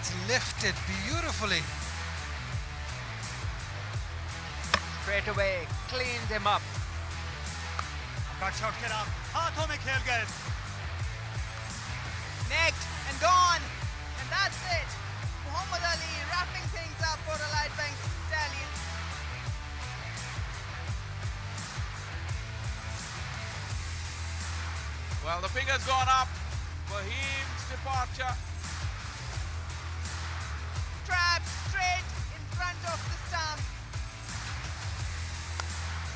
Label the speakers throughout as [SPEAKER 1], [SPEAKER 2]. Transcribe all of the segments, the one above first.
[SPEAKER 1] It's lifted beautifully.
[SPEAKER 2] Straight away, cleaned him up.
[SPEAKER 3] Cut shot खेला हाथों में खेल गए
[SPEAKER 4] Necked and gone, and that's it. Muhammad Ali wrapping things up for a light bank stallion.
[SPEAKER 5] Well, the finger's gone up. Fahim's departure.
[SPEAKER 4] Trapped straight in front of the stump.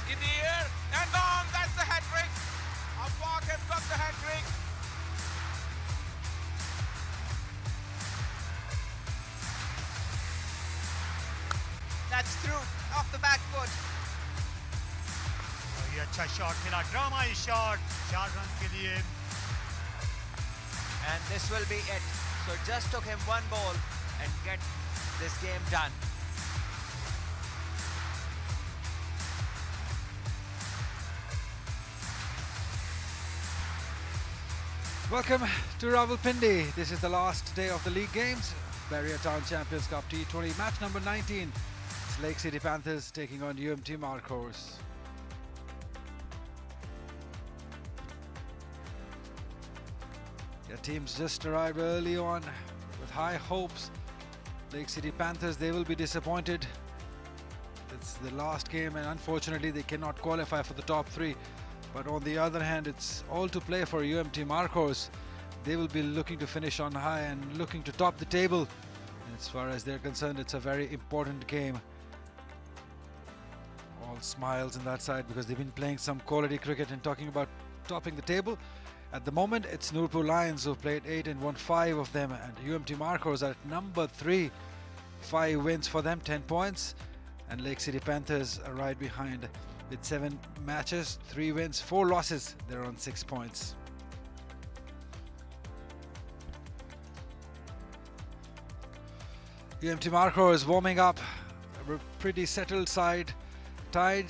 [SPEAKER 5] In the air and on. That's the hat trick. Afaq has got the hat trick.
[SPEAKER 4] That's through, off the back foot.
[SPEAKER 3] ये अच्छा shot खेला ड्रामाई shot 4 run के लिए
[SPEAKER 2] And this will be it. So it just took him one ball and get this game done.
[SPEAKER 1] Welcome to Rawalpindi. This is the last day of the league games. Barrier Town Champions Cup T20 match number 19. It's Lake City Panthers taking on UMT Markhors. Their teams just arrived early on with high hopes. Lake City Panthers, they will be disappointed. It's the last game and unfortunately they cannot qualify for the top 3. But on the other hand, it's all to play for UMT Markhors. They will be looking to finish on high and looking to top the table. And as far as they're concerned, it's a very important game. All smiles on that side because they've been playing some quality cricket and talking about topping the table. At the moment, it's Nurpur Lions who've played 8 and won 5 of them, and UMT Markhors are at number 3. 5 wins for them, 10 points, and Lake City Panthers are right behind with 7 matches, 3 wins, 4 losses. They're on 6 points. UMT Markhors warming up, a pretty settled side, tied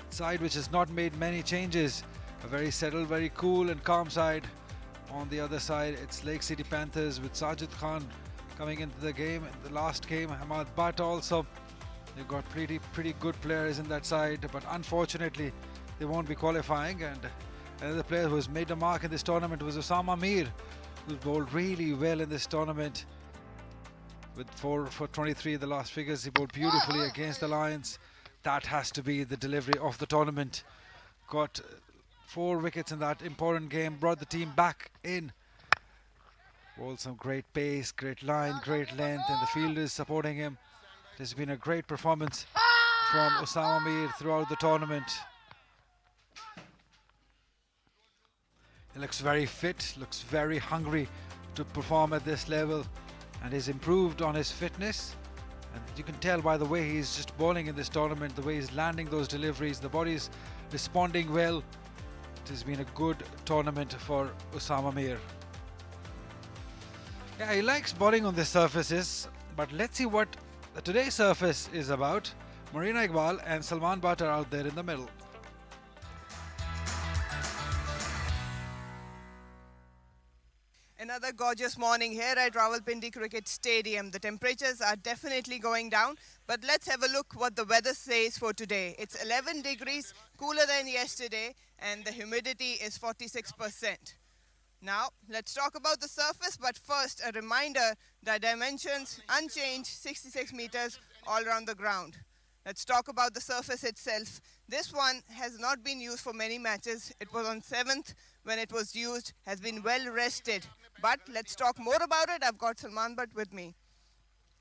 [SPEAKER 1] side which has not made many changes. A very settled, very cool and calm side. On the other side, it's Lake City Panthers with Sajid Khan coming into the game. In the last game, Hamad Bhatt also. They've got pretty good players in that side, but unfortunately, they won't be qualifying. And another player who has made a mark in this tournament was Osama Mir, who's bowled really well in this tournament. With 4 for 23, the last figures, he bowled beautifully against the Lions. That has to be the delivery of the tournament. Got 4 wickets in that important game, brought the team back in. Bowled some great pace, great line, great length, and the field is supporting him. It has been a great performance from Osama Mir throughout the tournament. He looks very fit, looks very hungry to perform at this level, and he's improved on his fitness. And you can tell by the way he's just bowling in this tournament, the way he's landing those deliveries, the body's responding well. It has been a good tournament for Osama Mir. Yeah, he likes bowling on the surfaces, but let's see what today's surface is about. Marina Iqbal and Salman Bhatt are out there in the middle.
[SPEAKER 4] Another gorgeous morning here at Rawalpindi Cricket Stadium. The temperatures are definitely going down, but let's have a look what the weather says for today. It's 11 degrees cooler than yesterday and the humidity is 46%. Now, let's talk about the surface, but first a reminder that dimensions unchanged, 66 meters all around the ground. Let's talk about the surface itself. This one has not been used for many matches. It was on 7th when it was used, has been well rested. But let's talk more about it. I've got Salman Bhatt with me.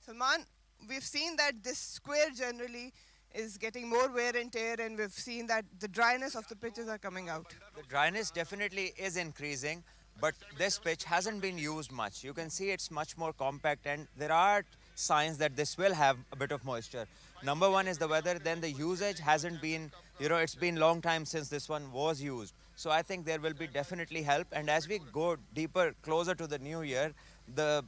[SPEAKER 4] Salman, we've seen that this square generally is getting more wear and tear, and we've seen that the dryness of the pitches are coming out.
[SPEAKER 2] The dryness definitely is increasing, but this pitch hasn't been used much. You can see it's much more compact, and there are signs that this will have a bit of moisture. Number one is the weather, then the usage hasn't been, it's been a long time since this one was used. So I think there will be definitely help, and as we go deeper, closer to the new year, the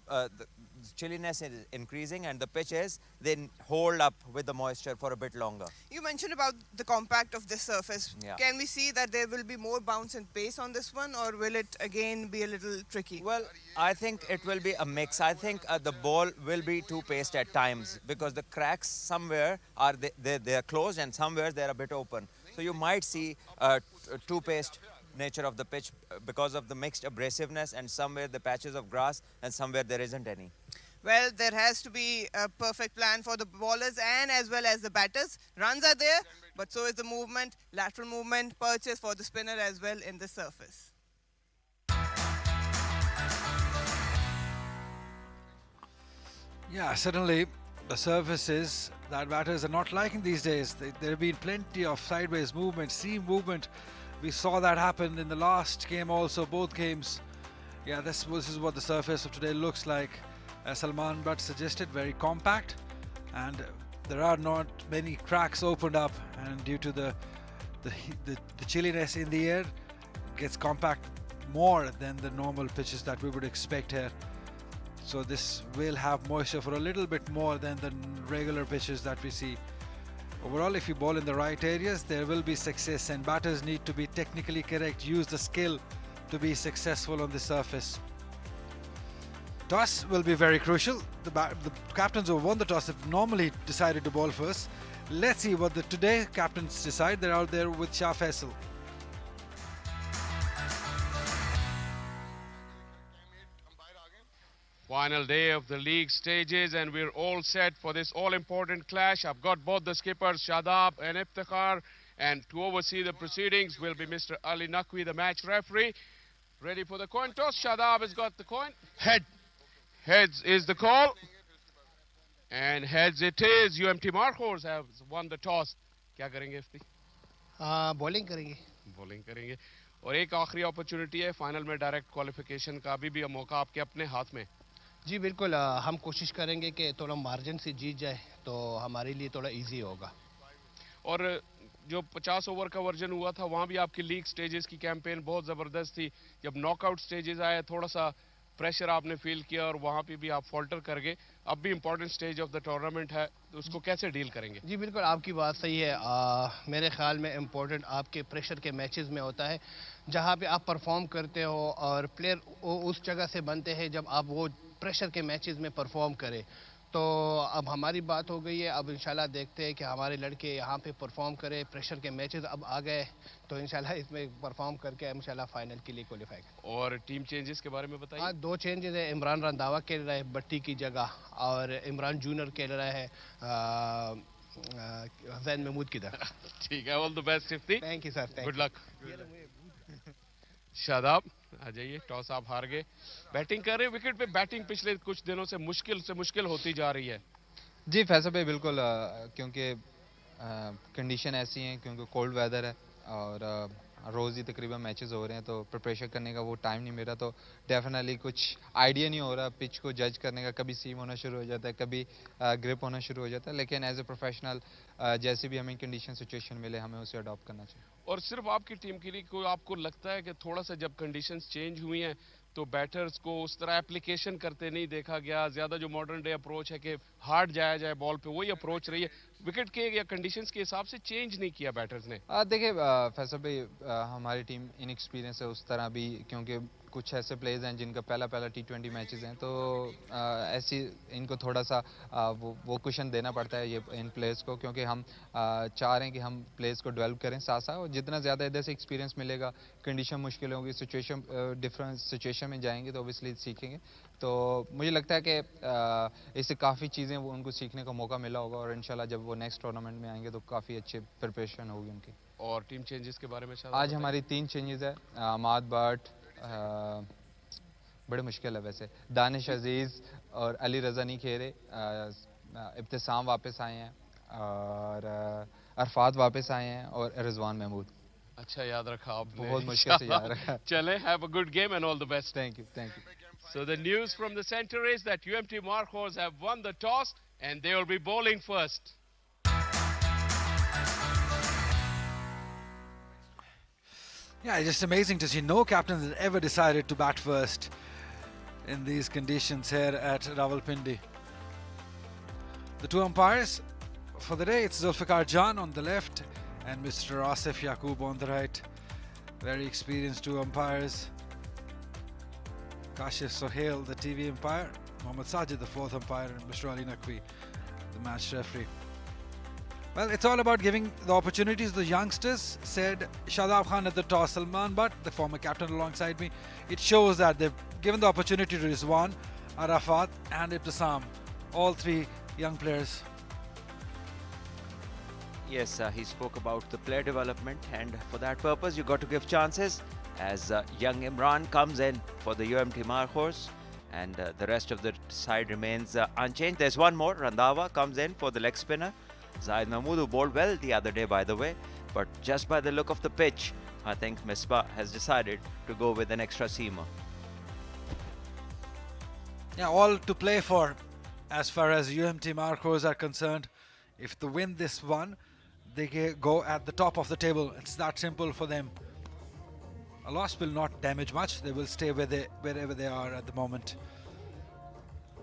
[SPEAKER 2] chilliness is increasing and the pitch is then hold up with the moisture for a bit longer.
[SPEAKER 4] You mentioned about the compact of this surface.
[SPEAKER 2] Yeah.
[SPEAKER 4] Can we see that there will be more bounce and pace on this one, or will it again be a little tricky?
[SPEAKER 2] Well, I think it will be a mix. I think the ball will be too paced at times because the cracks somewhere are they're closed and somewhere they're a bit open. So you might see too paced nature of the pitch because of the mixed abrasiveness, and somewhere the patches of grass and somewhere there isn't any.
[SPEAKER 4] Well, there has to be a perfect plan for the bowlers and as well as the batters. Runs are there, but so is the movement, lateral movement, purchase for the spinner as well in the surface.
[SPEAKER 1] Yeah, certainly the surfaces that batters are not liking these days. There have been plenty of sideways movement, seam movement. We saw that happen in the last game also, both games. Yeah, this is what the surface of today looks like. As Salman Butt suggested, very compact, and there are not many cracks opened up, and due to the chilliness in the air, it gets compact more than the normal pitches that we would expect here. So this will have moisture for a little bit more than the regular pitches that we see. Overall, if you bowl in the right areas, there will be success, and batters need to be technically correct, use the skill to be successful on the surface. Toss will be very crucial. The captains who won the toss have normally decided to bowl first. Let's see what the today captains decide. They're out there with Shah Faisal.
[SPEAKER 6] Final day of the league stages, and we're all set for this all-important clash. I've got both the skippers, Shadab and Iftikhar, and to oversee the proceedings will be Mr. Ali Naqvi, the match referee. Ready for the coin toss. Shadab has got the coin. Heads is the call. And heads it is. UMT Markhors have won the toss. क्या करेंगे Ifti?
[SPEAKER 7] Bowling करेंगे.
[SPEAKER 6] Bowling करेंगे. और एक आखिरी opportunity है final में direct qualification का भी मौका आपके अपने हाथ में.
[SPEAKER 7] जी बिल्कुल, हम कोशिश करेंगे कि थोड़ा मार्जिन से जीत जाए तो हमारे लिए थोड़ा इजी होगा.
[SPEAKER 6] और जो 50 ओवर का वर्जन हुआ था वहाँ भी आपकी लीग स्टेजेस की कैंपेन बहुत ज़बरदस्त थी. जब नॉकआउट स्टेजेस आए थोड़ा सा प्रेशर आपने फील किया और वहाँ पे भी आप फॉल्टर कर गए. अब भी important stage of the tournament है, तो उसको कैसे डील करेंगे?
[SPEAKER 7] जी बिल्कुल, आपकी बात सही है. मेरे ख्याल में इम्पोर्टेंट आपके प्रेशर के मैचेस में होता है जहाँ पे आप परफॉर्म करते हो, और प्लेयर उस जगह से बनते हैं जब आप वो प्रेशर के मैचेस में परफॉर्म करें. तो अब हमारी बात हो गई है. अब इंशाल्लाह देखते हैं कि हमारे लड़के यहाँ पे परफॉर्म करें. प्रेशर के मैचेस अब आ गए तो इंशाल्लाह इसमें परफॉर्म करके इंशाल्लाह फाइनल के लिए क्वालिफाई करें.
[SPEAKER 6] और टीम चेंजेस के बारे में बताइए.
[SPEAKER 7] हाँ, 2 चेंजेस है. इमरान रंधावा खेल रहा है बट्टी की जगह, और इमरान जूनियर खेल रहा है हसैन महमूद की तरह.
[SPEAKER 6] ठीक है, all the best Ifti.
[SPEAKER 7] Thank you sir.
[SPEAKER 6] Good luck. Shadab आ जाइए. टॉस आप हार गए, बैटिंग कर रहे हैं. विकेट पे बैटिंग पिछले कुछ दिनों से मुश्किल होती जा रही है.
[SPEAKER 8] जी फैसल भाई बिल्कुल, क्योंकि कंडीशन ऐसी हैं, क्योंकि कोल्ड वेदर है और रोज़ ही तकरीबन मैचेस हो रहे हैं, तो प्रिपरेशन करने का वो टाइम नहीं मिला. तो डेफिनेटली कुछ आइडिया नहीं हो रहा पिच को जज करने का. कभी सीम होना शुरू हो जाता है, कभी ग्रिप होना शुरू हो जाता है. लेकिन एज ए प्रोफेशनल जैसे भी हमें कंडीशन सिचुएशन मिले हमें उसे अडॉप्ट करना चाहिए.
[SPEAKER 6] और सिर्फ आपकी टीम के लिए कोई आपको लगता है कि थोड़ा सा जब कंडीशंस चेंज हुई हैं तो बैटर्स को उस तरह एप्लीकेशन करते नहीं देखा गया? ज़्यादा जो मॉडर्न डे अप्रोच है कि हार्ड जाया जाए बॉल पे, वही अप्रोच रही है. विकेट के या कंडीशंस के हिसाब से चेंज नहीं किया बैटर्स ने.
[SPEAKER 8] देखिए फैसल भाई, हमारी टीम इनएक्सपीरियंस है उस तरह भी, क्योंकि कुछ ऐसे प्लेयर्स हैं जिनका पहला T20 मैचेस हैं, तो ऐसी इनको थोड़ा सा वो कुशन देना पड़ता है ये इन प्लेयर्स को, क्योंकि हम चाह रहे हैं कि हम प्लेयर्स को डेवलप करें साथ साथ. और जितना ज़्यादा इधर से एक्सपीरियंस मिलेगा, कंडीशन मुश्किल होगी, सिचुएशन डिफरेंट सिचुएशन में जाएंगे तो ऑब्वियसली सीखेंगे. तो मुझे लगता है कि इससे काफ़ी चीज़ें वो उनको सीखने का मौका मिला होगा, और इंशाल्लाह जब वो नेक्स्ट टूर्नामेंट में आएंगे तो काफ़ी अच्छे प्रिपरेशन होगी उनकी.
[SPEAKER 6] और टीम चेंजेस के बारे में
[SPEAKER 8] आज हमारी 3 चेंजेस है. अहमद बट बड़े मुश्किल है वैसे, दानिश अजीज़ और अली रज़ा नहीं खेले. इब्तिसाम वापस आए हैं, और अरफात वापस आए हैं, और रिजवान महमूद.
[SPEAKER 6] अच्छा याद रखा आपने.
[SPEAKER 8] बहुत मुश्किल से याद रखा.
[SPEAKER 6] चले, have a good game and all the best.
[SPEAKER 8] Thank you.
[SPEAKER 6] So the news from the center is that UMT Markhors have won the toss and they will be bowling first.
[SPEAKER 1] Yeah, it's just amazing to see no captain has ever decided to bat first. in these conditions here at Rawalpindi. The two umpires for the day, it's Zulfikar Jan on the left and Mr. Asif Yaqub on the right. Very experienced two umpires. Kashif Sohail, the TV umpire, Mohammad Sajid, the fourth umpire, and Mr. Ali Naqvi, the match referee. Well, it's all about giving the opportunities to the youngsters, said Shadab Khan at the toss. Salman Butt, the former captain alongside me, it shows that they've given the opportunity to Rizwan, Arafat and Ibtisam, all three young players.
[SPEAKER 2] Yes, he spoke about the player development, and for that purpose you got to give chances, as young Imran comes in for the UMT Markhors, and the rest of the side remains unchanged. There's one more. Randhawa comes in for the leg spinner. Zahid Mahmood, who bowled well the other day, by the way, but just by the look of the pitch, I think Misbah has decided to go with an extra seamer.
[SPEAKER 1] Yeah, all to play for as far as UMT Markhors are concerned. If they win this one, they go at the top of the table. It's that simple for them. A loss will not damage much. They will stay wherever they are at the moment.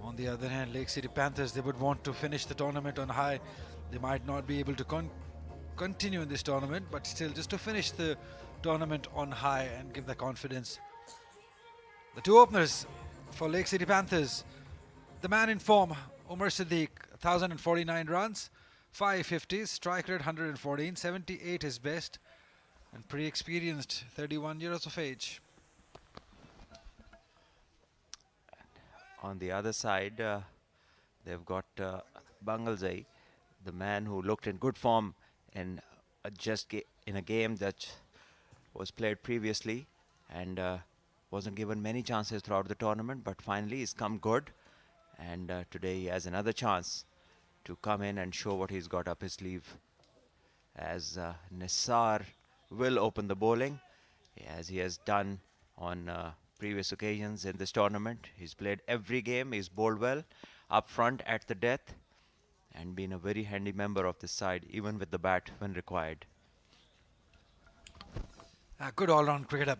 [SPEAKER 1] On the other hand, Lake City Panthers, they would want to finish the tournament on high. They might not be able to continue in this tournament, but still just to finish the tournament on high and give the confidence. The two openers for Lake City Panthers, the man in form, Umar Siddiq, 1,049 runs, 5 50s, strike rate 114, 78 is best, and pretty experienced, 31 years of age.
[SPEAKER 2] On the other side, they've got Bangalzai, the man who looked in good form in in a game that was played previously, and wasn't given many chances throughout the tournament, but finally he's come good, and today he has another chance to come in and show what he's got up his sleeve, as Nisar will open the bowling, as he has done on previous occasions in this tournament. He's played every game, he's bowled well, up front at the death, and been a very handy member of this side, even with the bat when required.
[SPEAKER 1] A good all-round cricketer.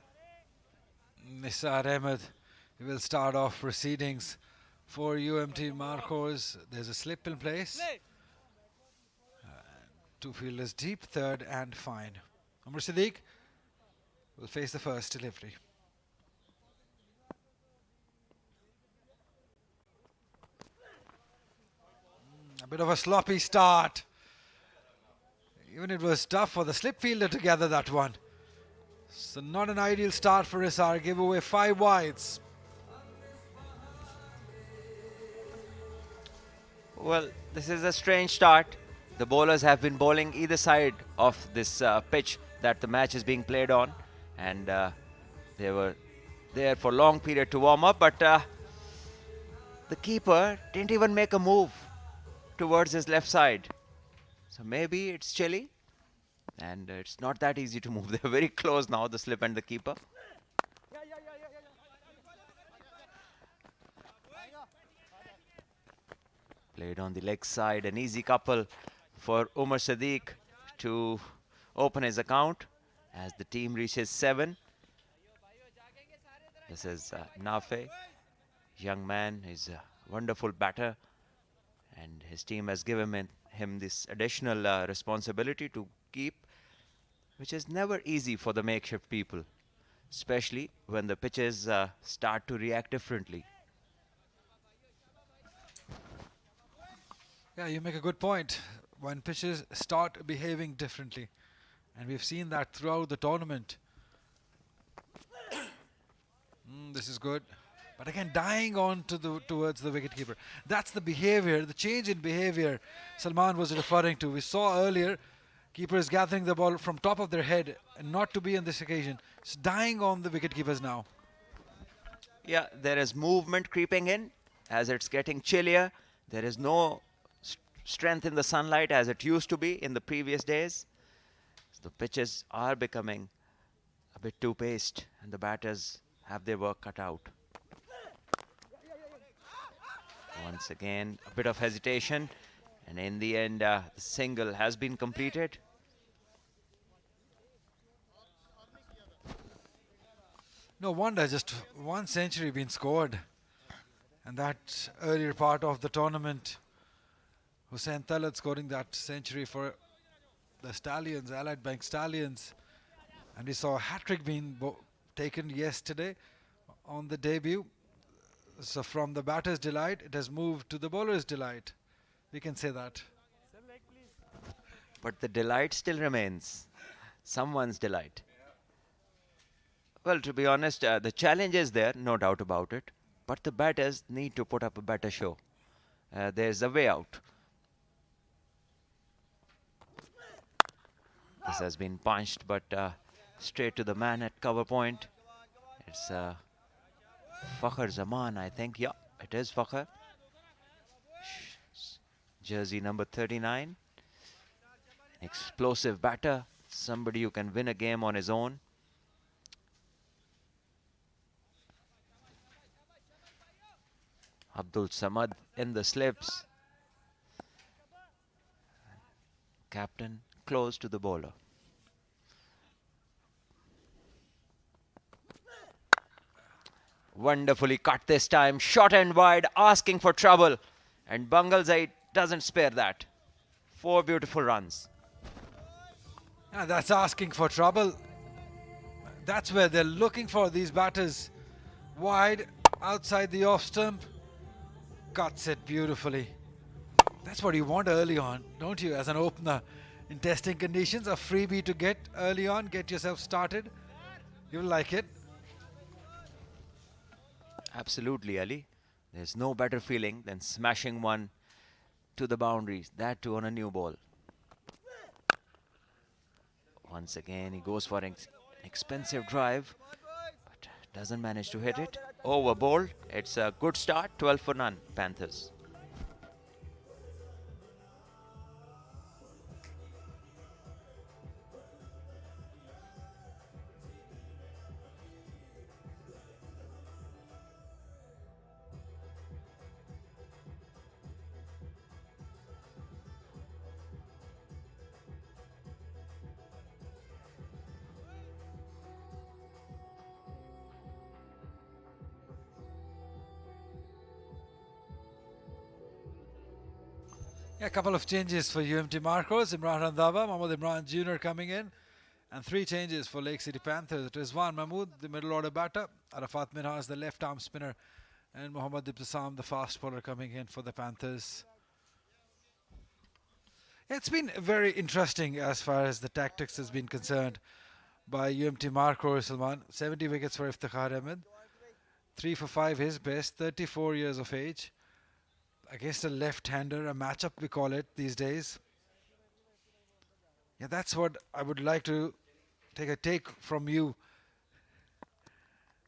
[SPEAKER 1] Nisar Ahmed will start off proceedings for UMT Markhors. There's a slip in place. Two fielders deep, third and fine. Umar Siddiq will face the first delivery. A bit of a sloppy start. Even it was tough for the slip fielder to gather that one. So not an ideal start for Isar. Give away 5 wides.
[SPEAKER 2] Well, this is a strange start. The bowlers have been bowling either side of this pitch that the match is being played on, and they were there for a long period to warm up, but the keeper didn't even make a move towards his left side. So maybe it's chilly, and it's not that easy to move. They're very close now, the slip and the keeper. Played on the leg side, an easy couple for Umar Siddiq to open his account as the team reaches 7. This is Nafe, young man. He's a wonderful batter, and his team has given him this additional responsibility to keep, which is never easy for the makeshift people, especially when the pitches start to react differently.
[SPEAKER 1] Yeah, you make a good point. When pitches start behaving differently, and we've seen that throughout the tournament. This is good, but again dying on to towards the wicketkeeper. That's the behavior, the change in behavior Salman was referring to. We saw earlier keepers gathering the ball from top of their head, and not to be on this occasion. It's dying on the wicketkeepers now.
[SPEAKER 2] Yeah, there is movement creeping in as it's getting chillier. There is no strength in the sunlight as it used to be in the previous days. The pitches are becoming a bit too paced, and the batters have their work cut out. Once again, a bit of hesitation, and in the end, the single has been completed.
[SPEAKER 1] No wonder just 1 century been scored And that earlier part of the tournament, Hussain Talat scoring that century for the Stallions, Allied Bank Stallions. And we saw a hat-trick being taken yesterday on the debut. So from the batter's delight, it has moved to the bowler's delight. We can say that.
[SPEAKER 2] But the delight still remains. Someone's delight. Well, to be honest, the challenge is there, no doubt about it. But the batters need to put up a better show. There's a way out. This has been punched, but straight to the man at cover point. It's Fakhar Zaman, I think. Yeah, it is Fakhar. Jersey number 39. Explosive batter. Somebody who can win a game on his own. Abdul Samad in the slips. Captain close to the bowler. Wonderfully cut this time. Short and wide, asking for trouble. And Bangalzai doesn't spare that. 4 beautiful runs.
[SPEAKER 1] Yeah, that's asking for trouble. That's where they're looking for these batters. Wide, outside the off stump. Cuts it beautifully. That's what you want early on, don't you, as an opener? In testing conditions, a freebie to get early on, get yourself started. You'll like it.
[SPEAKER 2] Absolutely, Ali. There's no better feeling than smashing one to the boundaries, that too on a new ball. Once again, he goes for an expensive drive, but doesn't manage to hit it. Over ball. It's a good start, 12 for none, Panthers.
[SPEAKER 1] Yeah, a couple of changes for UMT Markhors. Imran Randhawa, Mohammad Imran Jr. coming in. And 3 changes for Lake City Panthers. Rizwan Mahmood, the middle order batter. Arafat Minhas, the left arm spinner. And Mohammad Ibtisam, the fast bowler, coming in for the Panthers. It's been very interesting as far as the tactics has been concerned by UMT Markhors, Salman. 70 wickets for Iftikhar Ahmed. 3 for 5 his best, 34 years of age. Against a left-hander, a matchup we call it these days. Yeah, that's what I would like to take from you.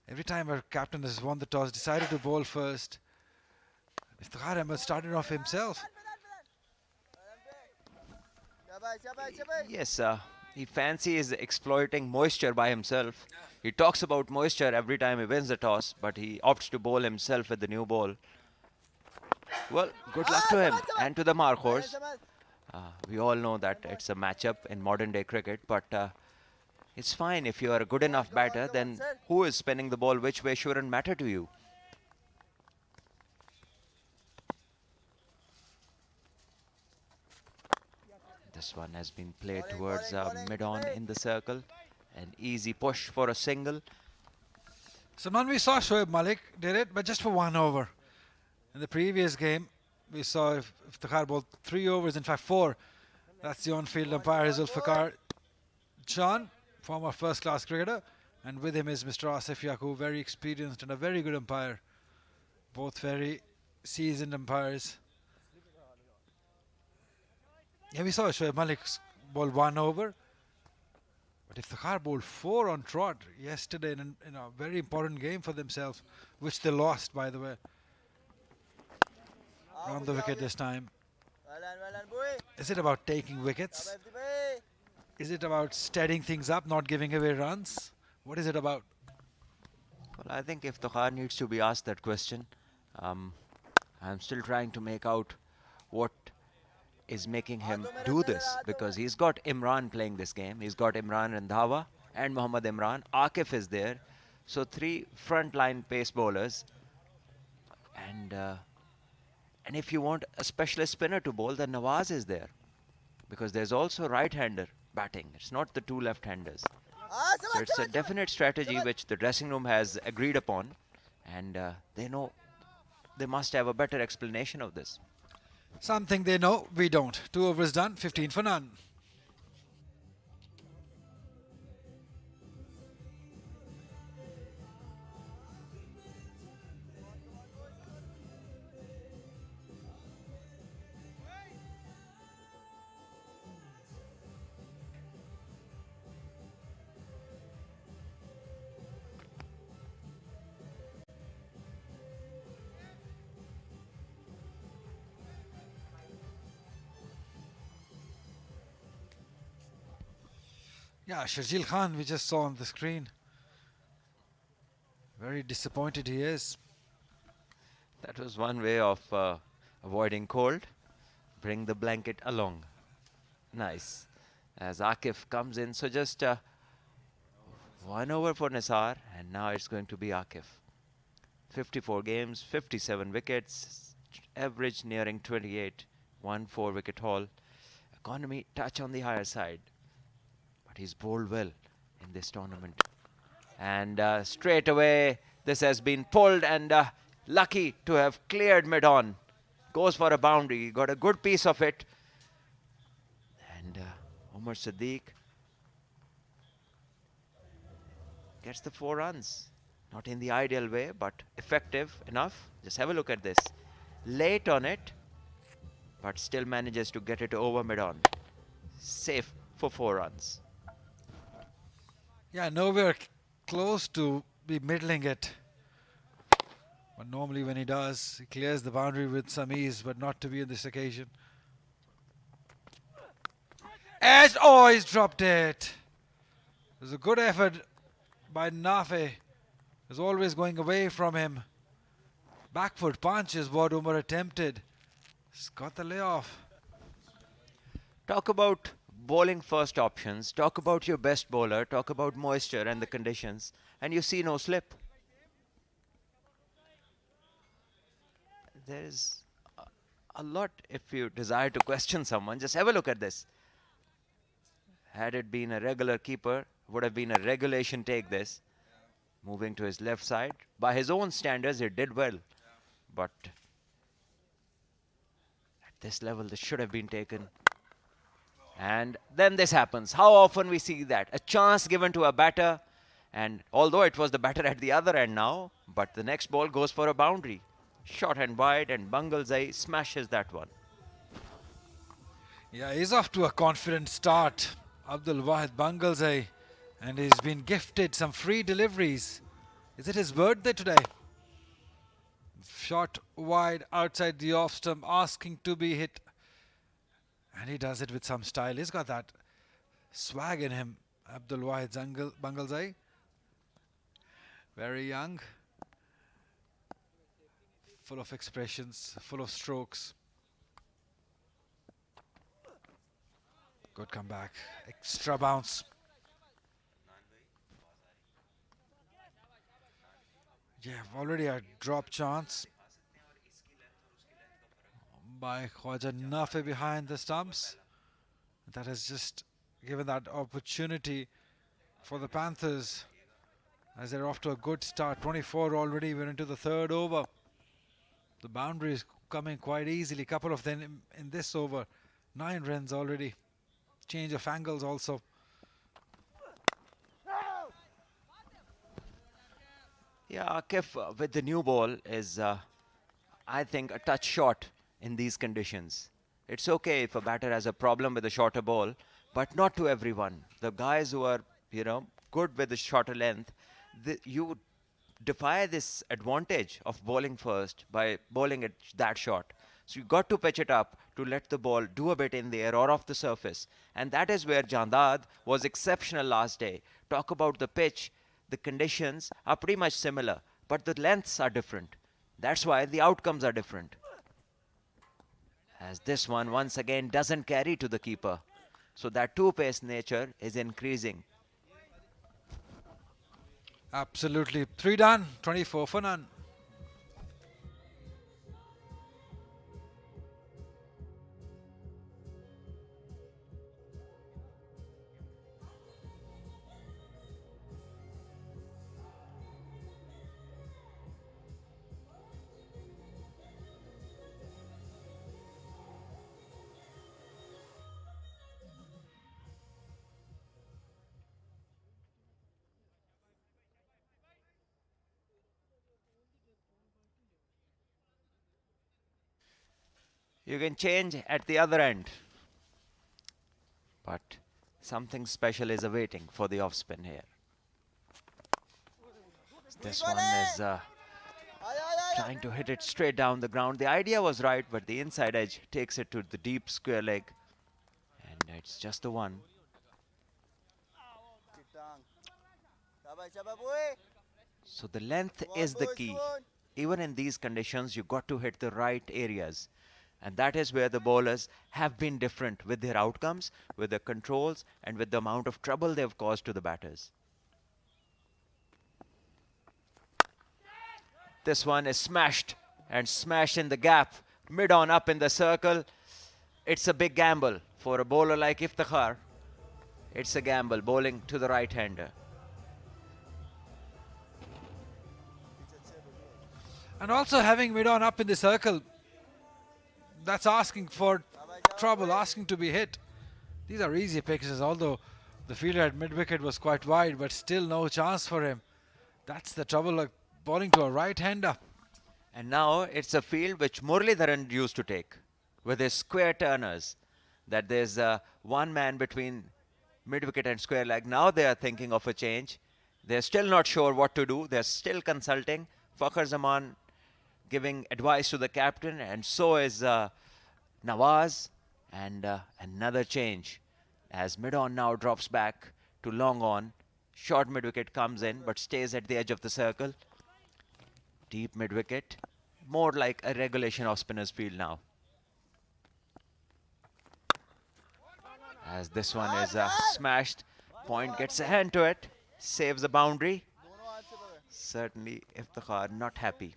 [SPEAKER 1] Every time our captain has won the toss, decided to bowl first. Iftikhar Ahmed started off himself.
[SPEAKER 2] Yes, he fancies exploiting moisture by himself. He talks about moisture every time he wins the toss, but he opts to bowl himself with the new ball. Well, good luck to him and to the Markhors. We all know that it's a matchup in modern day cricket, but it's fine if you are a good enough batter, then who is spinning the ball which way shouldn't matter to you. This one has been played towards mid-on in the circle. An easy push for a single.
[SPEAKER 1] So we saw Shoaib Malik did it, but just for 1 over. In the previous game, we saw Iftikhar bowled 3 overs, in fact 4. That's the on-field umpire, Zulfikar Chan, former first-class cricketer. And with him is Mr. Asif Yaqub, very experienced and a very good umpire. Both very seasoned umpires. Yeah, we saw Shoaib Malik bowl 1 over. But Iftikhar bowled 4 on trot yesterday in a very important game for themselves, which they lost, by the way. On the wicket this time. Is it about taking wickets? Is it about steadying things up, not giving away runs? What is it about?
[SPEAKER 2] Well, I think Iftikhar needs to be asked that question. I'm still trying to make out what is making him do this, because he's got Imran playing this game. He's got Imran Randhawa and Mohammad Imran. Akif is there. So 3 frontline pace bowlers. And if you want a specialist spinner to bowl, then Nawaz is there, because there's also right-hander batting. It's not the two left-handers. So it's a definite strategy which the dressing room has agreed upon, and they know they must have a better explanation of this.
[SPEAKER 1] Something they know, we don't. 2 overs done, 15 for none. Yeah, Sharjeel Khan, we just saw on the screen. Very disappointed he is.
[SPEAKER 2] That was one way of avoiding cold. Bring the blanket along. Nice. As Akif comes in, so just 1 over for Nisar, and now it's going to be Akif. 54 games, 57 wickets, average nearing 28, 1 4-wicket haul. Economy touch on the higher side, but he's bowled well in this tournament. And straight away, this has been pulled, and lucky to have cleared mid-on. Goes for a boundary, got a good piece of it. And Umar Siddiq gets the 4 runs. Not in the ideal way, but effective enough. Just have a look at this. Late on it, but still manages to get it over mid-on. Safe for 4 runs.
[SPEAKER 1] Yeah, nowhere close to be middling it. But normally when he does, he clears the boundary with some ease, but not to be on this occasion. Edge, oh, he's dropped it. It was a good effort by Nafe. Was always going away from him. Back foot punch is what Umar attempted. He's got the layoff.
[SPEAKER 2] Talk about bowling first options. Talk about your best bowler. Talk about moisture and the conditions. And you see no slip. There's a lot. If you desire to question someone, just have a look at this. Had it been a regular keeper, would have been a regulation take this. Moving to his left side. By his own standards, he did well. But at this level, this should have been taken. And then this happens. How often we see that? A chance given to a batter. And although it was the batter at the other end now, but the next ball goes for a boundary. Short and wide, and Bangalzai smashes that one.
[SPEAKER 1] Yeah, he's off to a confident start. Abdul Wahid Bangalzai. And he's been gifted some free deliveries. Is it his birthday today? Shot wide outside the off stump, asking to be hit. And he does it with some style. He's got that swag in him, Abdul Wahid Bangalzai. Very young. Full of expressions, full of strokes. Good comeback. Extra bounce. Yeah, already a drop chance by Khwaja Nafe behind the stumps. That has just given that opportunity for the Panthers as they're off to a good start. 24 already, we're into the 3rd over. The boundary is coming quite easily, couple of them in this over. 9 runs already. Change of angles also.
[SPEAKER 2] Yeah, Akif with the new ball is, I think, a touch short in these conditions. It's okay if a batter has a problem with a shorter ball, but not to everyone. The guys who are, good with the shorter length, you defy this advantage of bowling first by bowling it that short. So you got to pitch it up to let the ball do a bit in the air or off the surface. And that is where Jandad was exceptional last day. Talk about the pitch. The conditions are pretty much similar, but the lengths are different. That's why the outcomes are different. As this one once again doesn't carry to the keeper. So that two-pace nature is increasing.
[SPEAKER 1] Absolutely. 3 done, 24 for none.
[SPEAKER 2] You can change at the other end. But something special is awaiting for the off spin here. This one is trying to hit it straight down the ground. The idea was right, but the inside edge takes it to the deep square leg. And it's just the one. So the length is the key. Even in these conditions, you got to hit the right areas. And that is where the bowlers have been different with their outcomes, with their controls, and with the amount of trouble they've caused to the batters. This one is smashed and smashed in the gap, mid-on up in the circle. It's a big gamble for a bowler like Iftikhar. It's a gamble, bowling to the right-hander.
[SPEAKER 1] And also having mid-on up in the circle, that's asking for trouble, asking to be hit. These are easy pitches, although the fielder at mid-wicket was quite wide, but still no chance for him. That's the trouble, like bowling to a right-hander.
[SPEAKER 2] And now it's a field which Muralidharan used to take with his square turners, that there's one man between mid-wicket and square leg. Now they are thinking of a change. They're still not sure what to do. They're still consulting. Fakhar Zaman giving advice to the captain, and so is Nawaz. And another change as mid-on now drops back to long on. Short mid-wicket comes in but stays at the edge of the circle. Deep mid-wicket, more like a regulation of spinner's field now. As this one is smashed, Point gets a hand to it, saves the boundary. Certainly Iftikhar not happy.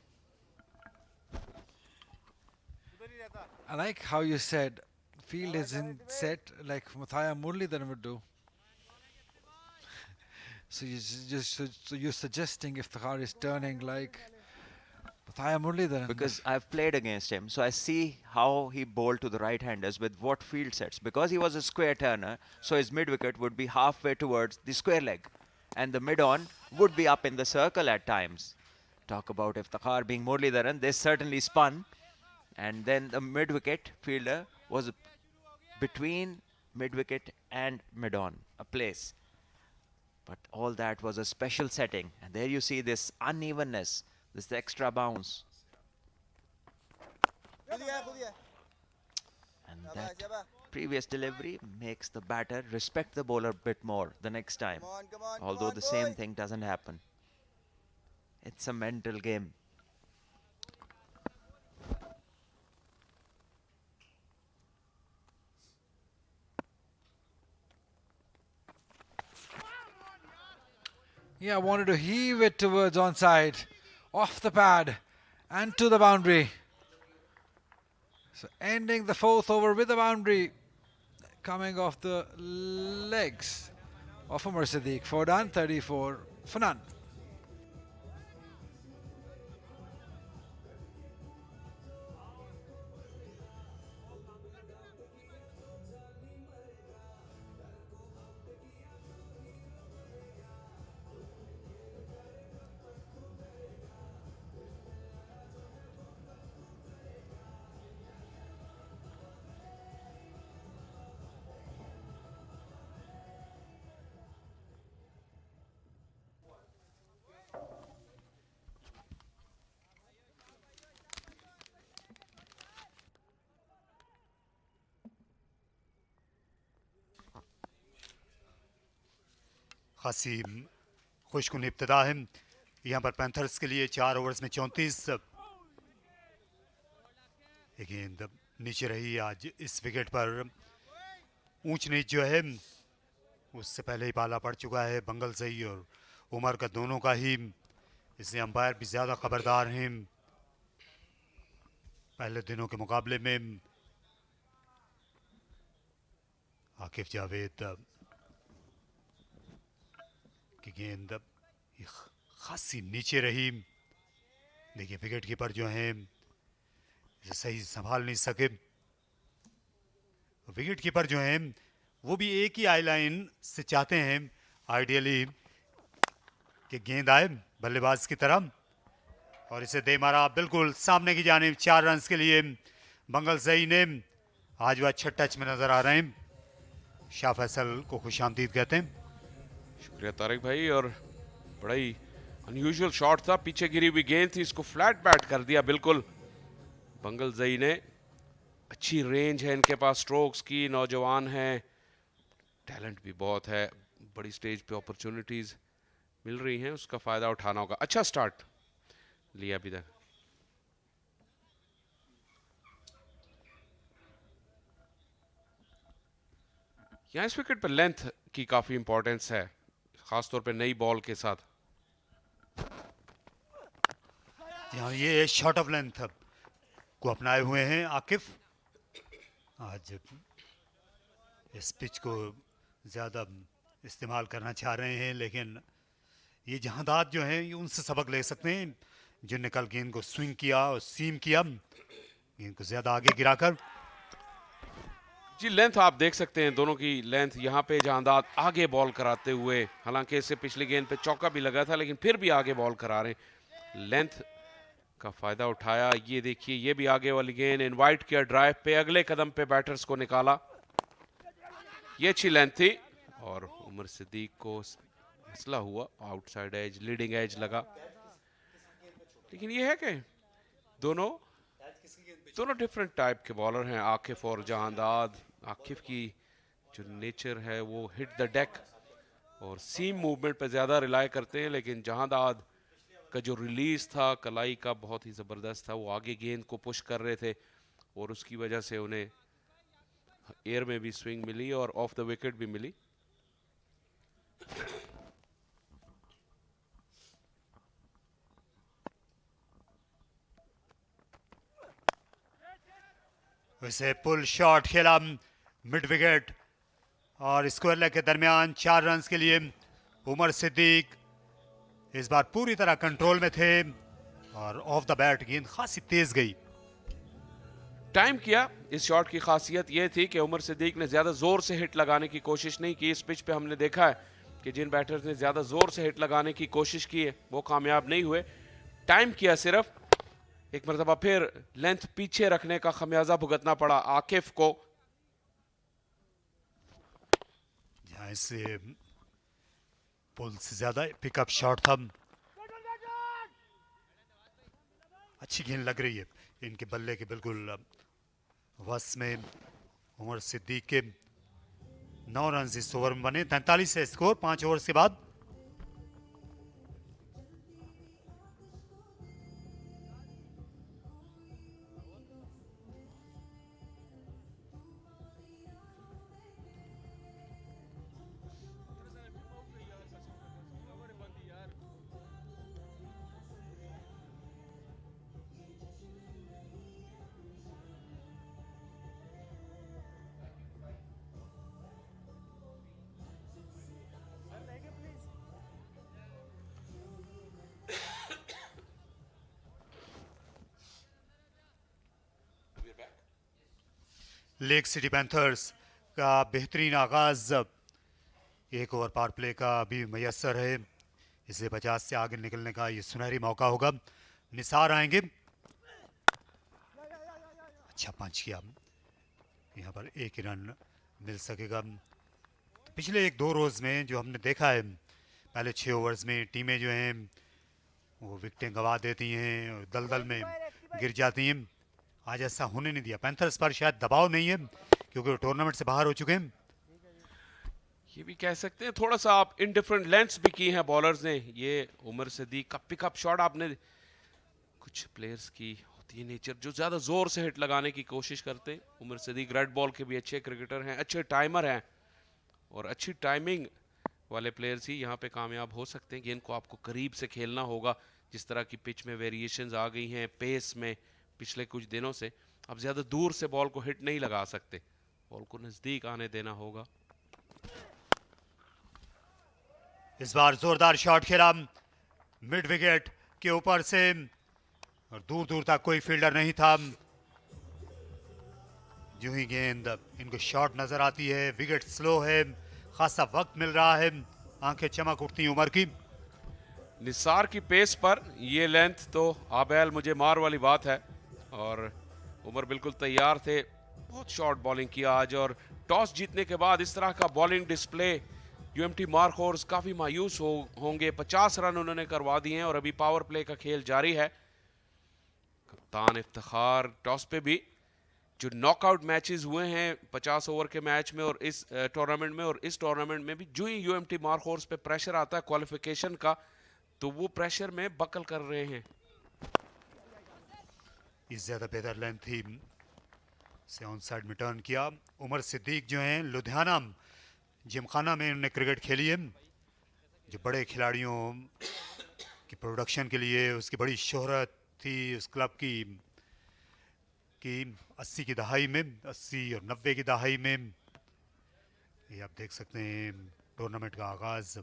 [SPEAKER 1] I like how you said field isn't set like Muthaiya Muralidharan would do. So you're suggesting Iftikhar is turning like Muthaiya Muralidharan.
[SPEAKER 2] Because I've played against him, so I see how he bowled to the right-handers with what field sets. Because he was a square turner, so his mid-wicket would be halfway towards the square leg. And the mid-on would be up in the circle at times. Talk about Iftikhar being Muralidharan, they certainly spun. And then the mid-wicket fielder was between mid-wicket and mid-on, a place. But all that was a special setting. And there you see this unevenness, this extra bounce. And that previous delivery makes the batter respect the bowler a bit more the next time. Although the same thing doesn't happen. It's a mental game.
[SPEAKER 1] Yeah, wanted to heave it towards onside, off the pad and to the boundary. So ending the fourth over with a boundary coming off the legs of Umar Siddique. 4 done, 34 for none.
[SPEAKER 3] खासी खुशकुन इब्तिदा है यहाँ पर panthers के लिए 4 overs में 34 एक गेंद नीचे रही आज इस विकेट पर ऊंच नीच जो है उससे पहले ही पाला पड़ चुका है बंगल सही और उमर का दोनों का ही इसलिए अंपायर भी ज़्यादा खबरदार हैं पहले दिनों के मुकाबले में आकिफ जावेद की गेंद खासी नीचे रही देखिए विकेट कीपर जो हैं इसे सही संभाल नहीं सके विकेट कीपर जो हैं वो भी एक ही आई लाइन से चाहते हैं आइडियली कि गेंद आए बल्लेबाज की तरफ और इसे दे मारा बिल्कुल सामने की जानिब 4 रन्स के लिए बंगल सही ने आज वो अच्छे टच में नजर आ रहे हैं। शाह फैसल को खुशामदीद कहते हैं।
[SPEAKER 6] शुक्रिया तारिक भाई। और बड़ा ही अनयूजुअल शॉट था, पीछे गिरी हुई गेंद थी, इसको फ्लैट बैट कर दिया बिल्कुल बंगल जई ने। अच्छी रेंज है इनके पास स्ट्रोक्स की, नौजवान हैं, टैलेंट भी बहुत है, बड़ी स्टेज पे अपॉर्चुनिटीज मिल रही हैं, उसका फायदा उठाना होगा। अच्छा स्टार्ट लिया अभी तक। यहाँ इस विकेट पर लेंथ की काफी इंपॉर्टेंस है, खासतौर पे नई बॉल के साथ।
[SPEAKER 3] यहाँ ये शॉर्ट ऑफ लेंथ को अपनाए हुए हैं आकिफ। आज इस पिच को ज़्यादा इस्तेमाल करना चाह रहे हैं, लेकिन ये जहादात जो हैं ये उनसे सबक ले सकते हैं जिनने कल गेंद को स्विंग किया और सीम किया, गेंद को ज़्यादा आगे गिराकर।
[SPEAKER 6] जी लेंथ आप देख सकते हैं, दोनों की लेंथ। यहाँ पे जहादात आगे बॉल कराते हुए, हालांकि इससे पिछली गेंद पे चौका भी लगा था, लेकिन फिर भी आगे बॉल करा रहे हैं, लेंथ का फायदा उठाया। ये देखिए, ये भी आगे वाली गेंद, इनवाइट किया ड्राइव पे, अगले कदम पे बैटर्स को निकाला, ये अच्छी लेंथ थी। और उमर सिद्दीक को मसला हुआ, आउटसाइड एज, लीडिंग एज लगा। लेकिन ये है कि दोनों डिफरेंट टाइप के बॉलर हैं, आकिफ और जहांदाद। आकिफ की जो नेचर है वो हिट द डेक और सीम मूवमेंट पे ज़्यादा रिलाई करते हैं, लेकिन जहांदाद का जो रिलीज था कलाई का बहुत ही ज़बरदस्त था। वो आगे गेंद को पुश कर रहे थे और उसकी वजह से उन्हें एयर में भी स्विंग मिली और ऑफ द विकेट भी मिली।
[SPEAKER 3] वैसे पुल शॉट खेला मिड विकेट और स्क्वायर लेग के दरमियान 4 रन के लिए उमर सिद्दीक इस बार पूरी तरह कंट्रोल में थे और ऑफ द बैट गेंद खासी तेज गई।
[SPEAKER 6] टाइम किया। इस शॉट की खासियत यह थी कि उमर सिद्दीक ने ज्यादा जोर से हिट लगाने की कोशिश नहीं की। इस पिच पे हमने देखा है कि जिन बैटर्स ने ज्यादा जोर से हिट लगाने की कोशिश की है वो कामयाब नहीं हुए। टाइम किया सिर्फ, एक मरतबा फिर लेंथ पीछे रखने का खमियाजा भुगतना पड़ा आकिफ को।
[SPEAKER 3] जहां इससे पुल से ज्यादा पिकअप शॉट था। अच्छी गेंद लग रही है इनके बल्ले के बिल्कुल वस में। उमर सिद्दीक के 9 रन इस ओवर में बने, 43 है स्कोर 5 ओवर के बाद। लेक सिटी पैंथर्स का बेहतरीन आगाज 1 ओवर पावर प्ले का भी मैसर है। इसे 50 से आगे निकलने का ये सुनहरी मौका होगा। निसार आएंगे। अच्छा पंच किया, यहाँ पर 1 रन मिल सकेगा। तो पिछले 1-2 रोज में जो हमने देखा है, पहले 6 ओवर्स में टीमें जो हैं वो विकेटें गंवा देती हैं और दलदल में गिर जाती हैं। आज ऐसा होने नहीं दिया। पैंथर्स पर शायद दबाव नहीं है क्योंकि वो टूर्नामेंट से बाहर हो चुके हैं।
[SPEAKER 6] ये भी कह सकते हैं थोड़ा सा आप इनडिफरेंट लेंथ्स भी की हैं बॉलर्स ने। ये उमर सिद्दीक का पिकअप शॉट, आपने कुछ प्लेयर्स की होती है नेचर जो ज्यादा जोर से हिट लगाने की कोशिश करते हैं। उमर सिद्दीक रेड बॉल के भी अच्छे क्रिकेटर हैं, अच्छे टाइमर हैं और अच्छी टाइमिंग वाले प्लेयर्स ही यहाँ पे कामयाब हो सकते हैं। गेंद को आपको करीब से खेलना होगा। जिस तरह की पिच में वेरिएशंस आ गई हैं पेस में पिछले कुछ दिनों से, अब ज्यादा दूर से बॉल को हिट नहीं लगा सकते, बॉल को नजदीक आने देना होगा।
[SPEAKER 3] इस बार जोरदार शॉट खेला मिड विकेट के ऊपर से और दूर दूर तक कोई फील्डर नहीं था। जो ही गेंद इनको शॉट नजर आती है, विकेट स्लो है, खासा वक्त मिल रहा है, आंखें चमक उठती उमर की।
[SPEAKER 6] निसार की पेस पर ये लेंथ तो आबैल मुझे मार वाली बात है और उमर बिल्कुल तैयार थे, बहुत शॉर्ट बॉलिंग किया आज और टॉस जीतने के बाद इस तरह का बॉलिंग डिस्प्ले यूएमटी मार्कोर्स काफी मायूस होंगे। 50 रन उन्होंने करवा दिए हैं और अभी पावर प्ले का खेल जारी है। कप्तान इफ्तिखार टॉस पे भी जो नॉकआउट मैचेस हुए हैं 50 ओवर के मैच में और इस टूर्नामेंट में, और इस टूर्नामेंट में भी जो ही यूएमटी मार्कोर्स पे प्रेशर आता है क्वालिफिकेशन का, तो वो प्रेशर में बकल कर रहे हैं।
[SPEAKER 3] इस ज्यादा बेहतर लेंथ थी से ऑन साइड में टर्न किया। उमर सिद्दीक जो हैं लुधियाना जिमखाना में उन्होंने क्रिकेट खेली है, जो बड़े खिलाड़ियों की प्रोडक्शन के लिए उसकी बड़ी शोहरत थी उस क्लब की 80 की दहाई में, 80 और 90 की दहाई में। ये आप देख सकते हैं टूर्नामेंट का आगाज़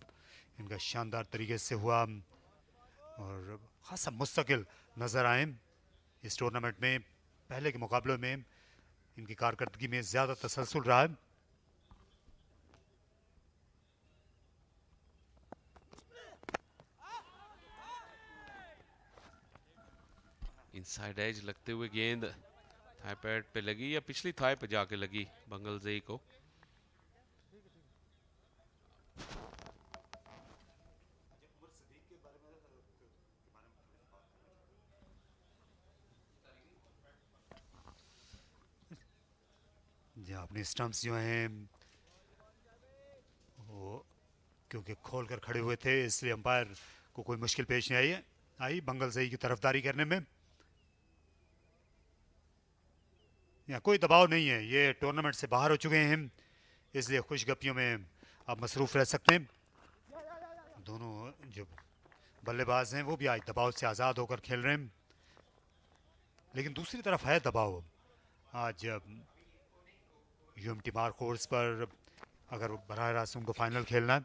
[SPEAKER 3] इनका शानदार तरीके से हुआ और खासा मुस्तकिल नज़र आए इस टूर्नामेंट में। पहले के मुकाबले में इनकी कारकर्दगी में ज़्यादा तसलसल रहा है।
[SPEAKER 6] इनसाइड एज लगते हुए गेंद थाई पैड पे लगी या पिछली थाई पे जाके लगी बंगलजई को।
[SPEAKER 3] जी अपने स्टंप्स जो हैं वो क्योंकि खोल कर खड़े हुए थे इसलिए अंपायर को कोई मुश्किल पेश नहीं आई बंगलजई की तरफदारी करने में। यहाँ कोई दबाव नहीं है, ये टूर्नामेंट से बाहर हो चुके हैं इसलिए खुशगपियों में आप मसरूफ रह सकते हैं। दोनों जो बल्लेबाज हैं वो भी आज दबाव से आज़ाद होकर खेल रहे हैं, लेकिन दूसरी तरफ है दबाव आज यूएमटी मार्कोर्स पर, अगर बराह रास्त उनको फाइनल खेलना है।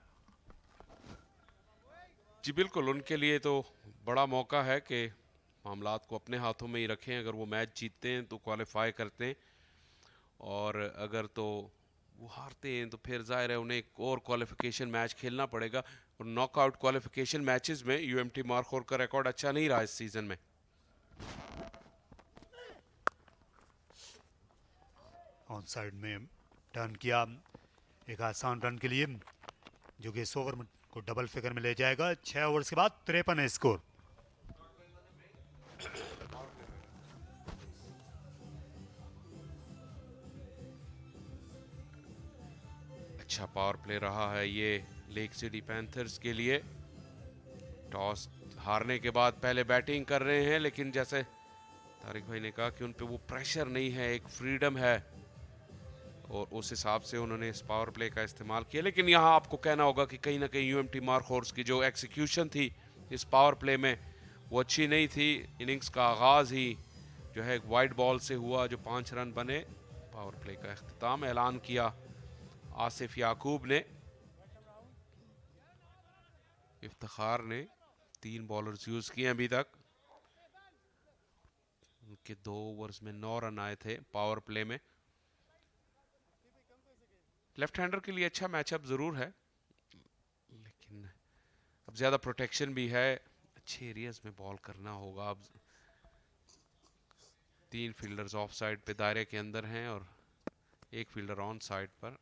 [SPEAKER 6] जी बिल्कुल, उनके लिए तो बड़ा मौका है कि मामलात को अपने हाथों में ही रखें। अगर वो मैच जीतते हैं तो क्वालिफाई करते हैं, और अगर तो वो हारते हैं तो फिर जाहिर है उन्हें एक और क्वालिफिकेशन मैच खेलना पड़ेगा। और नॉकआउट क्वालिफिकेशन मैचेस में यूएमटी मार्कोर का रिकॉर्ड अच्छा नहीं रहा इस सीजन में।
[SPEAKER 3] ऑन साइड में टर्न किया एक आसान रन के लिए, जो कि इस ओवर को डबल फिगर में ले जाएगा। 6 ओवर्स के बाद 53 है स्कोर।
[SPEAKER 6] अच्छा पावर प्ले रहा है ये लेक सिटी पैंथर्स के लिए। टॉस हारने के बाद पहले बैटिंग कर रहे हैं, लेकिन जैसे तारिक भाई ने कहा कि उन पे वो प्रेशर नहीं है, एक फ्रीडम है, और उस हिसाब से उन्होंने इस पावर प्ले का इस्तेमाल किया। लेकिन यहाँ आपको कहना होगा कि कहीं ना कहीं यूएमटी मार्कोर्स की जो एक्सिक्यूशन थी इस पावर प्ले में वो अच्छी नहीं थी। इनिंग्स का आगाज़ ही जो है एक वाइड बॉल से हुआ जो 5 रन बने। पावर प्ले का अख्तिताम ऐलान किया आसिफ याकूब ने। इफ्तिखार ने 3 बॉलर्स यूज़ किए अभी तक, उनके 2 ओवर्स में 9 रन आए थे पावर प्ले में। लेफ्ट हैंडर के लिए अच्छा मैचअप ज़रूर है, लेकिन अब ज़्यादा प्रोटेक्शन भी है, अच्छे एरियाज में बॉल करना होगा। अब 3 फील्डर्स ऑफ साइड पे दायरे के अंदर हैं और 1 फील्डर ऑन साइड पर।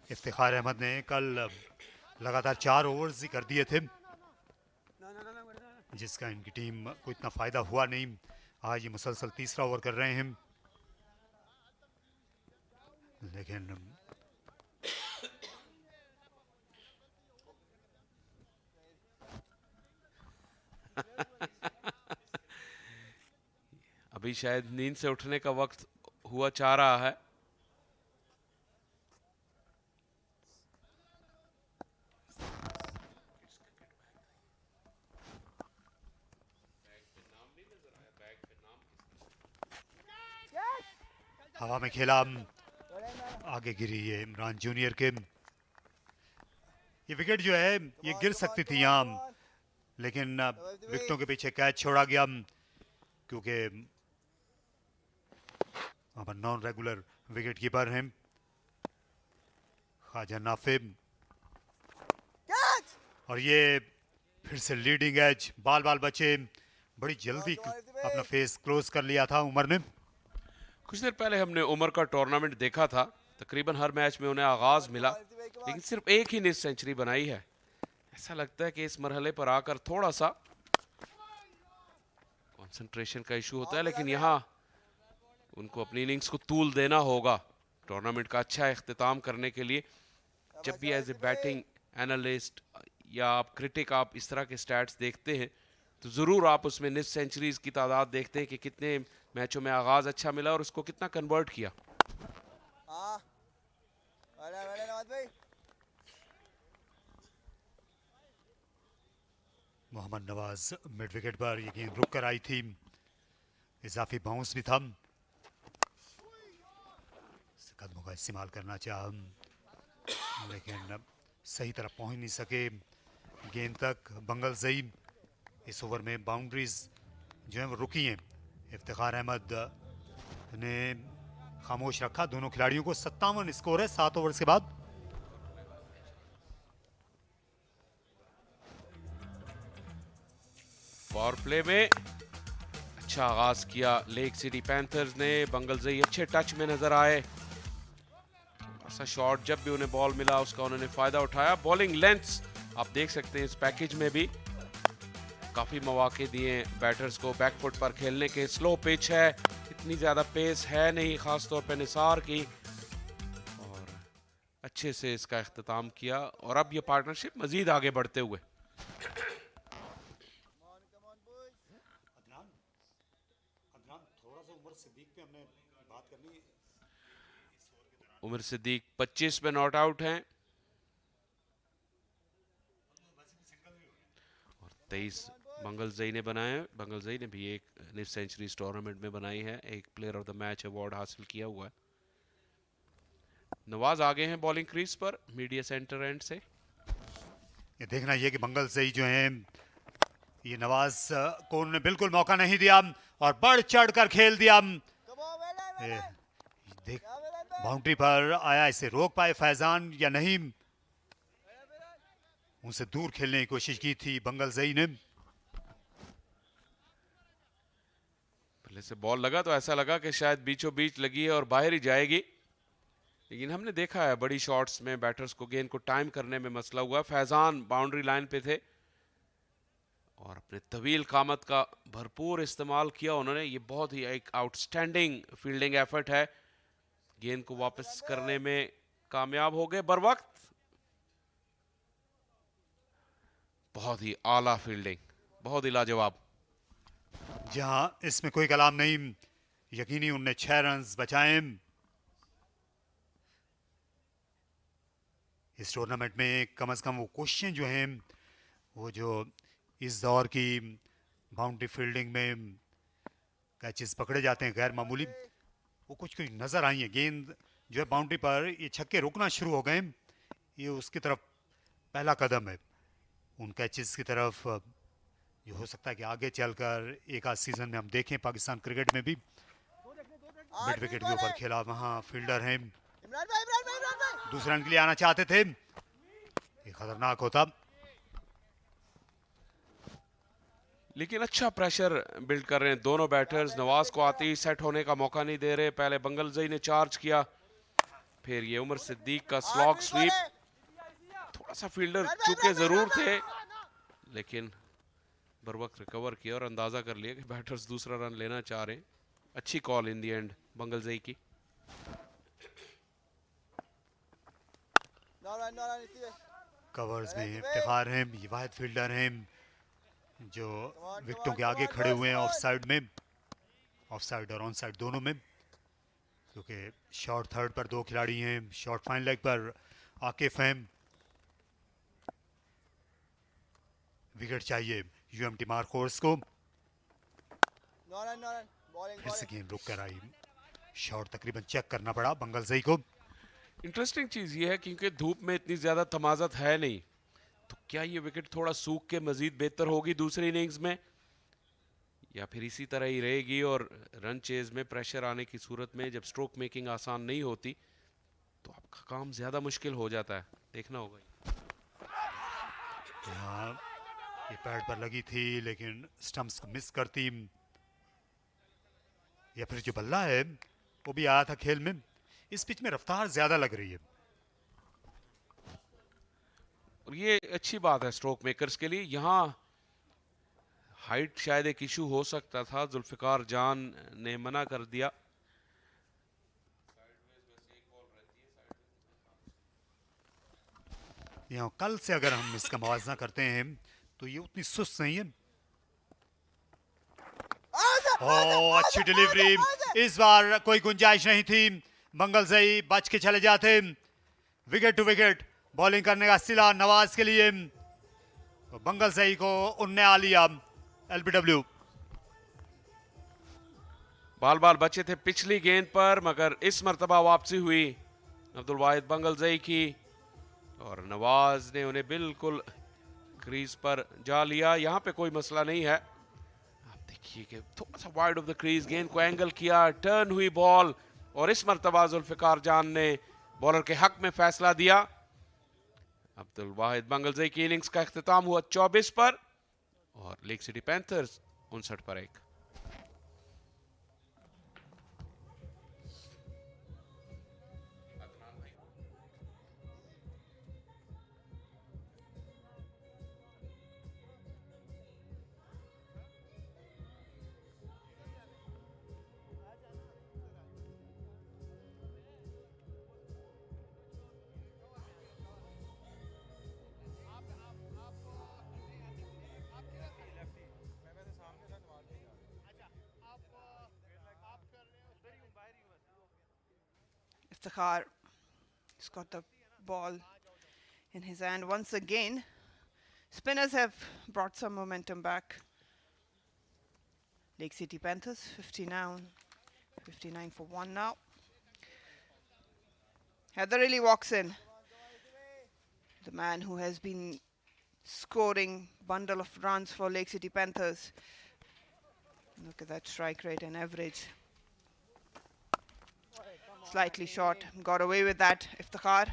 [SPEAKER 3] इफ्तिखार अहमद ने कल लगातार 4 ओवर्स ही कर दिए थे, जिसका इनकी टीम को इतना फ़ायदा हुआ नहीं। आज ये मुसलसल तीसरा ओवर कर रहे हैं, लेकिन
[SPEAKER 6] अभी शायद नींद से उठने का वक्त हुआ चाह रहा है।
[SPEAKER 3] हवा में खेला, आगे गिरी ये इमरान जूनियर के। ये विकेट जो है ये गिर सकती थी यहाँ, लेकिन विकेटों के पीछे कैच छोड़ा गया, क्योंकि वहाँ पर नॉन रेगुलर विकेट कीपर हैं ख्वाजा नाफिब, और ये फिर से लीडिंग एज बाल बाल बचे बड़ी जल्दी अपना फेस क्लोज कर लिया था उमर ने।
[SPEAKER 6] कुछ देर पहले हमने उमर का टूर्नामेंट देखा था, तकरीबन हर मैच में उन्हें आगाज मिला, लेकिन सिर्फ एक ही निस सेंचुरी बनाई है। ऐसा लगता है कि इस मरहले पर आकर थोड़ा सा कंसंट्रेशन का इशू होता है, लेकिन यहाँ उनको अपनी इनिंग्स को तूल देना होगा टूर्नामेंट का अच्छा इख्तिताम करने के लिए। जब भी एज ए बैटिंग एनालिस्ट या आप क्रिटिक आप इस तरह के स्टैट्स देखते हैं तो ज़रूर आप उसमें निस सेंचुरीज की तादाद देखते हैं कि कितने मैचों में आगाज़ अच्छा मिला और उसको कितना कन्वर्ट किया।
[SPEAKER 3] मोहम्मद नवाज मिड विकेट पर ये गेंद रुक कर आई थी, इजाफी बाउंस भी था, कदमों का इस्तेमाल करना चाहा लेकिन सही तरह पहुंच नहीं सके गेंद तक। बंगल जई इस ओवर में बाउंड्रीज जो है वो रुकी हैं। इफ्तिखार अहमद ने खामोश रखा दोनों खिलाड़ियों को। 57 स्कोर है 7 ओवर्स के बाद।
[SPEAKER 6] पावर प्ले में अच्छा आगाज किया लेक सिटी पैंथर्स ने। बंगल जई अच्छे टच में नजर आए, ऐसा शॉट जब भी उन्हें बॉल मिला उसका उन्होंने फायदा उठाया। बॉलिंग लेंथ्स आप देख सकते हैं इस पैकेज में भी काफी मौके दिए बैटर्स को बैकफुट पर खेलने के। स्लो पिच है, इतनी ज्यादा पेस है नहीं, खासतौर पर निसार की, और अच्छे से इसका इख्तिताम किया और अब ये पार्टनरशिप मजीद आगे बढ़ते हुए। उमर सिद्दीक 25 पे नॉट आउट हैं और 23 बंगल जई ने बनाए। बंगल जई ने भी एक निस सेंचुरी इस टूर्नामेंट में बनाई है, एक player of the match award हासिल किया हुआ है। नवाज आगे हैं बॉलिंग क्रीज पर मीडिया सेंटर एंड से।
[SPEAKER 3] ये देखना ये कि बंगल जई जो हैं ये नवाज को उन्होंने बिल्कुल मौका नहीं दिया और बढ़ चढ़ कर खेल दिया। देख बाउंड्री पर आया, इसे रोक पाए फैजान या नहीं। उनसे दूर खेलने की कोशिश की थी बंगल जई ने।
[SPEAKER 6] पहले से बॉल लगा तो ऐसा लगा कि शायद बीचों बीच लगी है और बाहर ही जाएगी, लेकिन हमने देखा है बड़ी शॉट्स में बैटर्स को गेंद को टाइम करने में मसला हुआ। फैजान बाउंड्री लाइन पे थे और अपने तवील कामत का भरपूर इस्तेमाल किया उन्होंने। ये बहुत ही एक आउटस्टैंडिंग फील्डिंग एफर्ट है, गेंद को वापस करने में कामयाब हो गए बर वक्त। बहुत ही आला फील्डिंग, बहुत ही लाजवाब।
[SPEAKER 3] जहां इसमें कोई कलाम नहीं, यकीनी उनने 6 रन बचाए। इस टूर्नामेंट में कम से कम वो कोशिशें जो हैं वो जो इस दौर की बाउंड्री फील्डिंग में कैचेस पकड़े जाते हैं गैर मामूली, वो कुछ कुछ नजर आई है। गेंद जो है बाउंड्री पर ये छक्के रुकना शुरू हो गए, ये उसकी तरफ पहला कदम है उन कैचेस की तरफ। ये हो सकता है कि आगे चलकर एक आध सीजन में हम देखें पाकिस्तान क्रिकेट में भी। मिड विकेट के ऊपर खेला, वहां फील्डर हैं, दूसरे रन के लिए आना चाहते थे, ये खतरनाक होता।
[SPEAKER 6] लेकिन अच्छा प्रेशर बिल्ड कर रहे हैं दोनों बैटर्स। नवाज को आते ही सेट होने का मौका नहीं दे रहे। पहले बंगल जई ने चार्ज किया, फिर ये उमर सिद्दीक का स्लॉग स्वीप। थोड़ा सा फील्डर चूके जरूर थे, लेकिन बर वक्त रिकवर किया और अंदाजा कर लिया कि बैटर्स दूसरा रन लेना चाह रहे हैं। अच्छी कॉल इन दी एंड बंगल जई की।
[SPEAKER 3] कवर्स में इफ्तिखार हैं, ये वाहिद फील्डर हैं जो विकेटों के आगे खड़े हुए हैं ऑफ साइड में, ऑफ साइड और ऑन साइड दोनों में, क्योंकि शॉर्ट थर्ड पर 2 खिलाड़ी हैं, शॉर्ट फाइन लेग पर आकिफ हैं। विकेट चाहिए यूएमटी मार्कोर्स को। फिर से गेंद रुक कर आई, शॉट तकरीबन चेक करना पड़ा बंगल जई को।
[SPEAKER 6] इंटरेस्टिंग चीज ये है क्योंकि धूप में इतनी ज्यादा तमाजत है नहीं, तो क्या ये विकेट थोड़ा सूख के मजीद बेहतर होगी दूसरी इनिंग्स में, या फिर इसी तरह ही रहेगी और रन चेज में प्रेशर आने की सूरत में जब स्ट्रोक मेकिंग आसान नहीं होती तो आपका काम ज्यादा मुश्किल हो जाता है। देखना होगा।
[SPEAKER 3] यहाँ ये पैड पर लगी थी लेकिन स्टंप्स को मिस करती, या फिर जो बल्ला है वो भी आया था खेल में। इस पिच में रफ्तार ज्यादा लग रही है।
[SPEAKER 6] और ये अच्छी बात है स्ट्रोक मेकर्स के लिए। यहाँ हाइट शायद एक इशू हो सकता था, जुल्फिकार जान ने मना कर दिया।
[SPEAKER 3] यहाँ कल से अगर हम इसका मुआवजा करते हैं तो ये उतनी सुस्त नहीं है। ओह, अच्छी डिलीवरी, इस बार कोई गुंजाइश नहीं थी। बंगल सही बच के चले जाते। विकेट टू विकेट बॉलिंग करने का सिला नवाज के लिए। तो बंगल सही को उनने आ लिया। एलबीडब्ल्यू
[SPEAKER 6] बाल बाल बचे थे पिछली गेंद पर, मगर इस मर्तबा वापसी हुई अब्दुल वाहिद बंगलजई की और नवाज ने उन्हें बिल्कुल क्रीज पर जा लिया। यहाँ पे कोई मसला नहीं है। आप देखिए कि थोड़ा सा वाइड ऑफ द क्रीज, गेंद को एंगल किया, टर्न हुई बॉल और इस मर्तबा जुल्फिकार जान ने बॉलर के हक में फैसला दिया। अब्दुल वाहिद बंगलजई की इनिंग्स का इख्तिताम हुआ 24 पर और लेक सिटी पैंथर्स 59 पर 1।
[SPEAKER 4] Iftikhar has got the ball in his hand once again. Spinners have brought some momentum back. Lake City Panthers 59 for 1 now. Heather really walks in. The man who has been scoring bundle of runs for Lake City Panthers. Look at that strike rate and average. Slightly short, got away with that, Iftikhar.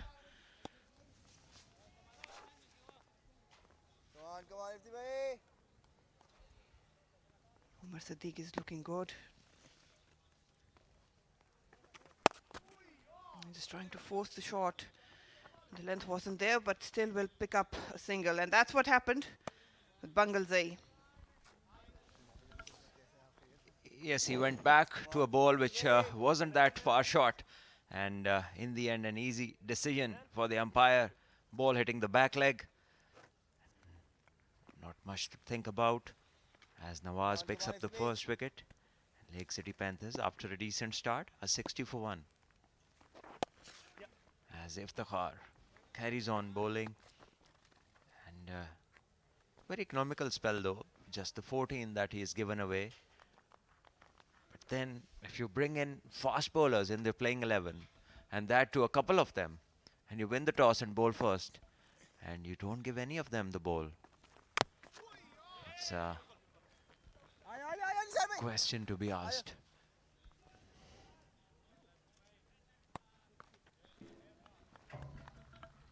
[SPEAKER 9] Come on, Ifti.
[SPEAKER 4] Umar Sadiq is looking good. Just trying to force the shot. The length wasn't there, but still will pick up a single. And that's what happened with Bangalzai.
[SPEAKER 2] Yes, he went back to a ball which wasn't that far short. And in the end, an easy decision for the umpire. Ball hitting the back leg. Not much to think about as Nawaz picks up the first wicket. Lake City Panthers, after a decent start, a 60 for 1. As Iftikhar carries on bowling. And very economical spell though. Just the 14 that he has given away. Then if you bring in fast bowlers in the playing 11 and that to a couple of them and you win the toss and bowl first and you don't give any of them the ball, it's a question to be asked.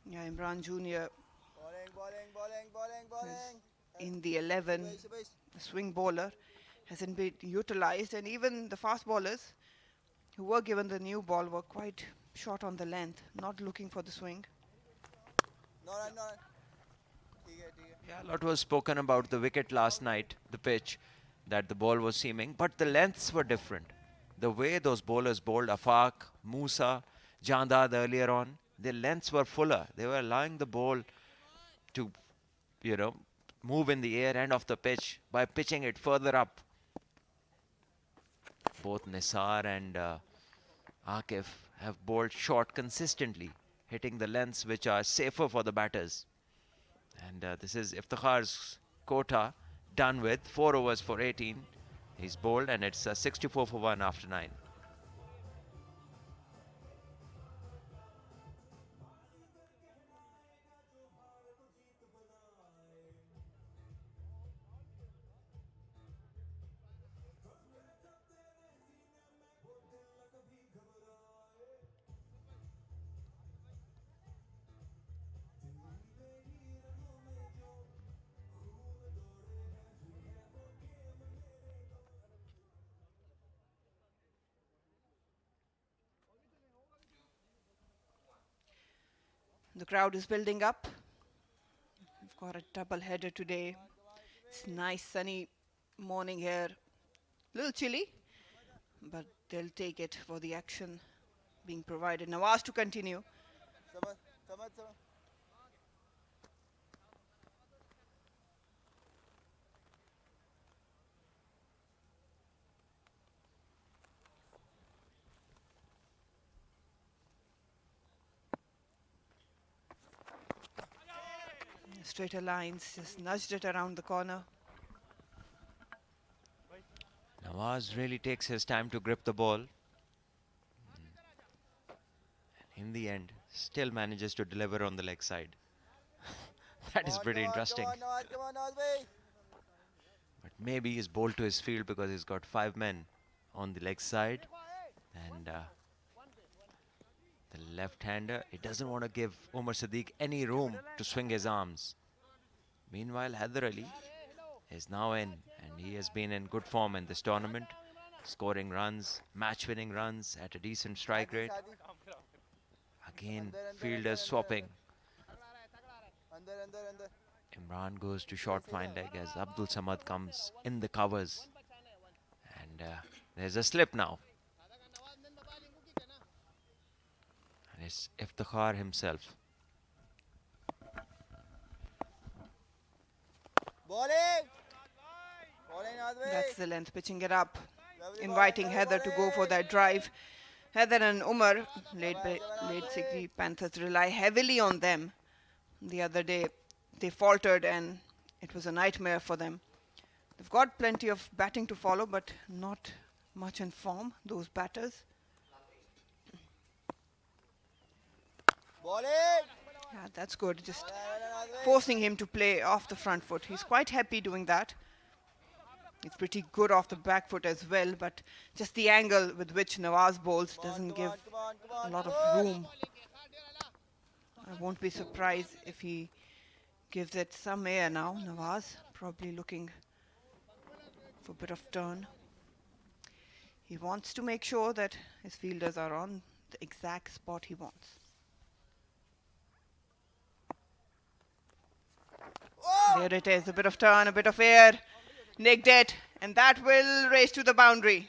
[SPEAKER 4] Yeah, Imran Jr.
[SPEAKER 9] Bowling.
[SPEAKER 4] in the 11, the swing bowler hasn't been utilized, and even the fast bowlers who were given the new ball were quite short on the length, not looking for the swing.
[SPEAKER 9] No.
[SPEAKER 2] Yeah, a lot was spoken about the wicket last night, the pitch, that the ball was seaming, but the lengths were different. The way those bowlers bowled, Afaq, Musa, Jandad earlier on, their lengths were fuller. They were allowing the ball to, move in the air and off the pitch by pitching it further up. Both Nisar and Akif have bowled short consistently, hitting the lengths which are safer for the batters. And this is Iftikhar's quota done with 4 overs for 18. He's bowled and it's 64 for 1 after 9.
[SPEAKER 4] The crowd is building up. We've got a double header today. It's nice sunny morning here. Little chilly, but they'll take it for the action being provided. Nawaz to continue.
[SPEAKER 9] Samad, Samad, Samad.
[SPEAKER 4] Straighter lines, just nudged it around the corner.
[SPEAKER 2] Nawaz really takes his time to grip the ball. And in the end, still manages to deliver on the leg side. That is pretty interesting.
[SPEAKER 9] Come on, Nawaz bhai.
[SPEAKER 2] But maybe he's bowled to his field because he's got 5 men on the leg side. And the left-hander, he doesn't want to give Umar Sadiq any room to swing his arms. Meanwhile, Haider Ali is now in, and he has been in good form in this tournament, scoring runs, match-winning runs at a decent strike rate. Again, fielders swapping. Imran goes to short fine leg as Abdul Samad comes in the covers. And there's a slip now. And it's Iftikhar himself.
[SPEAKER 9] Bowling. Bowling, Nawaz bhai.
[SPEAKER 4] That's the length, pitching it up, inviting Haider to go for that drive. Haider and Umar, late 60 Panthers rely heavily on them. The other day, they faltered and it was a nightmare for them. They've got plenty of batting to follow, but not much in form, those batters.
[SPEAKER 9] Bowling.
[SPEAKER 4] Yeah, that's good. Just forcing him to play off the front foot. He's quite happy doing that. It's pretty good off the back foot as well, but just the angle with which Nawaz bowls doesn't give a lot of room. I won't be surprised if he gives it some air now. Nawaz probably looking for a bit of turn. He wants to make sure that his fielders are on the exact spot he wants. There it is, a bit of turn, a bit of air, nicked it, and that will race to the boundary.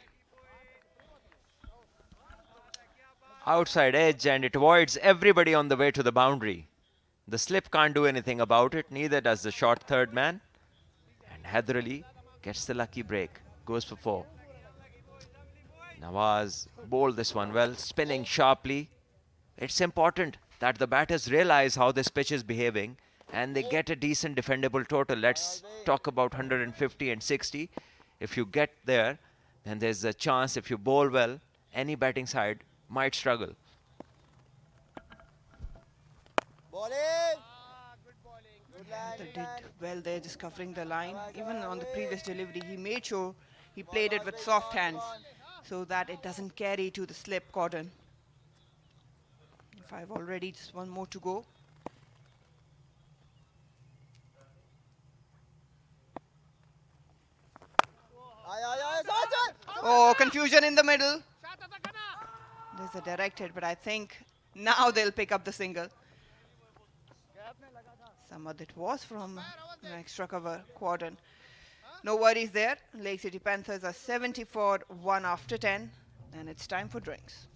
[SPEAKER 2] Outside edge, and it avoids everybody on the way to the boundary. The slip can't do anything about it, neither does the short third man. And Haider Ali gets the lucky break, goes for 4. Nawaz bowled this one well, spinning sharply. It's important that the batters realize how this pitch is behaving and they get a decent defendable total. Let's talk about 150 and 60. If you get there, then there's a chance if you bowl well, any batting side might struggle.
[SPEAKER 9] Bowling. Good line,
[SPEAKER 4] They
[SPEAKER 9] good
[SPEAKER 4] did
[SPEAKER 9] line.
[SPEAKER 4] well there, just covering the line. Even on the previous delivery, he made sure he played it with soft hands so that it doesn't carry to the slip cordon. 5 already, just one more to go. Oh, confusion in the middle. There's a direct hit, but I think now they'll pick up the single. Samad, it was from an extra cover quadrant. No worries there. Lake City Panthers are 74 1 after 10, and it's time for drinks.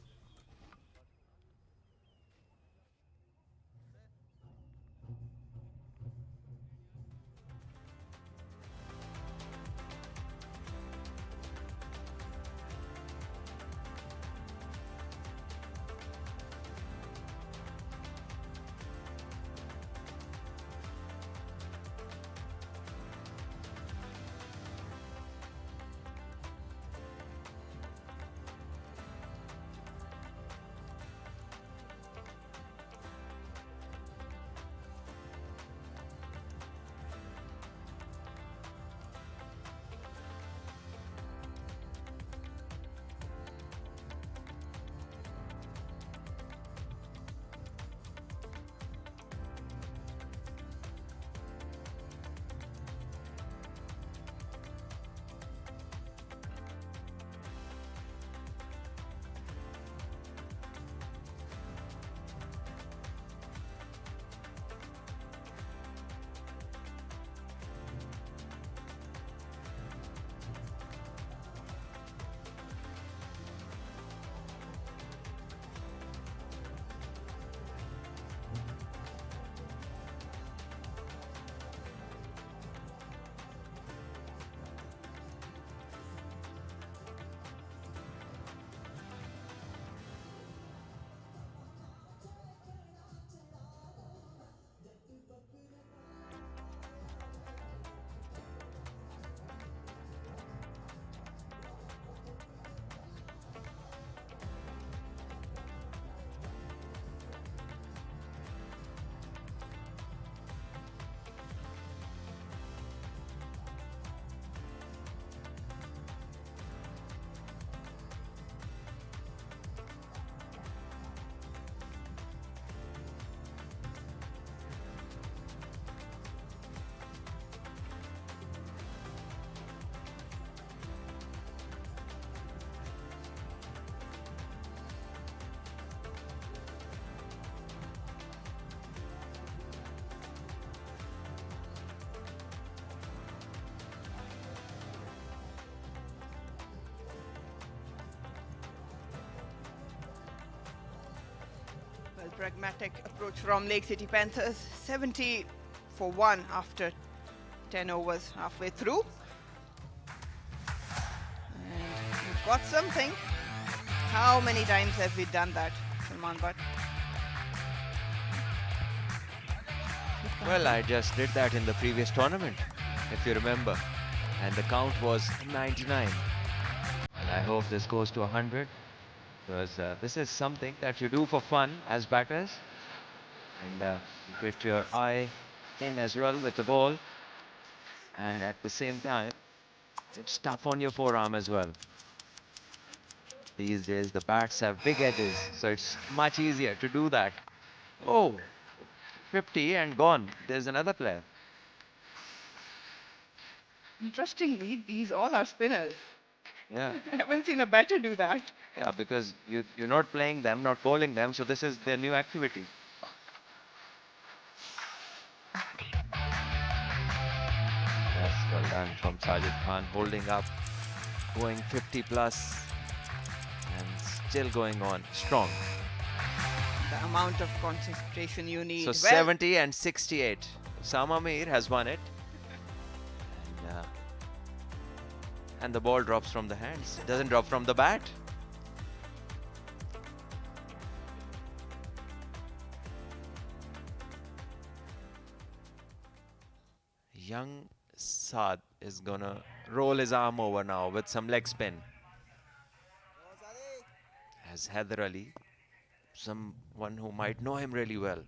[SPEAKER 4] Well, pragmatic approach from Lake City Panthers. 70 for 1 after 10 overs halfway through. And we've got something. How many times have we done that, Salman Bhatt?
[SPEAKER 2] Well, I just did that in the previous tournament, if you remember. And the count was 99. And I hope this goes to 100. Because this is something that you do for fun as batters. And you get your eye in as well with the ball. And at the same time, it's tough on your forearm as well. These days, the bats have big edges, so it's much easier to do that. Oh, 50 and gone. There's another player.
[SPEAKER 4] Interestingly, these all are spinners.
[SPEAKER 2] Yeah.
[SPEAKER 4] I haven't seen a batter do that.
[SPEAKER 2] Yeah, because you're not playing them, not bowling them, so this is their new activity. Yes, well done from Sajid Khan, holding up, going 50 plus, and still going on strong.
[SPEAKER 4] The amount of concentration you need.
[SPEAKER 2] So 70 and 68. Sama Mir has won it. And the ball drops from the hands. It doesn't drop from the bat. Young Saad is gonna roll his arm over now with some leg spin. As Haider Ali, someone who might know him really well.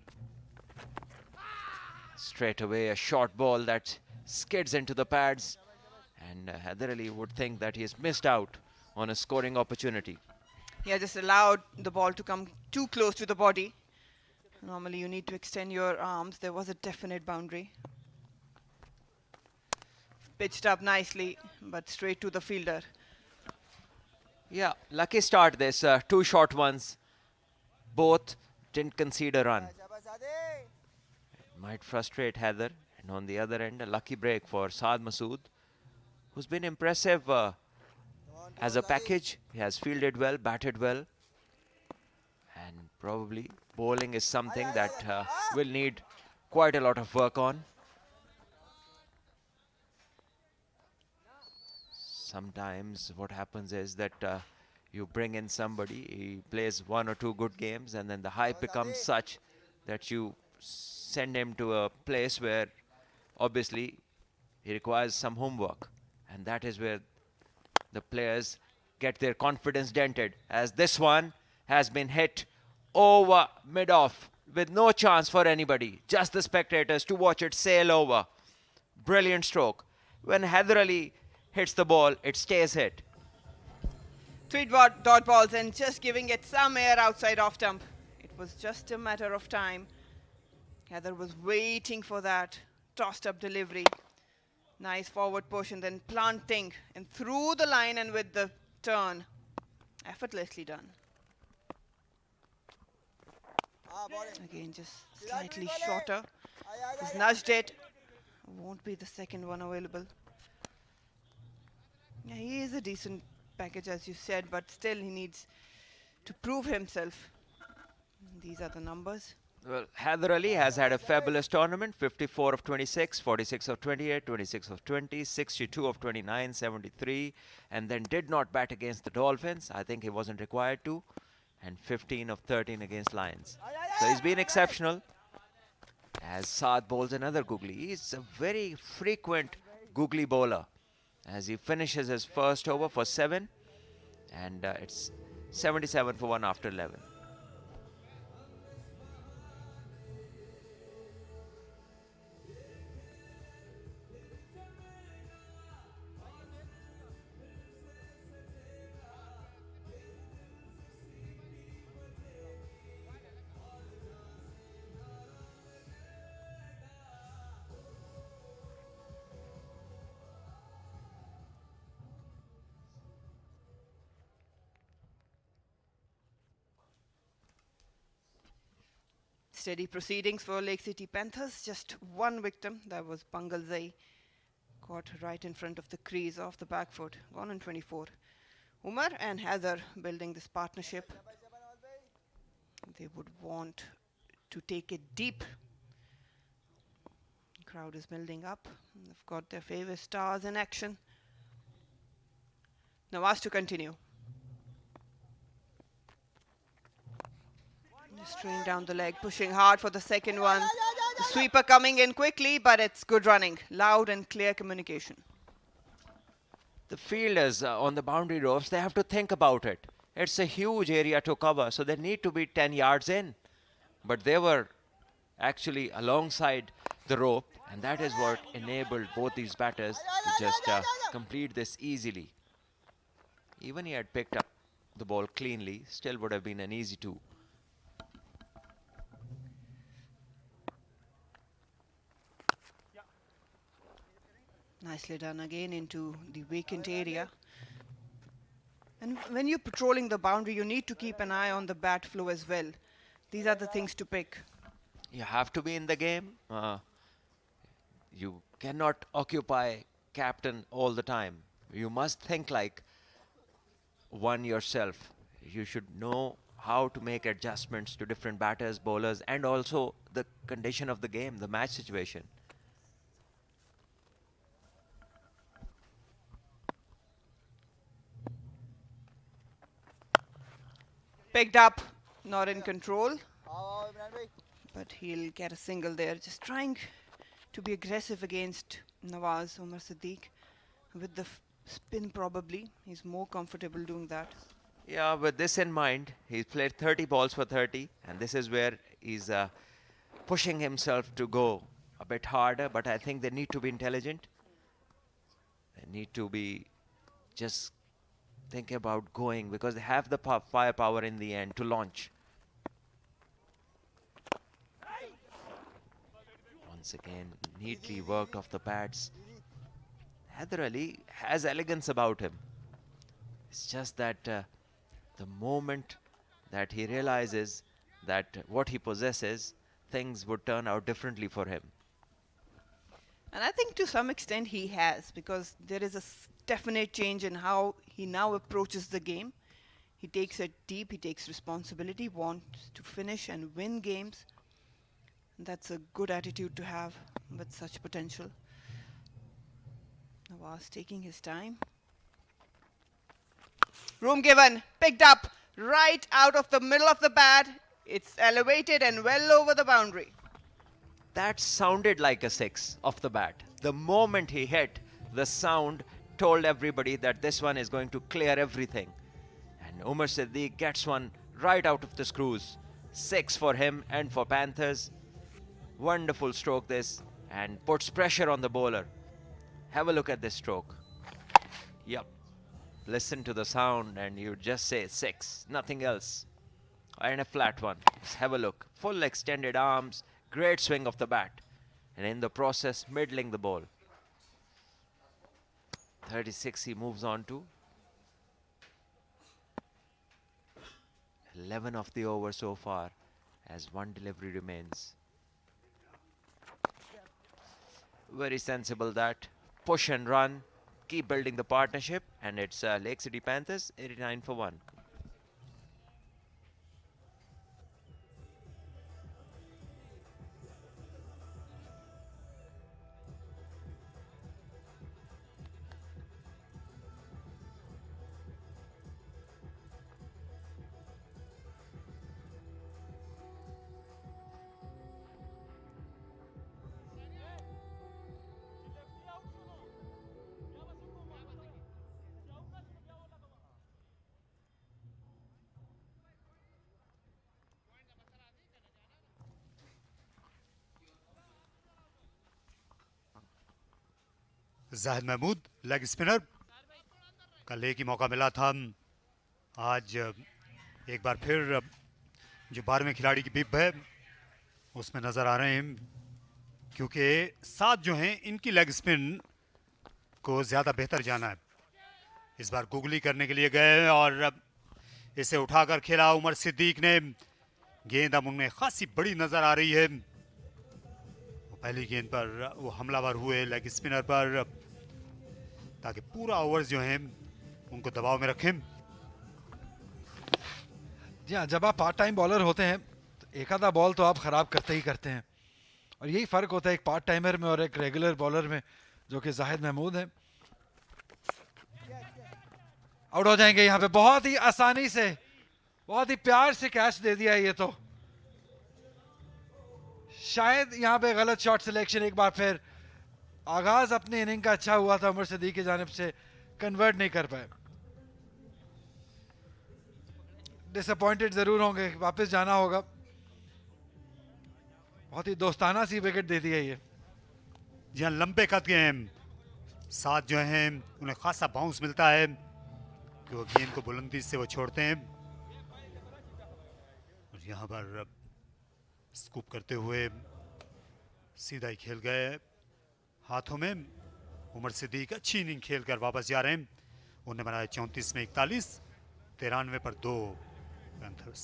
[SPEAKER 2] Straight away a short ball that skids into the pads. And Haider Ali would think that he has missed out on a scoring opportunity.
[SPEAKER 4] Yeah, just allowed the ball to come too close to the body. Normally you need to extend your arms. There was a definite boundary. Pitched up nicely, but straight to the fielder.
[SPEAKER 2] Yeah, lucky start this. Two short ones. Both didn't concede a run. It might frustrate Haider. And on the other end, a lucky break for Saad Masood, who's been impressive as a package. He has fielded well, batted well. And probably bowling is something that will need quite a lot of work on. Sometimes what happens is that you bring in somebody, he plays 1 or 2 good games, and then the hype becomes such that you send him to a place where obviously he requires some homework. And that is where the players get their confidence dented, as this one has been hit over mid-off with no chance for anybody, just the spectators to watch it sail over. Brilliant stroke. When Haider Ali hits the ball, it stays hit.
[SPEAKER 4] 3 dot balls and just giving it some air outside off stump. It was just a matter of time. Haider was waiting for that tossed up delivery. Nice forward push and then planting and through the line and with the turn. Effortlessly done. Again, just slightly shorter. He's nudged it. Won't be the second one available. Yeah, he is a decent package, as you said, but still he needs to prove himself. These are the numbers.
[SPEAKER 2] Well, Haider Ali has had a fabulous tournament. 54 of 26, 46 of 28, 26 of 20, 62 of 29, 73, and then did not bat against the Dolphins. I think he wasn't required to. And 15 of 13 against Lions. So he's been exceptional. As Saad bowls another googly. He's a very frequent googly bowler. As he finishes his first over for 7. And it's 77 for 1 after 11.
[SPEAKER 4] Steady proceedings for Lake City Panthers. Just one victim. That was Bangal Zai. Caught right in front of the crease off the back foot. Gone on 24. Umar and Haider building this partnership. They would want to take it deep. Crowd is building up. They've got their favorite stars in action. Nawaz to continue. String down the leg, pushing hard for the second one. The sweeper coming in quickly, but it's good running. Loud and clear communication.
[SPEAKER 2] The fielders on the boundary ropes, they have to think about it. It's a huge area to cover, so they need to be 10 yards in. But they were actually alongside the rope, and that is what enabled both these batters to just complete this easily. Even he had picked up the ball cleanly, still would have been an easy two.
[SPEAKER 4] Nicely done again into the vacant area. And when you're patrolling the boundary, you need to keep an eye on the bat flow as well. These are the things to pick.
[SPEAKER 2] You have to be in the game. You cannot occupy captain all the time. You must think like one yourself. You should know how to make adjustments to different batters, bowlers, and also the condition of the game, the match situation.
[SPEAKER 4] Picked up, not in control. But he'll get a single there. Just trying to be aggressive against Nawaz, Umar Siddiq. With the spin probably. He's more comfortable doing that.
[SPEAKER 2] Yeah, with this in mind, he's played 30 balls for 30. And this is where he's pushing himself to go a bit harder. But I think they need to be intelligent. They need to be just thinking about going, because they have the firepower in the end to launch. Once again, neatly worked off the pads. Haider Ali has elegance about him. It's just that the moment that he realizes that what he possesses, things would turn out differently for him.
[SPEAKER 4] And I think to some extent he has, because there is a definite change in how he now approaches the game. He takes it deep, he takes responsibility, wants to finish and win games. That's a good attitude to have with such potential. Nawaz taking his time. Room given, picked up right out of the middle of the bat. It's elevated and well over the boundary.
[SPEAKER 2] That sounded like a six off the bat. The moment he hit, the sound told everybody that this one is going to clear everything. And Umar Siddiq gets one right out of the screws. 6 for him and for Panthers. Wonderful stroke this, and puts pressure on the bowler. Have a look at this stroke. Yep. Listen to the sound and you just say 6, nothing else. And a flat one. Just have a look. Full extended arms, great swing of the bat. And in the process, middling the ball. 36 he moves on to. 11 of the over so far, as one delivery remains. Very sensible that. Push and run. Keep building the partnership. And it's Lake City Panthers, 89 for 1.
[SPEAKER 3] Zahid Mahmood leg spinner. कल एक ही मौका मिला था. आज एक बार फिर जो 12वें खिलाड़ी की बिप है उसमें नज़र आ रहे हैं, क्योंकि 7 जो हैं इनकी लेग स्पिन को ज़्यादा बेहतर जाना है. इस बार गुगली करने के लिए गए और इसे उठाकर खेला उमर सिद्दीक ने. गेंद अब उनमें खासी बड़ी नज़र आ रही है. पहली गेंद पर वो हमलावर हुए लेग स्पिनर पर, ताकि पूरा ओवर्स जो हैं उनको दबाव में रखें.
[SPEAKER 1] जी हाँ, जब आप पार्ट टाइम बॉलर होते हैं तो एक आधा बॉल तो आप ख़राब करते ही करते हैं, और यही फ़र्क होता है एक पार्ट टाइमर में और एक रेगुलर बॉलर में, जो कि जाहिद महमूद है। आउट हो जाएंगे यहाँ पे, बहुत ही आसानी से, बहुत ही प्यार से कैच दे दिया है ये तो। शायद यहाँ पे गलत शॉट सिलेक्शन, एक बार फिर आगाज अपनी इनिंग का अच्छा हुआ था, उमर सदीक की जानिब से कन्वर्ट नहीं कर पाए। डिसअपॉइंटेड जरूर होंगे, वापस जाना होगा। बहुत ही दोस्ताना सी विकेट दे दी है ये।
[SPEAKER 3] जी हाँ, लंबे कद के हैं, साथ जो हैं उन्हें खासा बाउंस मिलता है कि वो गेंद को बुलंदी से वो छोड़ते हैं, और यहाँ पर स्कूप करते हुए सीधा ही खेल गए हाथों में। उमर सिद्दीक अच्छी इनिंग खेलकर वापस जा रहे हैं। उन्हें बनाया 34 में 41, 93 पर 2 Panthers.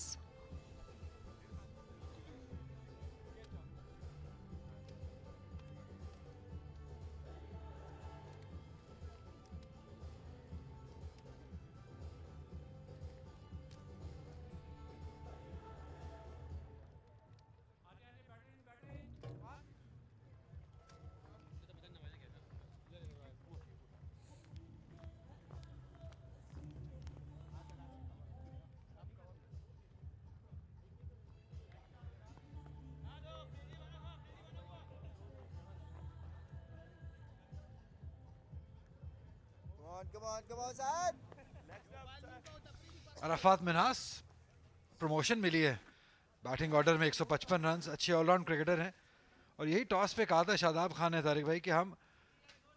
[SPEAKER 9] Come on, Sad.
[SPEAKER 1] Arfat Minhas promotion मिली है बैटिंग ऑर्डर में, 155 रन, अच्छे ऑलराउंड क्रिकेटर हैं। और यही टॉस पे कहा था शादाब खान ने तारिक भाई कि हम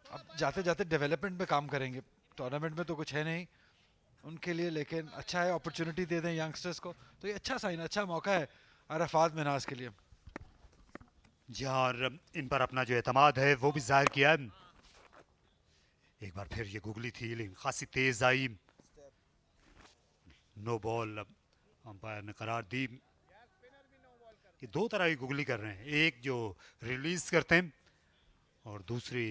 [SPEAKER 1] अब जाते जाते डेवलपमेंट पे काम करेंगे, टूर्नामेंट में तो कुछ है नहीं उनके लिए, लेकिन अच्छा है अपॉर्चुनिटी दे दें यंगस्टर्स को, तो ये अच्छा साइन, अच्छा मौका है अरफात मिन्हास के लिए।
[SPEAKER 3] जी हाँ, और इन पर अपना जो एतमाद है वो भी जाहिर किया है। एक बार फिर ये गुगली थी लेकिन खासी तेज आई, नो बॉल अंपायर ने करार दी। ये दो तरह की गुगली कर रहे हैं, एक जो रिलीज करते हैं और दूसरी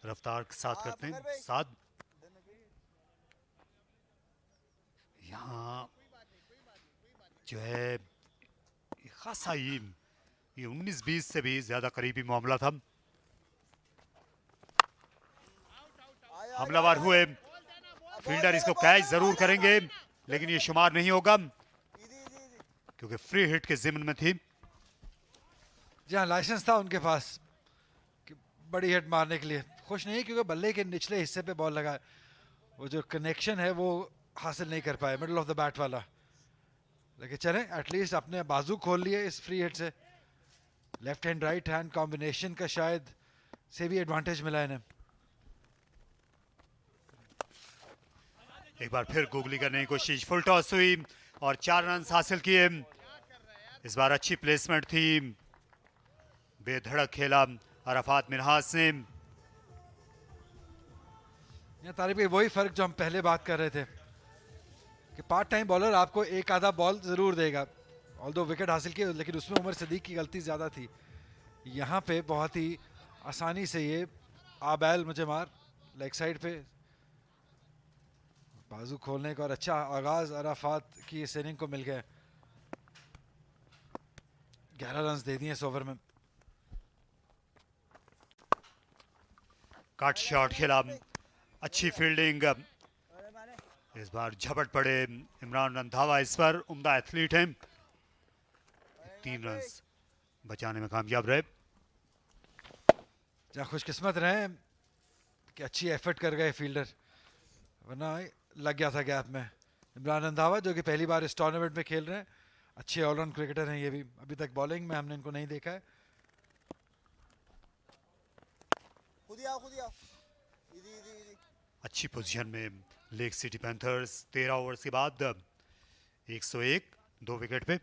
[SPEAKER 3] रफ्तार के साथ करते हैं। साथ यहाँ जो है खासा ये 19-20 से भी ज्यादा करीबी मामला था। हमलावर हुए, फील्डर इसको कैच जरूर करेंगे लेकिन ये शुमार नहीं होगा क्योंकि फ्री हिट के जिम्न में थी।
[SPEAKER 1] जी हाँ, लाइसेंस था उनके पास कि बड़ी हिट मारने के लिए, खुश नहीं क्योंकि बल्ले के निचले हिस्से पे बॉल लगा, वो जो कनेक्शन है वो हासिल नहीं कर पाए, मिडल ऑफ द बैट वाला। लेकिन चले एटलीस्ट अपने बाजू खोल लिए इस फ्री हिट से, left hand right hand combination का शायद से भी एडवांटेज मिला इन्हें।
[SPEAKER 3] एक बार फिर गुगली करने की कोशिश, फुल टॉस हुई और 4 रन हासिल किए। इस बार अच्छी प्लेसमेंट थी, बेधड़क खेला अरफात मिन्हास ने।
[SPEAKER 1] तारिक भाई वही फर्क जो हम पहले बात कर रहे थे कि पार्ट टाइम बॉलर आपको एक आधा बॉल जरूर देगा, ऑल्दो विकेट हासिल किए लेकिन उसमें उमर सदीक की गलती ज्यादा थी। यहाँ पे बहुत ही आसानी से ये आबैल मुझे मार लेग साइड पे बाजू खोलने का, और अच्छा आगाज अराफात की इस इनिंग को मिल गया। 11 रन दे दिए इस ओवर में।
[SPEAKER 3] कट शॉट खेला, अच्छी फील्डिंग, इस बार झपट पड़े इमरान रंधावा इस पर, उम्दा एथलीट हैं, 3 रन बचाने में कामयाब रहे।
[SPEAKER 1] जहाँ खुशकिस्मत रहे कि अच्छी एफर्ट कर गए फील्डर, वरना लग गया था गैप में। इमरान रंधावा जो कि पहली बार इस टूर्नामेंट में खेल रहे हैं, अच्छे ऑलराउंड क्रिकेटर हैं ये भी, अभी तक बॉलिंग में हमने इनको नहीं देखा है।
[SPEAKER 3] अच्छी पोजीशन में लेग सिटी पैंथर्स 13 ओवर्स के बाद 101, 2 विकेट पे।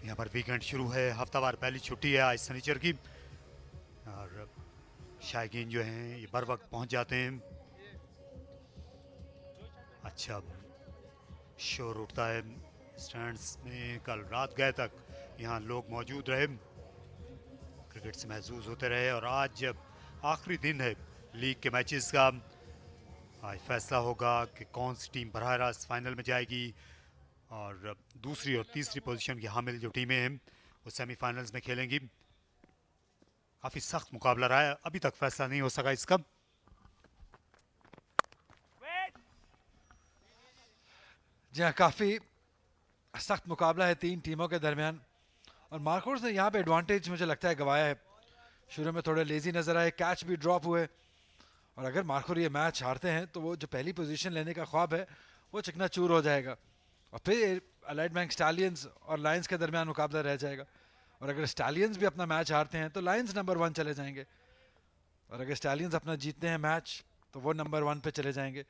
[SPEAKER 3] यहाँ पर वीकेंड शुरू है, हफ्तावार पहली छुट्टी है आज शनिचर की, और शायकीन जो हैं ये बर वक्त पहुँच जाते हैं। अच्छा शोर उठता है स्टैंड्स में। कल रात गए तक यहाँ लोग मौजूद रहे, क्रिकेट से महसूस होते रहे, और आज जब आखिरी दिन है लीग के मैचेस का, आज फैसला होगा कि कौन सी टीम बराह रास्त फाइनल में जाएगी, और दूसरी और तीसरी पोजीशन की हामिल जो टीमें हैं वो सेमीफाइनल्स में खेलेंगी। काफ़ी सख्त मुकाबला रहा है, अभी तक फैसला नहीं हो सका इसका।
[SPEAKER 1] जी हाँ, काफ़ी सख्त मुकाबला है तीन टीमों के दरमियान, और मार्कोर्स ने यहाँ पे एडवांटेज मुझे लगता है गंवाया है। शुरू में थोड़े लेजी नज़र आए, कैच भी ड्रॉप हुए, और अगर मार्कोर ये मैच हारते हैं तो वो जो पहली पोजीशन लेने का ख्वाब है वो चकनाचूर हो जाएगा, और फिर अलाइड बैंक स्टैलियंस और लायंस के दरमियान मुकाबला रह जाएगा। और अगर स्टैलियंस भी अपना मैच हारते हैं तो लायंस नंबर 1 चले जाएंगे, और अगर स्टैलियंस अपना जीतते हैं मैच तो वो नंबर 1 पे चले जाएंगे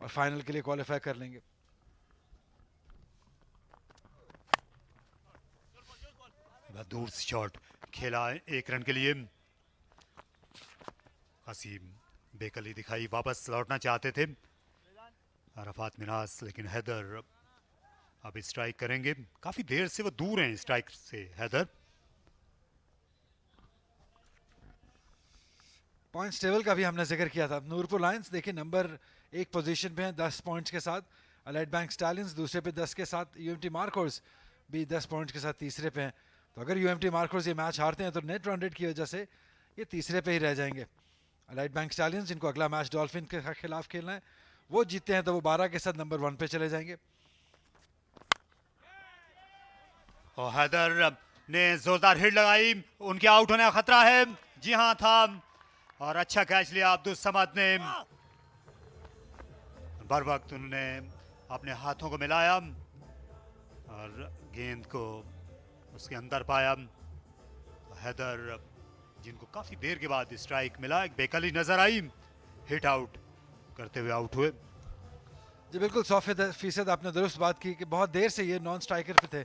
[SPEAKER 1] और फाइनल के लिए क्वालिफाई कर लेंगे।
[SPEAKER 3] दूर से शॉट खेला 1 रन के लिए, हसीम बेकली दिखाई, वापस लौटना चाहते थे अरफात मिनास, लेकिन हैदर अब स्ट्राइक करेंगे। काफी देर से वो दूर हैं स्ट्राइक से हैदर।
[SPEAKER 1] पॉइंट्स टेबल का भी हमने जिक्र किया था। नूरपुर लायंस देखिए नंबर 1 पोजीशन पे हैं 10 पॉइंट्स के साथ, अलाइड बैंक स्टैलियंस दूसरे पे 10 के साथ, यूएमटी मार्कोर्स भी 10 पॉइंट्स के साथ तीसरे पे हैं। तो अगर यूएमटी मार्कोर्स ये मैच हारते हैं तो नेट रन रेट की वजह से ये तीसरे पे ही रह जाएंगे। अलाइड बैंक स्टैलियंस जिनको अगला मैच डॉल्फिन के खिलाफ खेलना है, वो जीतते हैं तो वो 12 के साथ नंबर 1 पे चले जाएंगे।
[SPEAKER 3] और हैदर ने जोरदार हिट लगाई, उनके आउट होने का खतरा है। जी हाँ था, और अच्छा कैच लिया अब्दुल समद ने, बर वक्त उन्होंने अपने हाथों को मिलाया और गेंद को उसके अंदर पाया। हैदर जिनको काफी देर के बाद स्ट्राइक मिला, एक बेकली नजर आई, हिट आउट करते हुए आउट हुए।
[SPEAKER 1] जी बिल्कुल 100% आपने दुरुस्त बात की कि बहुत देर से ये नॉन स्ट्राइकर पे थे,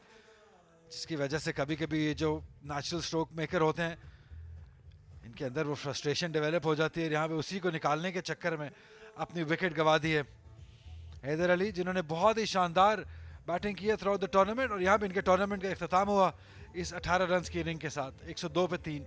[SPEAKER 1] जिसकी वजह से कभी कभी ये जो नेचुरल स्ट्रोक मेकर होते हैं इनके अंदर वो फ्रस्ट्रेशन डेवलप हो जाती है। यहाँ पे उसी को निकालने के चक्कर में अपनी विकेट गंवा दी है हैदर अली, जिन्होंने बहुत ही शानदार बैटिंग की है थ्रू आउट द टूर्नामेंट, और यहाँ पे इनके टूर्नामेंट का इख्तिताम हुआ इस 18 रन की इनिंग के साथ 102 पे 3।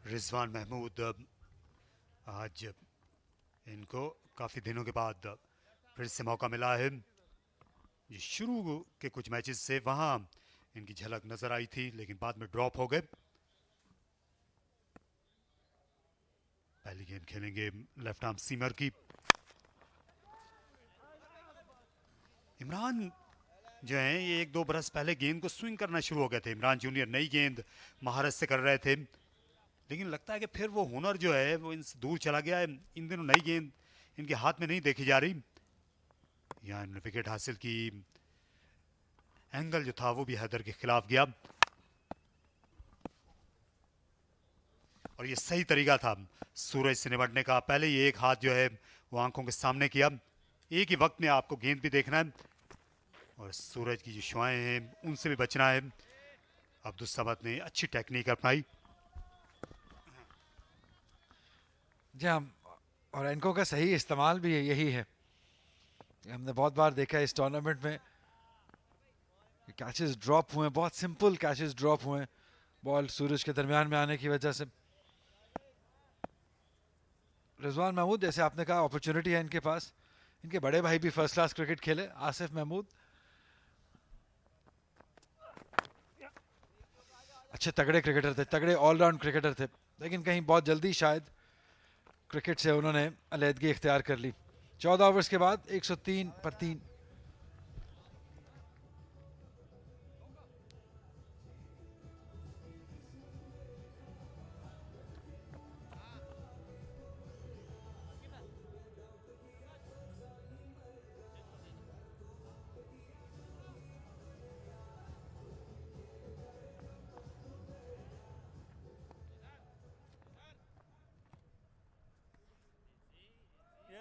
[SPEAKER 3] रिजवान महमूद आज इनको काफ़ी दिनों के बाद फिर से मौका मिला है। ये शुरू के कुछ मैचेस से वहाँ इनकी झलक नज़र आई थी, लेकिन बाद में ड्रॉप हो गए। पहली गेंद खेलेंगे लेफ्ट आर्म सीमर की। इमरान जो हैं ये 1-2 बरस पहले गेंद को स्विंग करना शुरू हो गए थे। इमरान जूनियर नई गेंद महारत से कर रहे थे, लेकिन लगता है कि फिर वो हुनर जो है वो इनसे दूर चला गया है। इन दिनों नई गेंद इनके हाथ में नहीं देखी जा रही। यहाँ इन्होंने विकेट हासिल की, एंगल जो था वो भी हैदर के खिलाफ गया, और ये सही तरीका था सूरज से निपटने का। पहले ये एक हाथ जो है वो आंखों के सामने किया, एक ही वक्त में आपको गेंद भी देखना है और सूरज की जो शुआएं हैं उनसे भी बचना है। अब्दुल समद ने अच्छी टेक्निक अपनाई।
[SPEAKER 1] जी हाँ, और इनको का सही इस्तेमाल भी यही है। हमने बहुत बार देखा है इस टूर्नामेंट में कैचेस ड्रॉप हुए, बहुत सिंपल कैचेस ड्रॉप हुए बॉल सूरज के दरमियान में आने की वजह से। रिजवान महमूद जैसे आपने कहा अपॉर्चुनिटी है इनके पास, इनके बड़े भाई भी फर्स्ट क्लास क्रिकेट खेले, आसिफ महमूद अच्छे तगड़े क्रिकेटर थे, तगड़े ऑलराउंड क्रिकेटर थे, लेकिन कहीं बहुत जल्दी शायद क्रिकेट से उन्होंने अलहदगी इख्तियार कर ली। 14 ओवर्स के बाद 103 पर 3।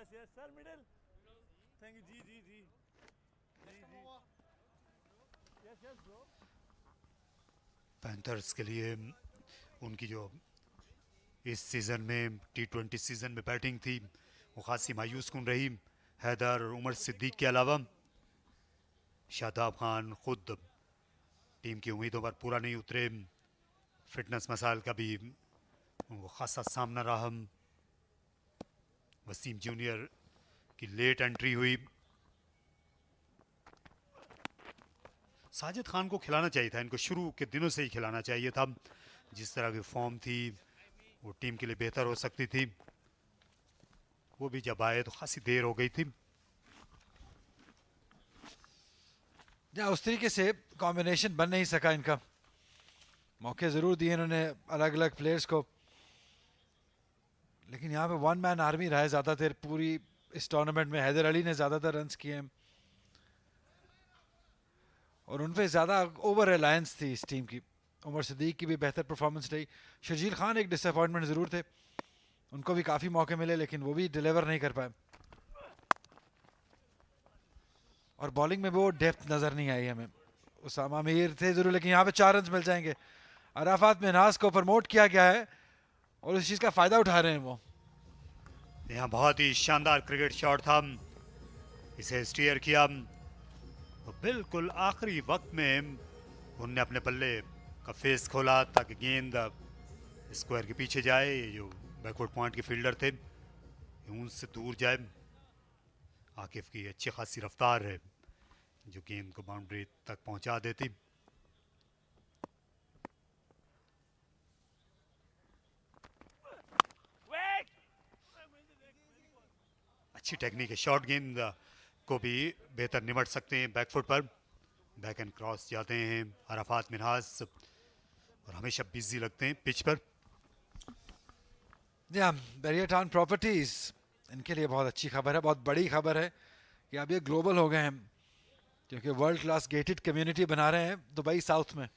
[SPEAKER 10] Yes, yes, sir, middle. Thank you, G, G, G. Yes, yes, bro.
[SPEAKER 3] Panthers के लिए उनकी जो इस सीज़न में T20 सीज़न में बैटिंग थी वो खासी मायूस कुन रही। हैदर और उमर सिद्दीक के अलावा शादाब खान खुद टीम की उम्मीदों पर पूरा नहीं उतरे। फिटनेस मसाइल का भी उनको खासा सामना रहा। वसीम जूनियर की लेट एंट्री हुई। साजिद खान को खिलाना चाहिए था, इनको शुरू के दिनों से ही खिलाना चाहिए था। जिस तरह की फॉर्म थी वो टीम के लिए बेहतर हो सकती थी। वो भी जब आए तो खासी देर हो गई थी।
[SPEAKER 1] या उस तरीके से कॉम्बिनेशन बन नहीं सका इनका। मौके ज़रूर दिए इन्होंने अलग अलग प्लेयर्स को, लेकिन यहाँ पे वन मैन आर्मी रहा है ज़्यादातर पूरी इस टूर्नामेंट में। हैदर अली ने ज़्यादातर रन्स किए हैं और उन पे ज़्यादा ओवर रिलायंस थी इस टीम की। उमर सिद्दीक की भी बेहतर परफॉर्मेंस रही। शर्जील खान एक डिसअपॉइंटमेंट ज़रूर थे, उनको भी काफ़ी मौके मिले लेकिन वो भी डिलीवर नहीं कर पाए। और बॉलिंग में वो डेप्थ नज़र नहीं आई हमें। उसामा मीर थे ज़रूर लेकिन यहाँ पे 4 रन मिल जाएंगे। अराफात मिन्हास को प्रमोट किया गया है और इस चीज़ का फ़ायदा उठा रहे हैं वो।
[SPEAKER 3] यहाँ बहुत ही शानदार क्रिकेट शॉट था, इसे स्टीयर किया तो बिल्कुल आखिरी वक्त में उनने अपने पल्ले का फेस खोला ताकि गेंद स्क्वायर के पीछे जाए। जो बैकवर्ड पॉइंट के फील्डर थे उनसे दूर जाए। आकिफ की अच्छी खासी रफ्तार है जो गेंद को बाउंड्री तक पहुंचा देती। अच्छी टेक्निक है, शॉर्ट गेंद को भी बेहतर निमट सकते हैं बैकफुट पर। बैक एंड क्रॉस जाते हैं अराफात मिन्हास और हमेशा बिजी लगते हैं पिच पर।
[SPEAKER 1] बैरियर टाउन प्रॉपर्टीज इनके लिए बहुत अच्छी खबर है, बहुत बड़ी खबर है कि अब ये ग्लोबल हो गए हैं क्योंकि वर्ल्ड क्लास गेटेड कम्युनिटी बना रहे हैं दुबई साउथ में।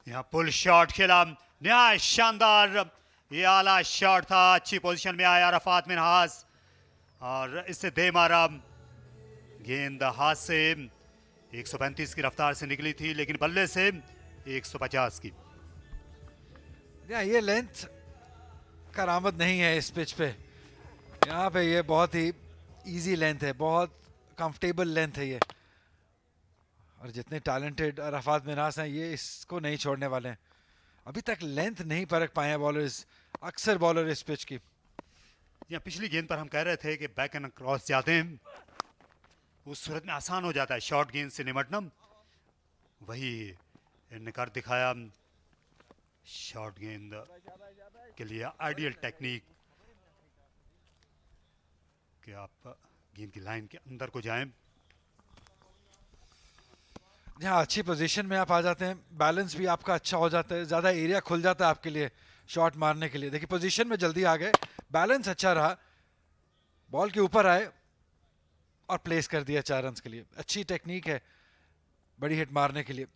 [SPEAKER 3] यहाँ पुल शॉट खेला, नया शानदार ये आला शॉट था। अच्छी पोजीशन में आया अराफात मिन्हास और इससे दे मारा। गेंद हाथ से 135 की रफ्तार से निकली थी लेकिन बल्ले से 150 की।
[SPEAKER 1] ये लेंथ करामत नहीं है इस पिच पे। यहाँ पे ये बहुत ही इजी लेंथ है, बहुत कंफर्टेबल लेंथ है ये। और जितने टैलेंटेड अराफात मिन्हास हैं ये इसको नहीं छोड़ने वाले हैं। अभी तक लेंथ नहीं परख पाए हैं बॉलर्स, अक्सर बॉलर इस पिच की।
[SPEAKER 3] यहाँ पिछली गेंद पर हम कह रहे थे कि बैक एंड क्रॉस जाते हैं, उस सूरत में आसान हो जाता है शॉर्ट गेंद से निमटना। वही इन्होंने कर दिखाया। शॉर्ट गेंद के लिए आइडियल टेक्निक कि आप गेंद की लाइन के अंदर को जाएं।
[SPEAKER 1] जहाँ अच्छी पोजीशन में आप आ जाते हैं, बैलेंस भी आपका अच्छा हो जाता है, ज़्यादा एरिया खुल जाता है आपके लिए शॉट मारने के लिए। देखिए पोजीशन में जल्दी आ गए, बैलेंस अच्छा रहा, बॉल के ऊपर आए और प्लेस कर दिया 4 रन के लिए। अच्छी टेक्निक है बड़ी हिट मारने के लिए।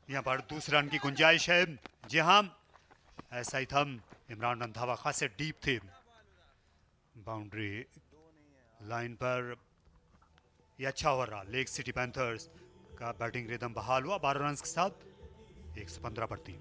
[SPEAKER 3] यहाँ पर दूसरे रन की गुंजाइश है। जी हाँ, ऐसा ही था। इमरान रंधावा खासे डीप थे बाउंड्री लाइन पर। ये अच्छा हो रहा। लेक सिटी पैंथर्स का बैटिंग रिदम बहाल हुआ 12 रन के साथ 115 पर 3।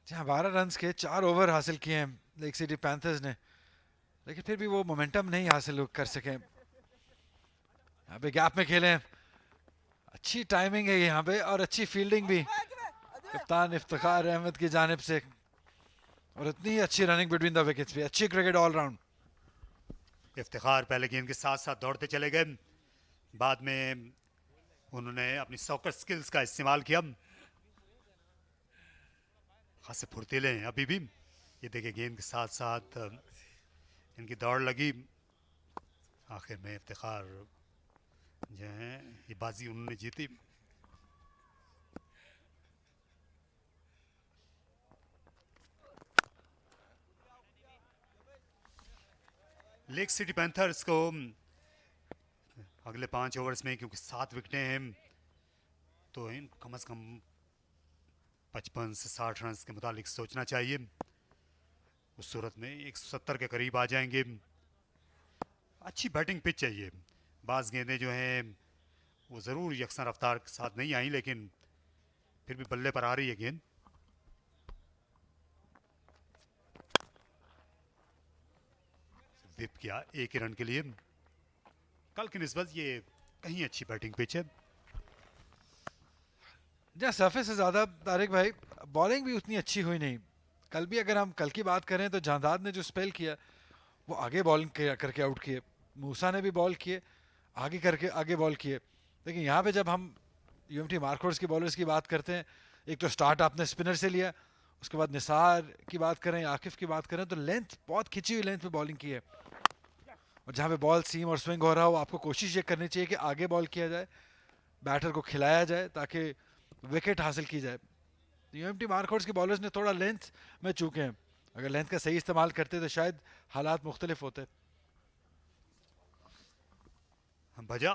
[SPEAKER 1] जहाँ 12 रन के 4 ओवर हासिल किए हैं लेक सिटी पैंथर्स ने, लेकिन फिर भी वो मोमेंटम नहीं हासिल कर सके। यहाँ पे गैप में खेले, अच्छी टाइमिंग है यहाँ पे और अच्छी फील्डिंग भी। कप्तान इफ्तिखार अहमद की जानिब से, और इतनी अच्छी रनिंग बिटवीन द विकेट्स भी, अच्छी क्रिकेट ऑल राउंड।
[SPEAKER 3] इफ्तिखार पहले गेंद के साथ साथ दौड़ते चले गए, बाद में उन्होंने अपनी सॉकर स्किल्स का इस्तेमाल किया। खासे फुर्तीले हैं अभी भी। ये देखिए गेंद के साथ साथ इनकी दौड़ लगी। आखिर में इफ्तिखार जो है ये बाजी उन्होंने जीती। लेक सिटी पैंथर्स को अगले 5 ओवर्स में, क्योंकि 7 विकेटें हैं, तो इन कम से कम 55 से 60 रन के मुतालिक सोचना चाहिए। उस सूरत में 170 के करीब आ जाएंगे। अच्छी बैटिंग पिच है ये। बाज गेंदें जो हैं वो ज़रूर यकसा रफ्तार के साथ नहीं आई, लेकिन फिर भी बल्ले पर आ रही है गेंद। विप किया 1 रन के लिए। कल की निस्बत ये कहीं अच्छी बैटिंग पिच है।
[SPEAKER 1] जहाँ सरफेस से ज़्यादा तारिक भाई बॉलिंग भी उतनी अच्छी हुई नहीं। कल भी अगर हम कल की बात करें तो जांदाद ने जो स्पेल किया वो आगे बॉलिंग करके आउट किए, मूसा ने भी बॉल किए आगे करके आगे बॉल किए। लेकिन यहाँ पे जब हम यूएमटी मार्कोर्स की बॉलर्स की बात करते हैं, एक तो स्टार्ट आपने स्पिनर से लिया, उसके बाद निसार की बात करें, आकिफ की बात करें, तो लेंथ बहुत खिंची हुई लेंथ पे बॉलिंग की है। और जहाँ पे बॉल सीम और स्विंग हो रहा हो, आपको कोशिश ये करनी चाहिए कि आगे बॉल किया जाए, बैटर को खिलाया जाए ताकि विकेट हासिल की जाए। यूएमटी मार्कोर्स के बॉलर्स ने थोड़ा लेंथ में चूके हैं। अगर लेंथ का सही इस्तेमाल करते तो शायद हालात मुख्तलिफ होते।
[SPEAKER 3] भजा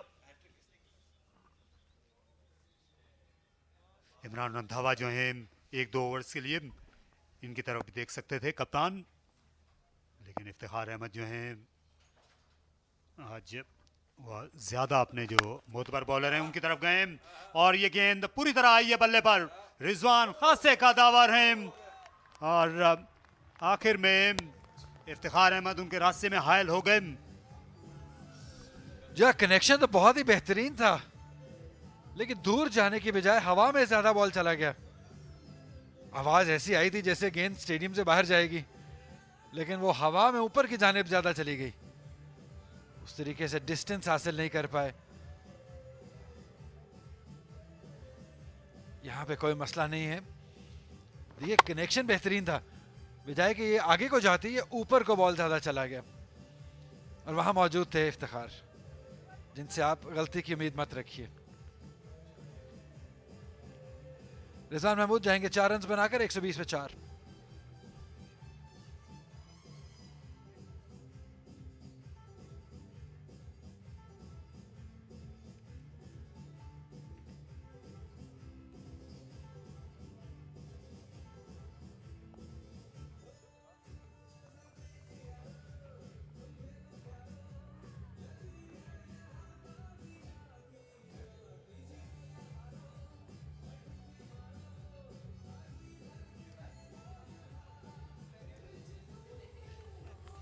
[SPEAKER 3] इमरान रंधावा जो हैं 1-2 ओवर्स के लिए इनकी तरफ भी देख सकते थे कप्तान, लेकिन इफ्तिखार अहमद जो हैं आज वह ज्यादा अपने जो मोतबर बॉलर हैं उनकी तरफ गए, और ये गेंद पूरी तरह आई है बल्ले पर। रिजवान खासे का दावर हैं, और आखिर में इफ्तिखार अहमद उनके रास्ते में हायल हो गए।
[SPEAKER 1] जो कनेक्शन तो बहुत ही बेहतरीन था, लेकिन दूर जाने की बजाय हवा में ज्यादा बॉल चला गया। आवाज ऐसी आई थी जैसे गेंद स्टेडियम से बाहर जाएगी, लेकिन वो हवा में ऊपर की जानिब ज्यादा चली गई। उस तरीके से डिस्टेंस हासिल नहीं कर पाए। यहां पे कोई मसला नहीं है, ये कनेक्शन बेहतरीन था, बजाय कि ये आगे को जाती, ये ऊपर को बॉल ज्यादा चला गया। और वहां मौजूद थे इफ्तिखार, जिनसे आप गलती की उम्मीद मत रखिए। रिजवान महमूद जाएंगे 4 रन बनाकर 120 पे 4।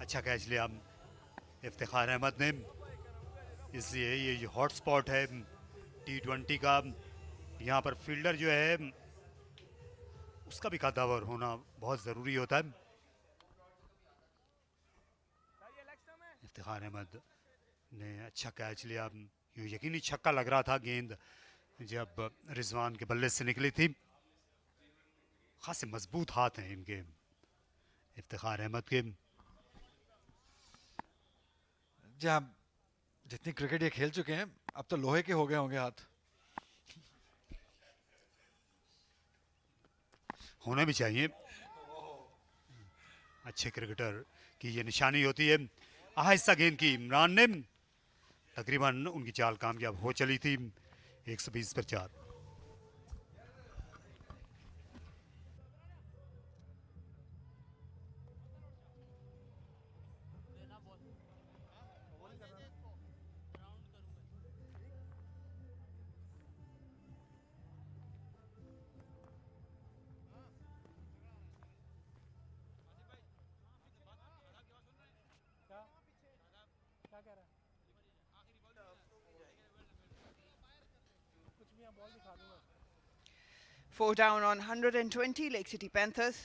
[SPEAKER 3] अच्छा कैच लिया इफ्तिखार अहमद ने, इसलिए ये हॉट स्पॉट है T20 का। यहाँ पर फील्डर जो है उसका भी कदावर होना बहुत ज़रूरी होता है। इफ्तिखार अहमद ने अच्छा कैच लिया। यूँ यकीनी छक्का लग रहा था गेंद जब रिजवान के बल्ले से निकली थी। खासे मजबूत हाथ हैं इनके इफ्तिखार अहमद के।
[SPEAKER 1] जहाँ जितनी क्रिकेट ये खेल चुके हैं, अब तो लोहे के हो गए होंगे हाथ।
[SPEAKER 3] होने भी चाहिए, अच्छे क्रिकेटर की ये निशानी होती है। आहिस्ता गेंद की इमरान ने, तकरीबन उनकी चाल कामयाब हो चली थी। 120 पर 4।
[SPEAKER 10] क्या कह रहा है? कुछ भी, हम ball
[SPEAKER 4] 4 down on 120, Lake City Panthers.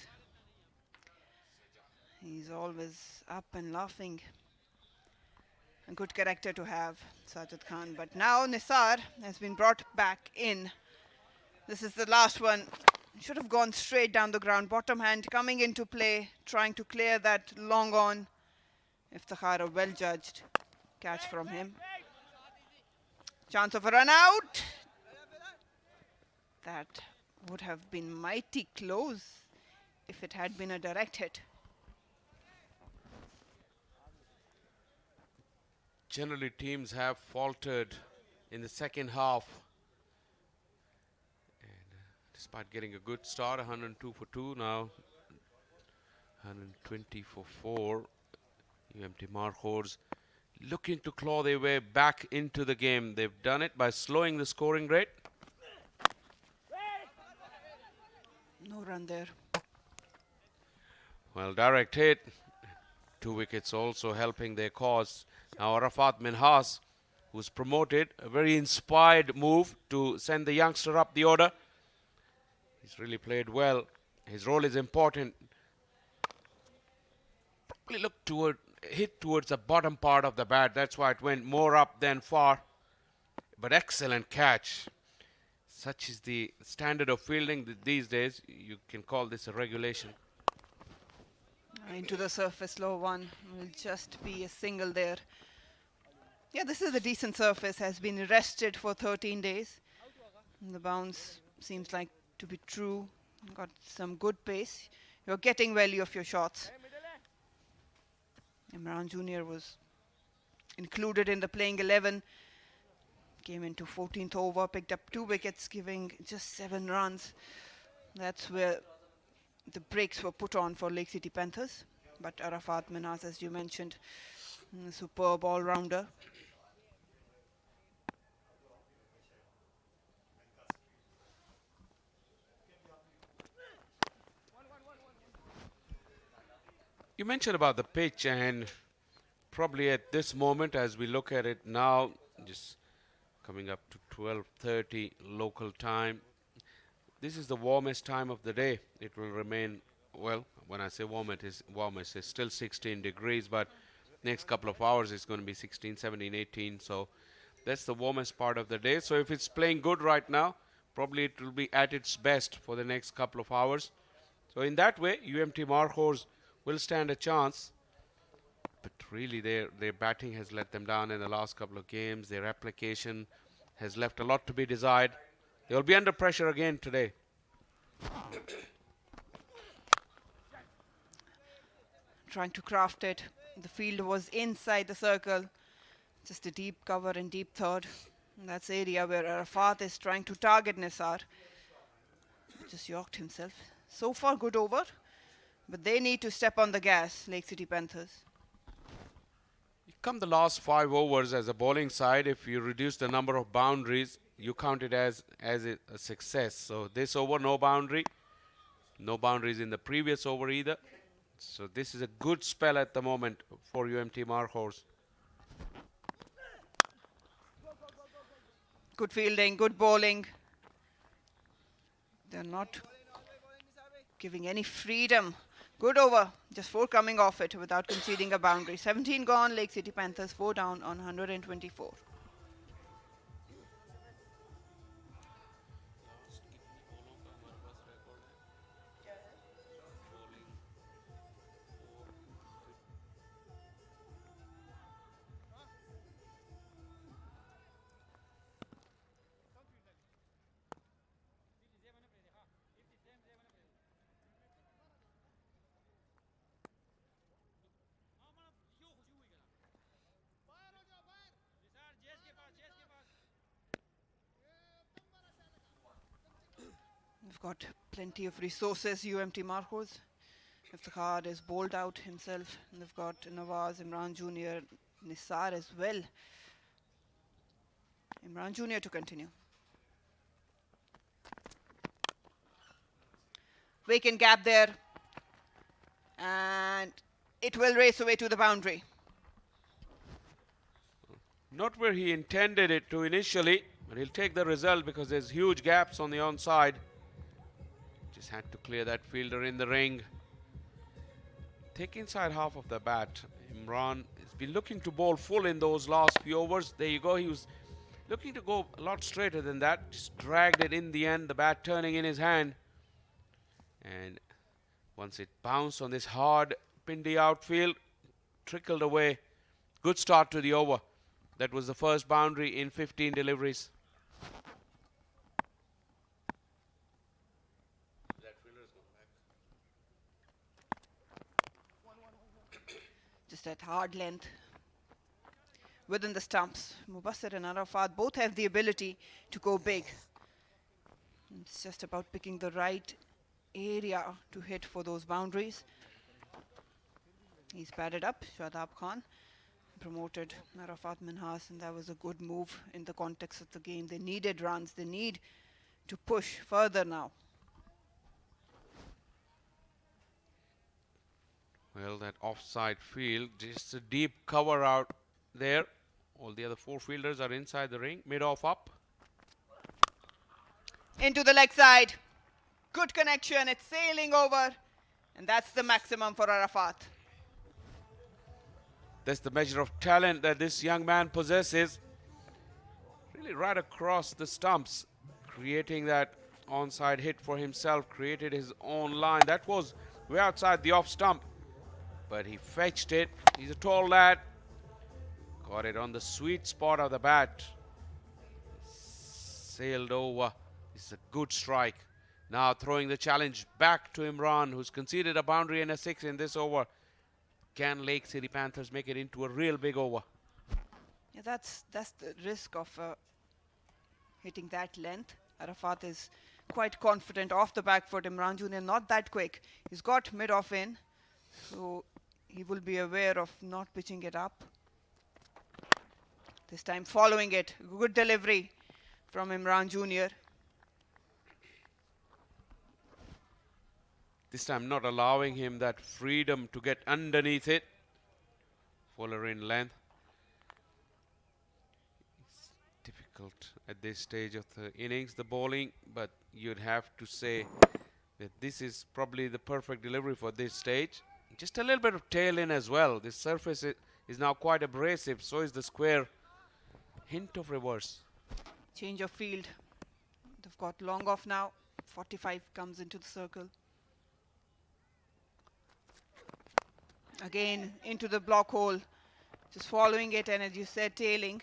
[SPEAKER 4] He's always up and laughing. A good character to have, Sajid Khan. But now Nisar has been brought back in. This is the last one. Should have gone straight down the ground. Bottom hand coming into play, trying to clear that long on. Iftikhar, a well judged catch from him. Chance of a run out. That would have been mighty close if it had been a direct hit.
[SPEAKER 6] Generally, teams have faltered in the second half. And despite getting a good start, 102 for 2 now, 120 for 4. UMT Markhors looking to claw their way back into the game. They've done it by slowing the scoring rate.
[SPEAKER 4] No run there.
[SPEAKER 6] Well, direct hit. 2 wickets also helping their cause. Now Arafat Minhas, who's promoted, a very inspired move to send the youngster up the order. He's really played well. His role is important. Probably hit towards the bottom part of the bat. That's why it went more up than far. But excellent catch. Such is the standard of fielding these days. You can call this a regulation.
[SPEAKER 4] Into the surface, low one. Will just be a single there. Yeah, this is a decent surface. Has been rested for 13 days. And the bounce seems like to be true. Got some good pace. You're getting value of your shots. Imran Jr. was included in the playing 11. Came into 14th over, picked up 2 wickets, giving just 7 runs. That's where the brakes were put on for Lake City Panthers. But Arafat Minhas, as you mentioned, a superb all-rounder.
[SPEAKER 6] You mentioned about the pitch, and probably at this moment, as we look at it now, just coming up to 12:30 local time, this is the warmest time of the day. It will remain, well, when I say warmest, it's still 16 degrees, but next couple of hours it's going to be 16, 17, 18. So that's the warmest part of the day. So if it's playing good right now, probably it will be at its best for the next couple of hours. So in that way, UMT Markhors will stand a chance. But really, their batting has let them down in the last couple of games. Their application has left a lot to be desired. They'll be under pressure again today.
[SPEAKER 4] Trying to craft it. The field was inside the circle. Just a deep cover and deep third. And that's the area where Arafat is trying to target Nisar. Just yorked himself. So far, good over. But they need to step on the gas, Lake City Panthers.
[SPEAKER 6] Come the last 5 overs as a bowling side, if you reduce the number of boundaries, you count it as a success. So this over, no boundary. No boundaries in the previous over either. So this is a good spell at the moment for UMT Markhors.
[SPEAKER 4] Good fielding, good bowling. They're not giving any freedom. Good over, just 4 coming off it without conceding a boundary. 17 gone, Lake City Panthers 4 down on 124. We've got plenty of resources, UMT Markhors. Iftikhar is bowled out himself. And they've got Nawaz, Imran Jr., Nisar as well. Imran Jr. to continue. Vacant gap there. And it will race away to the boundary.
[SPEAKER 6] Not where he intended it to initially, but he'll take the result because there's huge gaps on the onside. Just had to clear that fielder in the ring. Thick inside half of the bat. Imran has been looking to bowl full in those last few overs. There you go. He was looking to go a lot straighter than that. Just dragged it in the end. The bat turning in his hand. And once it bounced on this hard Pindi outfield, trickled away. Good start to the over. That was the first boundary in 15 deliveries.
[SPEAKER 4] Just that hard length within the stumps. Mubassir and Arafat both have the ability to go big. It's just about picking the right area to hit for those boundaries. He's padded up, Shadab Khan promoted Arafat Minhas, and that was a good move in the context of the game. They needed runs, they need to push further now.
[SPEAKER 6] Well, that offside field, just a deep cover out there. All the other four fielders are inside the ring, mid-off up.
[SPEAKER 4] Into the leg side. Good connection, it's sailing over, and that's the maximum for Arafat.
[SPEAKER 6] That's the measure of talent that this young man possesses. Really right across the stumps, creating that onside hit for himself, created his own line. That was way outside the off stump, but he fetched it. He's a tall lad. Got it on the sweet spot of the bat. Sailed over. It's a good strike. Now throwing the challenge back to Imran, who's conceded a boundary and a 6 in this over. Can Lake City Panthers make it into a real big over?
[SPEAKER 4] Yeah, that's the risk of hitting that length. Arafat is quite confident off the back foot. Imran Jr. not that quick. He's got mid-off in, so he will be aware of not pitching it up. This time following it. Good delivery from Imran Jr.
[SPEAKER 6] This time not allowing him that freedom to get underneath it. Fuller in length. It's difficult at this stage of the innings, the bowling, but you'd have to say that this is probably the perfect delivery for this stage. Just a little bit of tail in as well. This surface is now quite abrasive, so is the square. Hint of reverse.
[SPEAKER 4] Change of field. They've got long off now. 45 comes into the circle. Again into the block hole. Just following it, and as you said, tailing.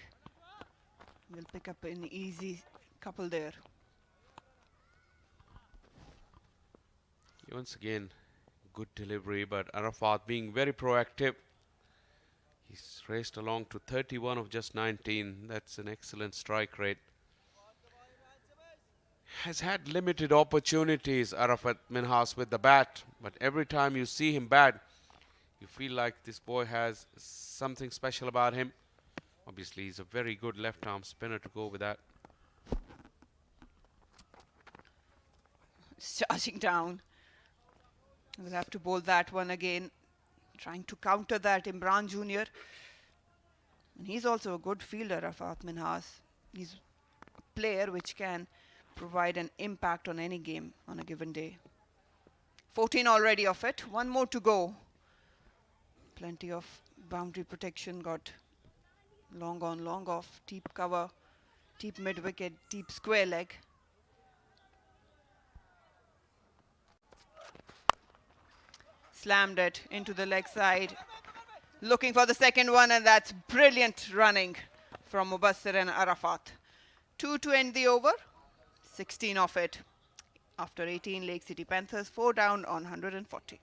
[SPEAKER 4] We'll pick up an easy couple there.
[SPEAKER 6] Once again, good delivery, but Arafat being very proactive. He's raced along to 31 of just 19. That's an excellent strike rate. Has had limited opportunities, Arafat Minhas, with the bat, but every time you see him bat, you feel like this boy has something special about him. Obviously, he's a very good left-arm spinner to go with that.
[SPEAKER 4] It's charging down. We'll have to bowl that one again. Trying to counter that, Imran Jr. And he's also a good fielder, Arafat Minhas. He's a player which can provide an impact on any game on a given day. 14 already of it. One more to go. Plenty of boundary protection. Got long on, long off, deep cover, deep mid-wicket, deep square leg. Slammed it into the leg side. Looking for the second one, and that's brilliant running from Mubassir and Arafat. 2 to end the over. 16 of it. After 18, Lake City Panthers 4 down on 140.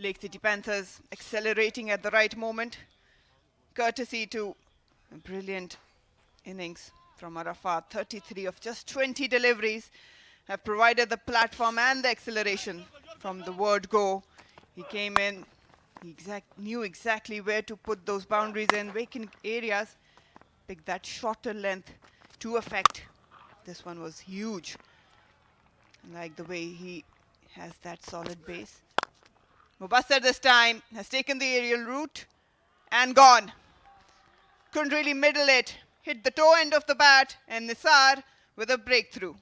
[SPEAKER 4] Lake City Panthers accelerating at the right moment, courtesy to a brilliant innings from Arafat. 33 of just 20 deliveries have provided the platform and the acceleration from the word go. He came in, he knew exactly where to put those boundaries in, vacant areas, pick that shorter length to effect. This one was huge. I like the way he has that solid base. Mubassir this time has taken the aerial route and gone. Couldn't really middle it. Hit the toe end of the bat, and Nisar with a breakthrough.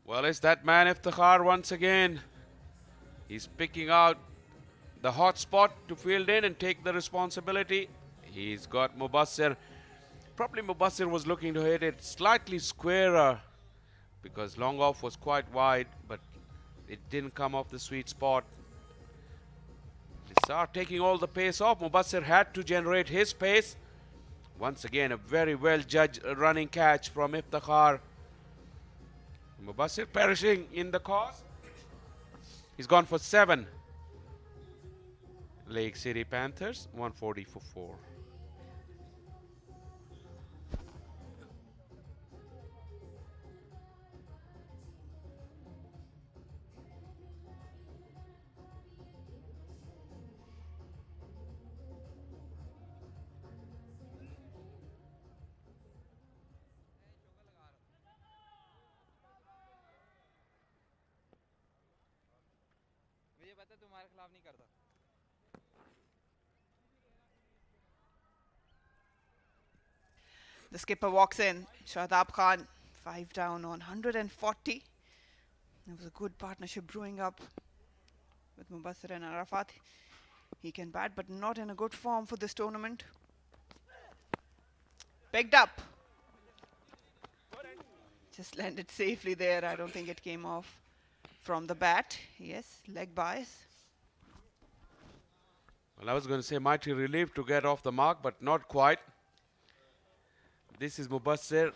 [SPEAKER 6] Well, it's that man Iftikhar once again. He's picking out the hot spot to field in and take the responsibility. He's got Mubassir. Probably Mubassir was looking to hit it slightly squarer because long off was quite wide, but it didn't come off the sweet spot. Nisar taking all the pace off. Mubassir had to generate his pace. Once again, a very well judged running catch from Iftikhar. Mubassir perishing in the cause. He's gone for 7. Lake City Panthers 140 for 4.
[SPEAKER 4] The skipper walks in. Shadab Khan, 5 down on 140. There was a good partnership brewing up with Mubassir and Arafat. He can bat, but not in a good form for this tournament. Picked up. Just landed safely there. I don't think it came off from the bat. Yes, leg bias.
[SPEAKER 6] Well, I was going to say mighty relief to get off the mark, but not quite. This is Mubassir.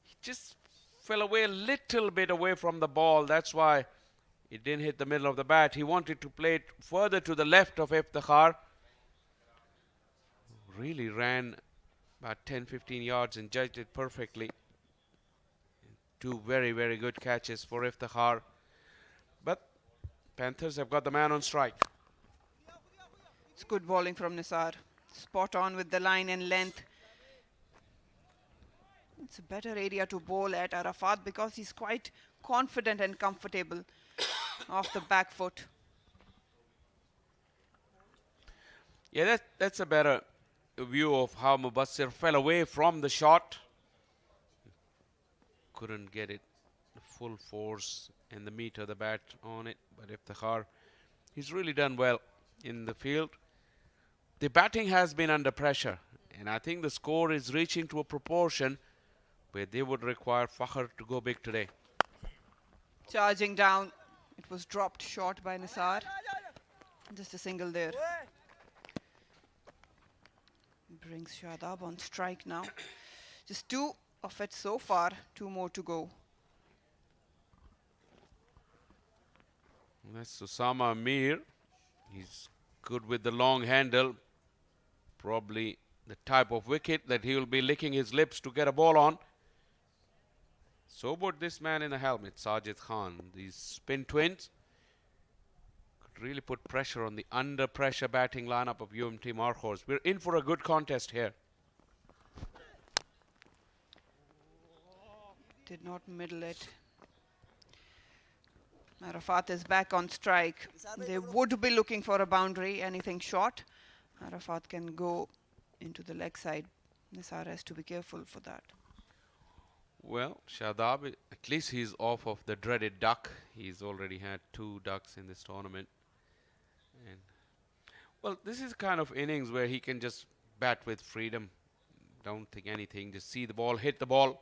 [SPEAKER 6] He just fell away a little bit away from the ball. That's why it didn't hit the middle of the bat. He wanted to play it further to the left of Iftikhar. Really ran about 10-15 yards and judged it perfectly. 2 very, very good catches for Iftikhar. But Panthers have got the man on strike.
[SPEAKER 4] It's good bowling from Nisar. Spot on with the line and length. It's a better area to bowl at Arafat because he's quite confident and comfortable off the back foot.
[SPEAKER 6] Yeah, that's a better view of how Mubassir fell away from the shot. Couldn't get it the full force and the meat of the bat on it. But Iftikhar, he's really done well in the field. The batting has been under pressure, and I think the score is reaching to a proportion where they would require Fakhr to go big today.
[SPEAKER 4] Charging down. It was dropped short by Nisar. Just a single there. Brings Shadab on strike now. Just 2 of it so far. 2 more to go.
[SPEAKER 6] That's Osama Amir. He's good with the long handle. Probably the type of wicket that he will be licking his lips to get a ball on. So about this man in the helmet, Sajid Khan. These spin twins could really put pressure on the under pressure batting lineup of UMT Markhors. We're in for a good contest here.
[SPEAKER 4] Did not middle it. Arafat is back on strike. They would be looking for a boundary, anything short. Arafat can go into the leg side. Nisar has to be careful for that.
[SPEAKER 6] Well, Shadab, at least he's off of the dreaded duck. He's already had 2 ducks in this tournament. And well, this is kind of innings where he can just bat with freedom. Don't think anything. Just see the ball, hit the ball.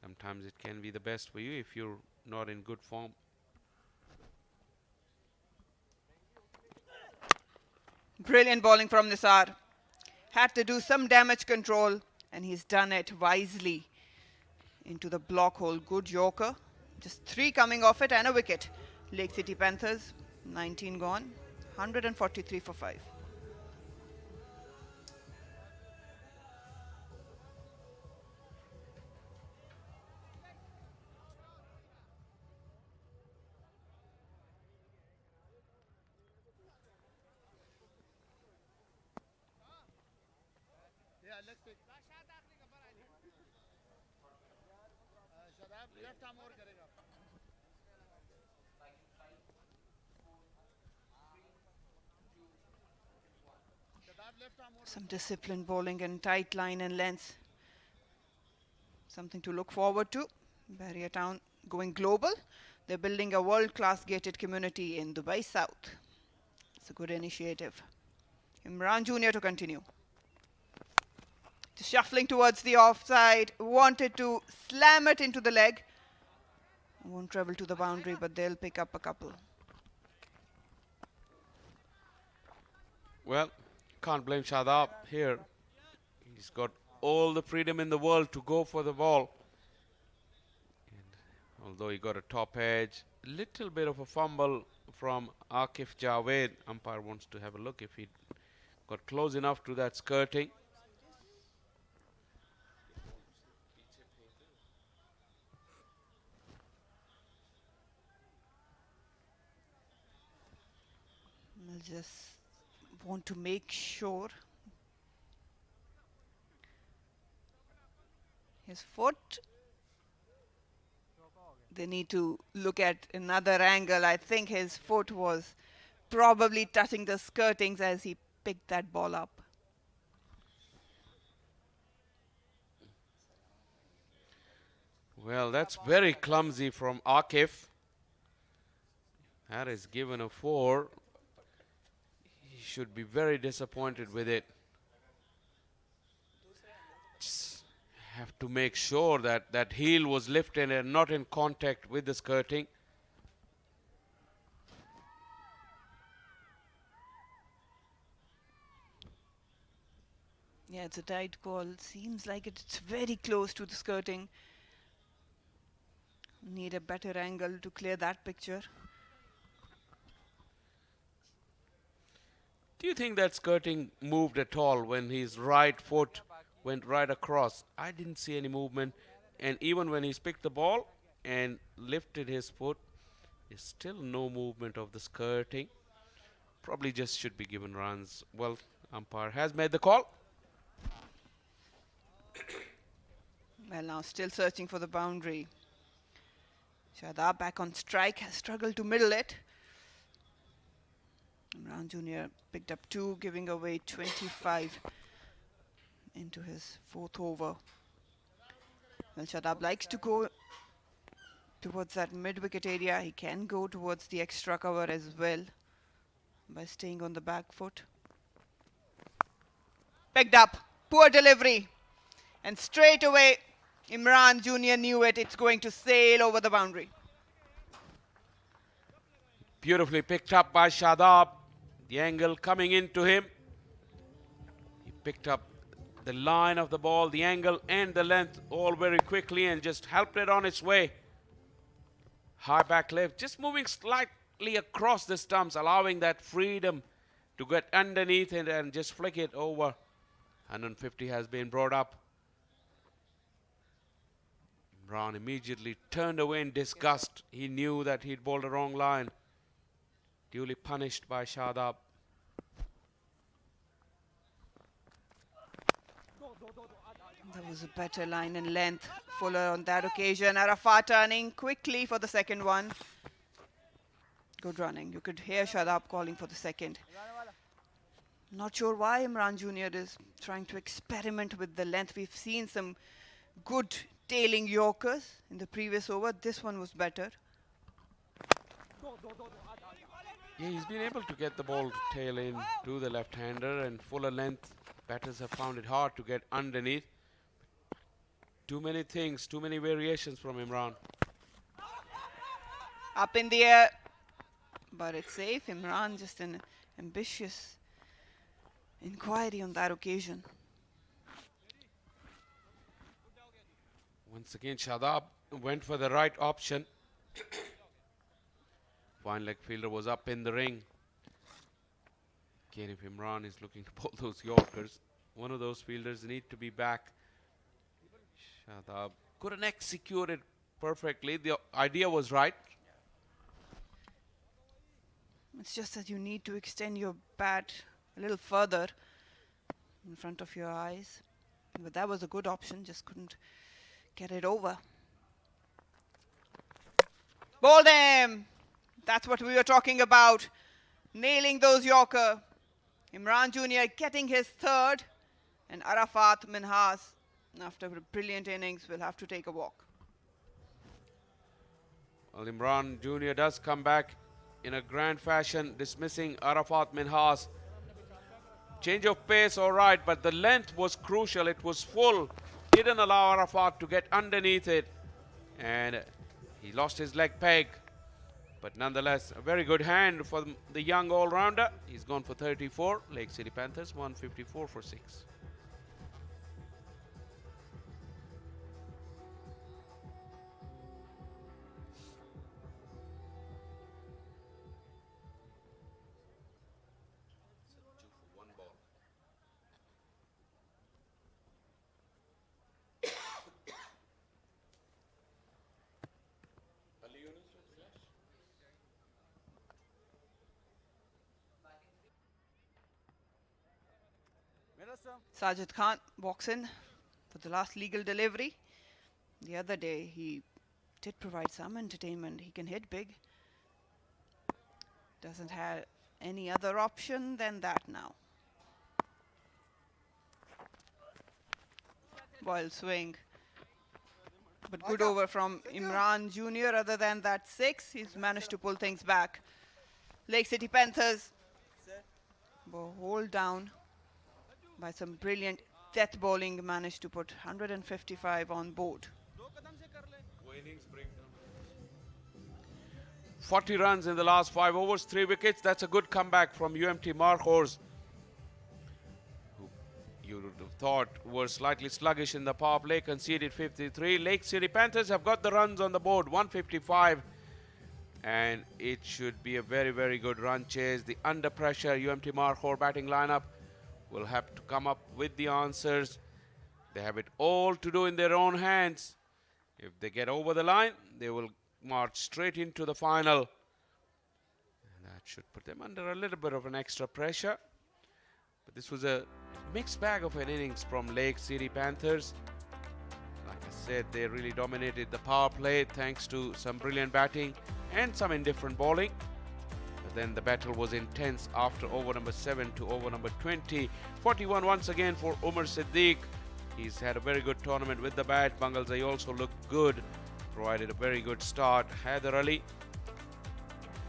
[SPEAKER 6] Sometimes it can be the best for you if you're not in good form.
[SPEAKER 4] Brilliant bowling from Nisar. Had to do some damage control, and he's done it wisely. Into the block hole. Good yorker. Just 3 coming off it and a wicket. Lake City Panthers 19 gone. 143 for 5. Some disciplined bowling and tight line and length. Something to look forward to. Barrier Town going global. They're building a world-class gated community in Dubai South. It's a good initiative. Imran Jr. to continue. Just shuffling towards the offside. Wanted to slam it into the leg. Won't travel to the boundary, but they'll pick up a couple.
[SPEAKER 6] Well, can't blame Shadab here. He's got all the freedom in the world to go for the ball. And although he got a top edge, little bit of a fumble from Akif Javed. Umpire wants to have a look if he got close enough to that skirting.
[SPEAKER 4] I'll just want to make sure his foot. They need to look at another angle. I think his foot was probably touching the skirtings as he picked that ball up.
[SPEAKER 6] Well, that's very clumsy from Akif. That is given a 4. He should be very disappointed with it. Just have to make sure that that heel was lifted and not in contact with the skirting.
[SPEAKER 4] Yeah, it's a tight call. Seems like it's very close to the skirting. Need a better angle to clear that picture.
[SPEAKER 6] Do you think that skirting moved at all when his right foot went right across? I didn't see any movement. And even when he's picked the ball and lifted his foot, there's still no movement of the skirting. Probably just should be given runs. Well, umpire has made the call.
[SPEAKER 4] Well, now still searching for the boundary. Shadab back on strike, has struggled to middle it. Imran Jr. picked up 2, giving away 25 into his 4th over. Well, Shadab likes to go towards that mid-wicket area. He can go towards the extra cover as well by staying on the back foot. Picked up, poor delivery. And straight away, Imran Jr. knew it. It's going to sail over the boundary.
[SPEAKER 6] Beautifully picked up by Shadab. The angle coming into him. He picked up the line of the ball, the angle and the length all very quickly and just helped it on its way. High back left, just moving slightly across the stumps, allowing that freedom to get underneath it and just flick it over. 150 has been brought up. Imran immediately turned away in disgust. He knew that he'd bowled the wrong line. Duly punished by Shadab.
[SPEAKER 4] There was a better line and length. Fuller on that occasion. Arafat turning quickly for the second one. Good running. You could hear Shadab calling for the second. Not sure why Imran Jr. is trying to experiment with the length. We've seen some good tailing Yorkers in the previous over. This one was better.
[SPEAKER 6] Yeah, he's been able to get the ball to tail in to the left-hander, and fuller length batters have found it hard to get underneath. Too many things, too many variations from Imran.
[SPEAKER 4] Up in the air, but it's safe. Imran just an ambitious inquiry on that occasion.
[SPEAKER 6] Once again, Shadab went for the right option. Fine leg fielder was up in the ring. Again, if Imran is looking to bowl those Yorkers, one of those fielders need to be back. Shadab couldn't execute it perfectly. The idea was right.
[SPEAKER 4] It's just that you need to extend your bat a little further in front of your eyes. But that was a good option, just couldn't get it over. Bowled him! That's what we were talking about. Nailing those Yorker. Imran Jr. getting his third. And Arafat Minhas, after a brilliant innings, will have to take a walk.
[SPEAKER 6] Well, Imran Jr. does come back in a grand fashion, dismissing Arafat Minhas. Change of pace, all right, but the length was crucial. It was full. Didn't allow Arafat to get underneath it. And he lost his leg peg. But nonetheless, a very good hand for the young all-rounder. He's gone for 34. Lake City Panthers, 154 for 6.
[SPEAKER 4] Sajid Khan walks in for the last legal delivery. The other day he did provide some entertainment. He can hit big. Doesn't have any other option than that now. Wild swing. But good over from Imran Jr. Other than that 6, he's managed to pull things back. Lake City Panthers were hold down by some brilliant death bowling, managed to put 155 on board.
[SPEAKER 6] 40 runs in the last 5 overs, 3 wickets. That's a good comeback from UMT Markhors, who you would have thought were slightly sluggish in the power play, conceded 53. Lake City Panthers have got the runs on the board, 155. And it should be a very, very good run chase. The under pressure UMT Markhor batting lineup will have to come up with the answers. They have it all to do in their own hands. If they get over the line, they will march straight into the final. And that should put them under a little bit of an extra pressure. But this was a mixed bag of an innings from Lake City Panthers. Like I said, they really dominated the power play thanks to some brilliant batting and some indifferent bowling. But then the battle was intense after over number 7 to over number 20. 41 once again for Umar Siddiq. He's had a very good tournament with the bat. Bangalzai also looked good, provided a very good start. Haider Ali,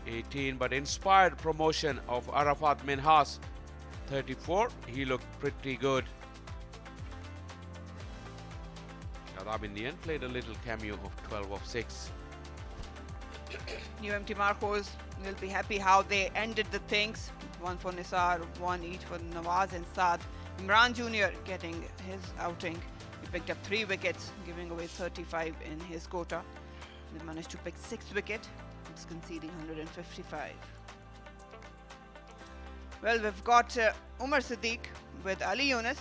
[SPEAKER 6] 18, but inspired promotion of Arafat Minhas, 34. He looked pretty good. Shadab in the end played a little cameo of 12 of 6.
[SPEAKER 4] UMT Markhors will be happy how they ended the things. 1 for Nisar, 1 each for Nawaz and Saad. Imran Jr. getting his outing. He picked up 3 wickets, giving away 35 in his quota. They managed to pick 6 wickets. It's conceding 155. Well, we've got Umar Siddiq with Ali Yunus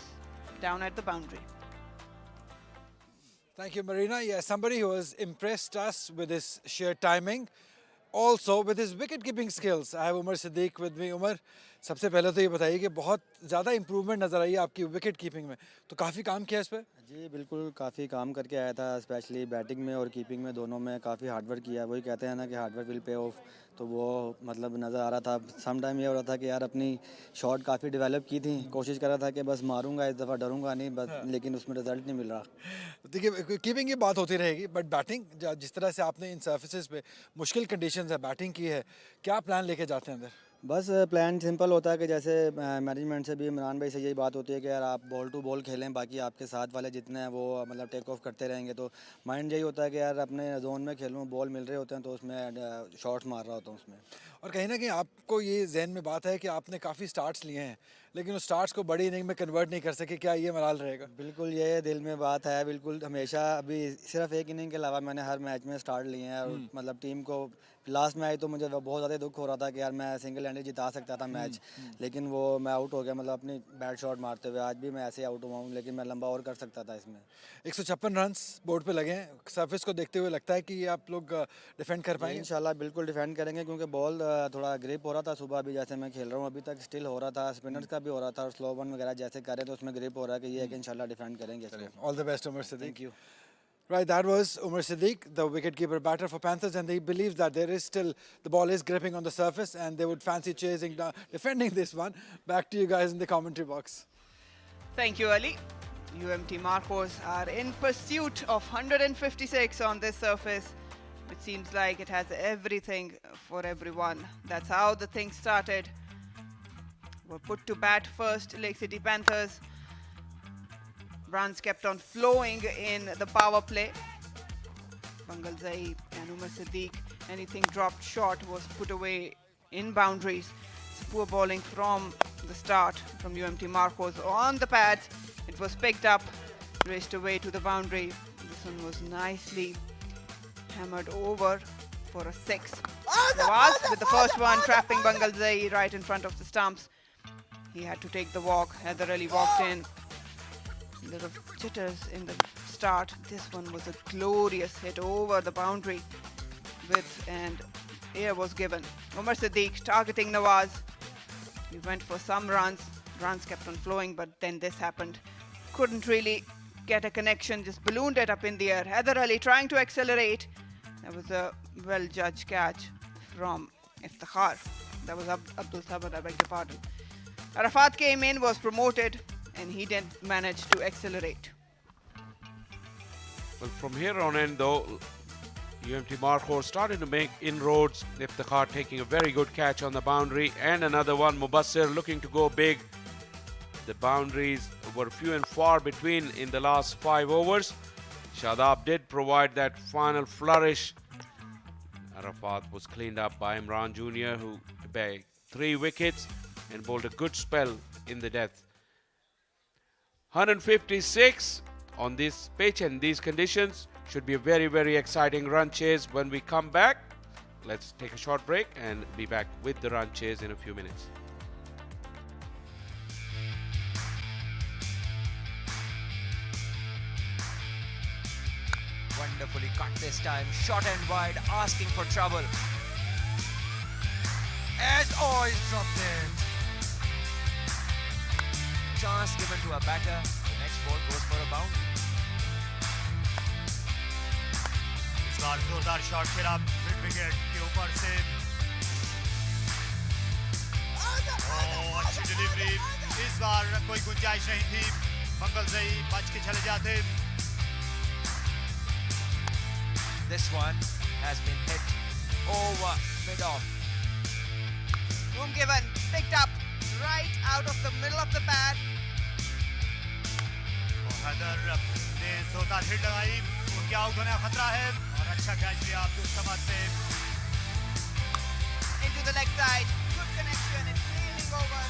[SPEAKER 4] down at the boundary.
[SPEAKER 1] Thank you, Marina. Yeah, somebody who has impressed us with his sheer timing, also with his wicket-keeping skills. I have Umar Siddiq with me. Umar, सबसे पहले तो ये बताइए कि बहुत ज़्यादा improvement नज़र आई है आपकी विकेट कीपिंग में, तो काफ़ी काम किया इस पर?
[SPEAKER 11] जी बिल्कुल, काफ़ी काम करके आया था, स्पेशली बैटिंग में और कीपिंग में दोनों में काफ़ी हार्डवर्क किया। वही कहते हैं ना कि हार्डवर्क विल पे ऑफ, तो वो मतलब नज़र आ रहा था। सम टाइम ये हो रहा था कि यार अपनी शॉट काफ़ी डेवलप की थी, कोशिश कर रहा था कि बस मारूंगा इस दफ़ा, डरूंगा नहीं बस, लेकिन उसमें रिजल्ट नहीं मिल रहा।
[SPEAKER 1] देखिए, कीपिंग की बात होती रहेगी, बट बैटिंग जिस तरह से आपने इन सर्फेसेस पे मुश्किल कंडीशंस है बैटिंग की है, क्या प्लान लेके जाते हैं अंदर?
[SPEAKER 11] बस प्लान सिंपल होता है कि जैसे मैनेजमेंट से भी इमरान भाई से यही बात होती है कि यार आप बॉल टू बॉल खेलें, बाकी आपके साथ वाले जितने हैं वो मतलब टेक ऑफ करते रहेंगे। तो माइंड यही होता है कि यार अपने जोन में खेलूं, बॉल मिल रहे होते हैं तो उसमें शॉट्स मार रहा होता हूँ उसमें।
[SPEAKER 1] और कहीं ना कहीं आपको ये जहन में बात है कि आपने काफ़ी स्टार्ट्स लिए हैं, लेकिन उस स्टार्ट्स को बड़ी इनिंग में कन्वर्ट नहीं कर सके, क्या ये मलाल रहेगा?
[SPEAKER 11] बिल्कुल ये दिल में बात है, बिल्कुल हमेशा अभी सिर्फ एक इनिंग के अलावा मैंने हर मैच में स्टार्ट लिए हैं और मतलब टीम को लास्ट में आई तो मुझे बहुत ज़्यादा दुख हो रहा था कि यार मैं सिंगल हैंडेड जिता सकता था मैच, लेकिन वो मैं आउट हो गया मतलब अपनी बैट शॉट मारते हुए। आज भी मैं ऐसे आउट हुआ हूँ, लेकिन मैं लंबा और कर सकता था इसमें।
[SPEAKER 1] 156 रन्स बोर्ड पे लगे हैं, सर्फिस को देखते हुए लगता है कि आप लोग डिफेंड कर पाएंगे?
[SPEAKER 11] इंशाल्लाह बिल्कुल डिफेंड करेंगे क्योंकि बॉल थोड़ा ग्रिप हो रहा था सुबह, अभी जैसे मैं खेल रहा हूँ अभी तक स्टिल हो रहा था, स्पिनर्स का भी हो रहा था और स्लो वन वगैरह जैसे कर रहे थे उसमें ग्रिप हो रहा है कि ये है कि इंशाल्लाह डिफेंड करेंगे इसको।
[SPEAKER 1] All the best, Umar Siddiq.
[SPEAKER 11] Thank you.
[SPEAKER 1] Right, that was Umar Siddiq, the wicketkeeper batter for Panthers, and he believes that there is still, the ball is gripping on the surface and they would fancy chasing, defending this one. Back to you guys in the commentary box.
[SPEAKER 4] Thank you, Ali. UMT Markhors are in pursuit of 156 on this surface. It seems like it has everything for everyone. That's how the thing started. Were put to bat first, Lake City Panthers. Runs kept on flowing in the power play. Bangal Zaid and Umar Siddiq, anything dropped short was put away in boundaries. It's poor bowling from the start from UMT Markhors on the pads. It was picked up, raced away to the boundary. This one was nicely hammered over for a 6. Nawaz with the first one, trapping Bangal Zaid right in front of the stumps. He had to take the walk. Heather Ali walked in. A lot of jitters in the start. This one was a glorious hit over the boundary and air was given. Umar Siddiq targeting Nawaz. He went for some runs. Runs kept on flowing, but then this happened. Couldn't really get a connection, just ballooned it up in the air. Heather Ali trying to accelerate. That was a well-judged catch from Iftikhar. That was Abdul Samad, I beg your pardon. Arafat came in, was promoted, and he didn't manage to accelerate.
[SPEAKER 6] Well, from here on in, though, UMT Markhors started to make inroads. Iftikhar taking a very good catch on the boundary, and another one, Mubassir looking to go big. The boundaries were few and far between in the last 5 overs. Shadab did provide that final flourish. Arafat was cleaned up by Imran Jr., who bagged 3 wickets and bowled a good spell in the death. 156 on this pitch and these conditions should be a very, very exciting run chase. When we come back, let's take a short break and be back with the run chase in a few minutes.
[SPEAKER 2] Wonderfully cut this time, short and wide, asking for trouble. As always dropped in. Chance given to a batter. The next ball goes for a boundary.
[SPEAKER 3] इस बार जोरदार shot खेला mid wicket के ऊपर से। अच्छी delivery. इस बार कोई गुंजाइश नहीं थी, मंगल जई बच के चले जाते।
[SPEAKER 2] This one has been hit over mid-off.
[SPEAKER 4] Room given, picked up right out of the middle of the pad.
[SPEAKER 3] Haider ने जोरदार हिट लगाई, उनके आउट होने का खतरा है और अच्छा कैच लिया अब्दुल समद से।
[SPEAKER 4] Into the leg side, good connection, it's sailing over.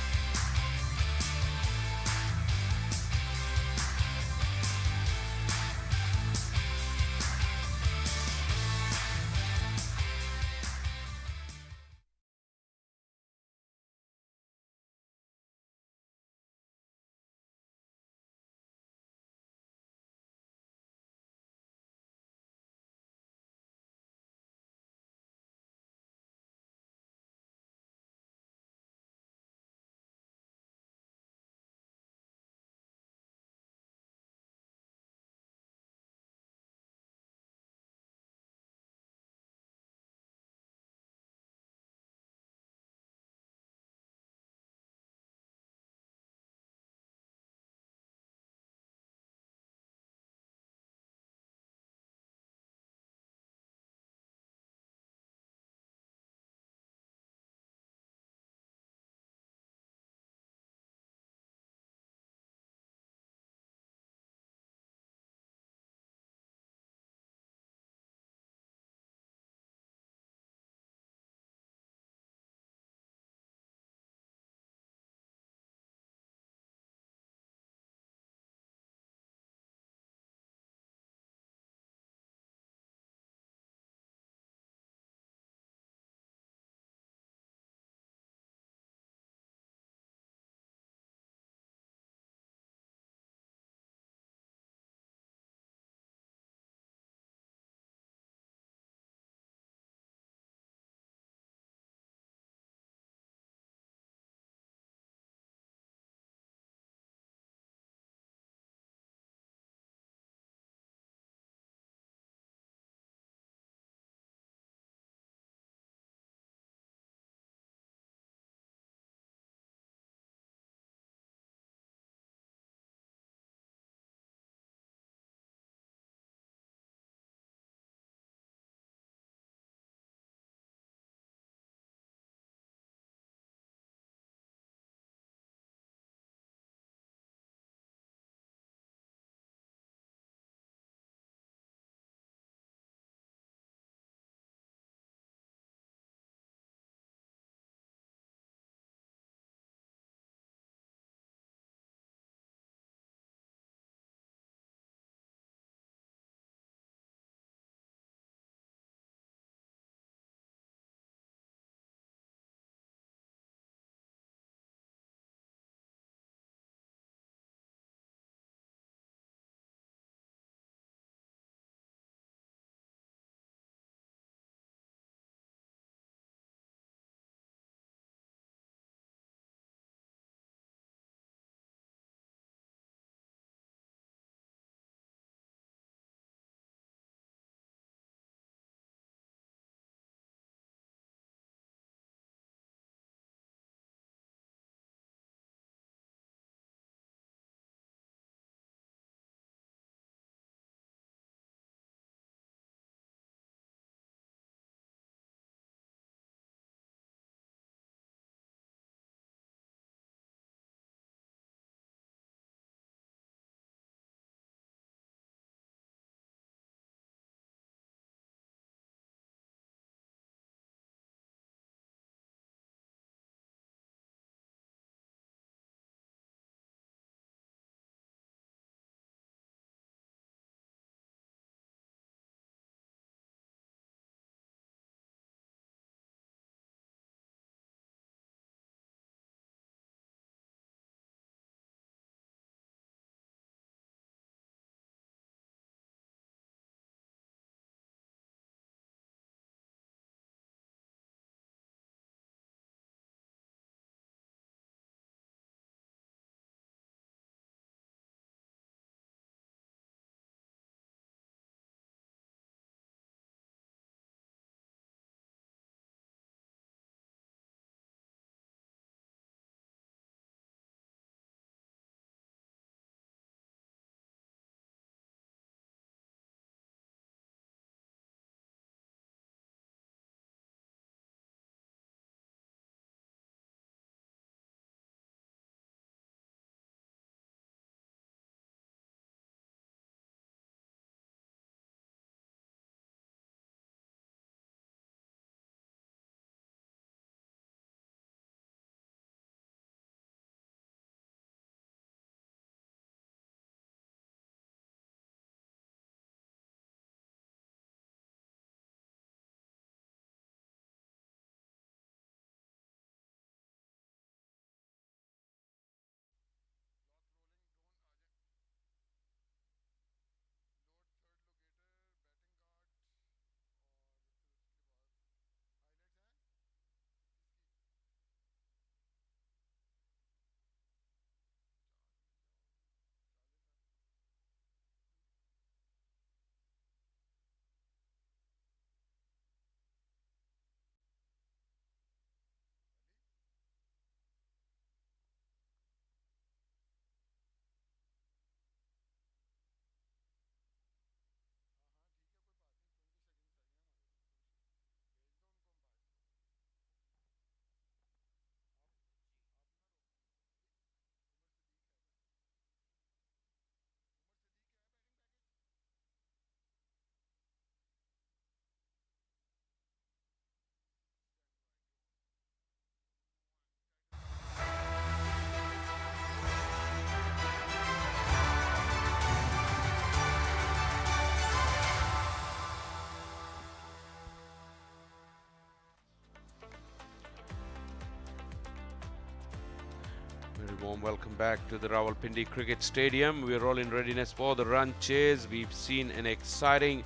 [SPEAKER 6] warm welcome back to the Rawalpindi Cricket Stadium. We're all in readiness for the run chase. We've seen an exciting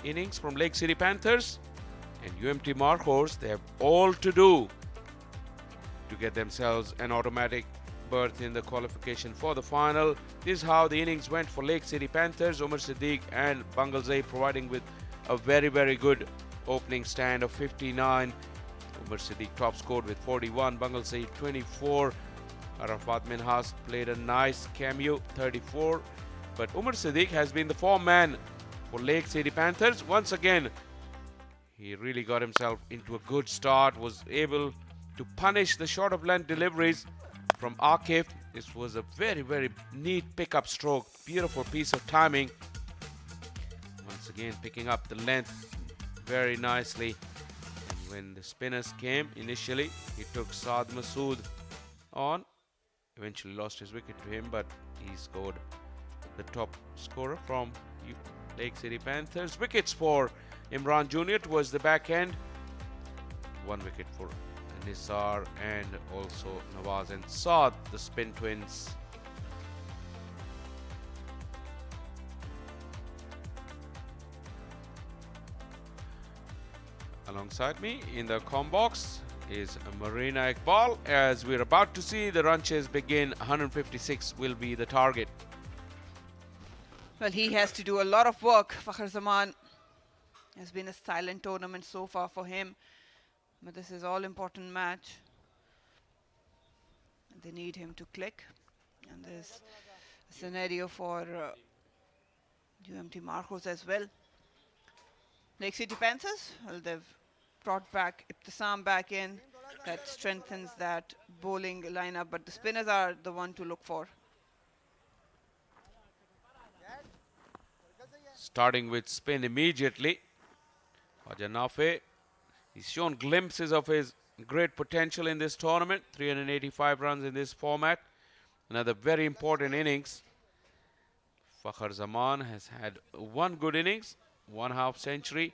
[SPEAKER 6] innings from Lake City Panthers and UMT Markhors. They have all to do to get themselves an automatic berth in the qualification for the final. This is how the innings went for Lake City Panthers. Umar Siddique and Bangalzai providing with a very good opening stand of 59. Umar Siddique top scored with 41, Bangalzai 24. Arafat Minhas played a nice cameo, 34. But Umar Siddique has been the form man for Lake City Panthers. Once again, he really got himself into a good start, was able to punish the short of length deliveries from Akif. This was a very neat pickup stroke, beautiful piece of timing. Once again, picking up the length very nicely. And when the spinners came initially, he took Saad Masood on. Eventually lost his wicket to him, but he scored the top scorer from Lake City Panthers. Wickets for Imran Jr. towards the back end. 1 wicket for Nisar and also Nawaz and Saad, the spin twins. Alongside me in the comm box is Marina Iqbal. As we're about to see the run chase begin, 156 will be the target.
[SPEAKER 4] Well, he has to do a lot of work. Fakhr Zaman has been a silent tournament so far for him, but this is all important match. They need him to click, and there's a scenario for UMT Markhors as well. Lake City Panthers, well, they've brought back Ibtisam back in. That strengthens that bowling lineup, but the spinners are the one to look for.
[SPEAKER 6] Starting with spin immediately. Khwaja Nafe, he's shown glimpses of his great potential in this tournament. 385 runs in this format. Another very important innings. Fakhr Zaman has had 1 good innings, 1 half century.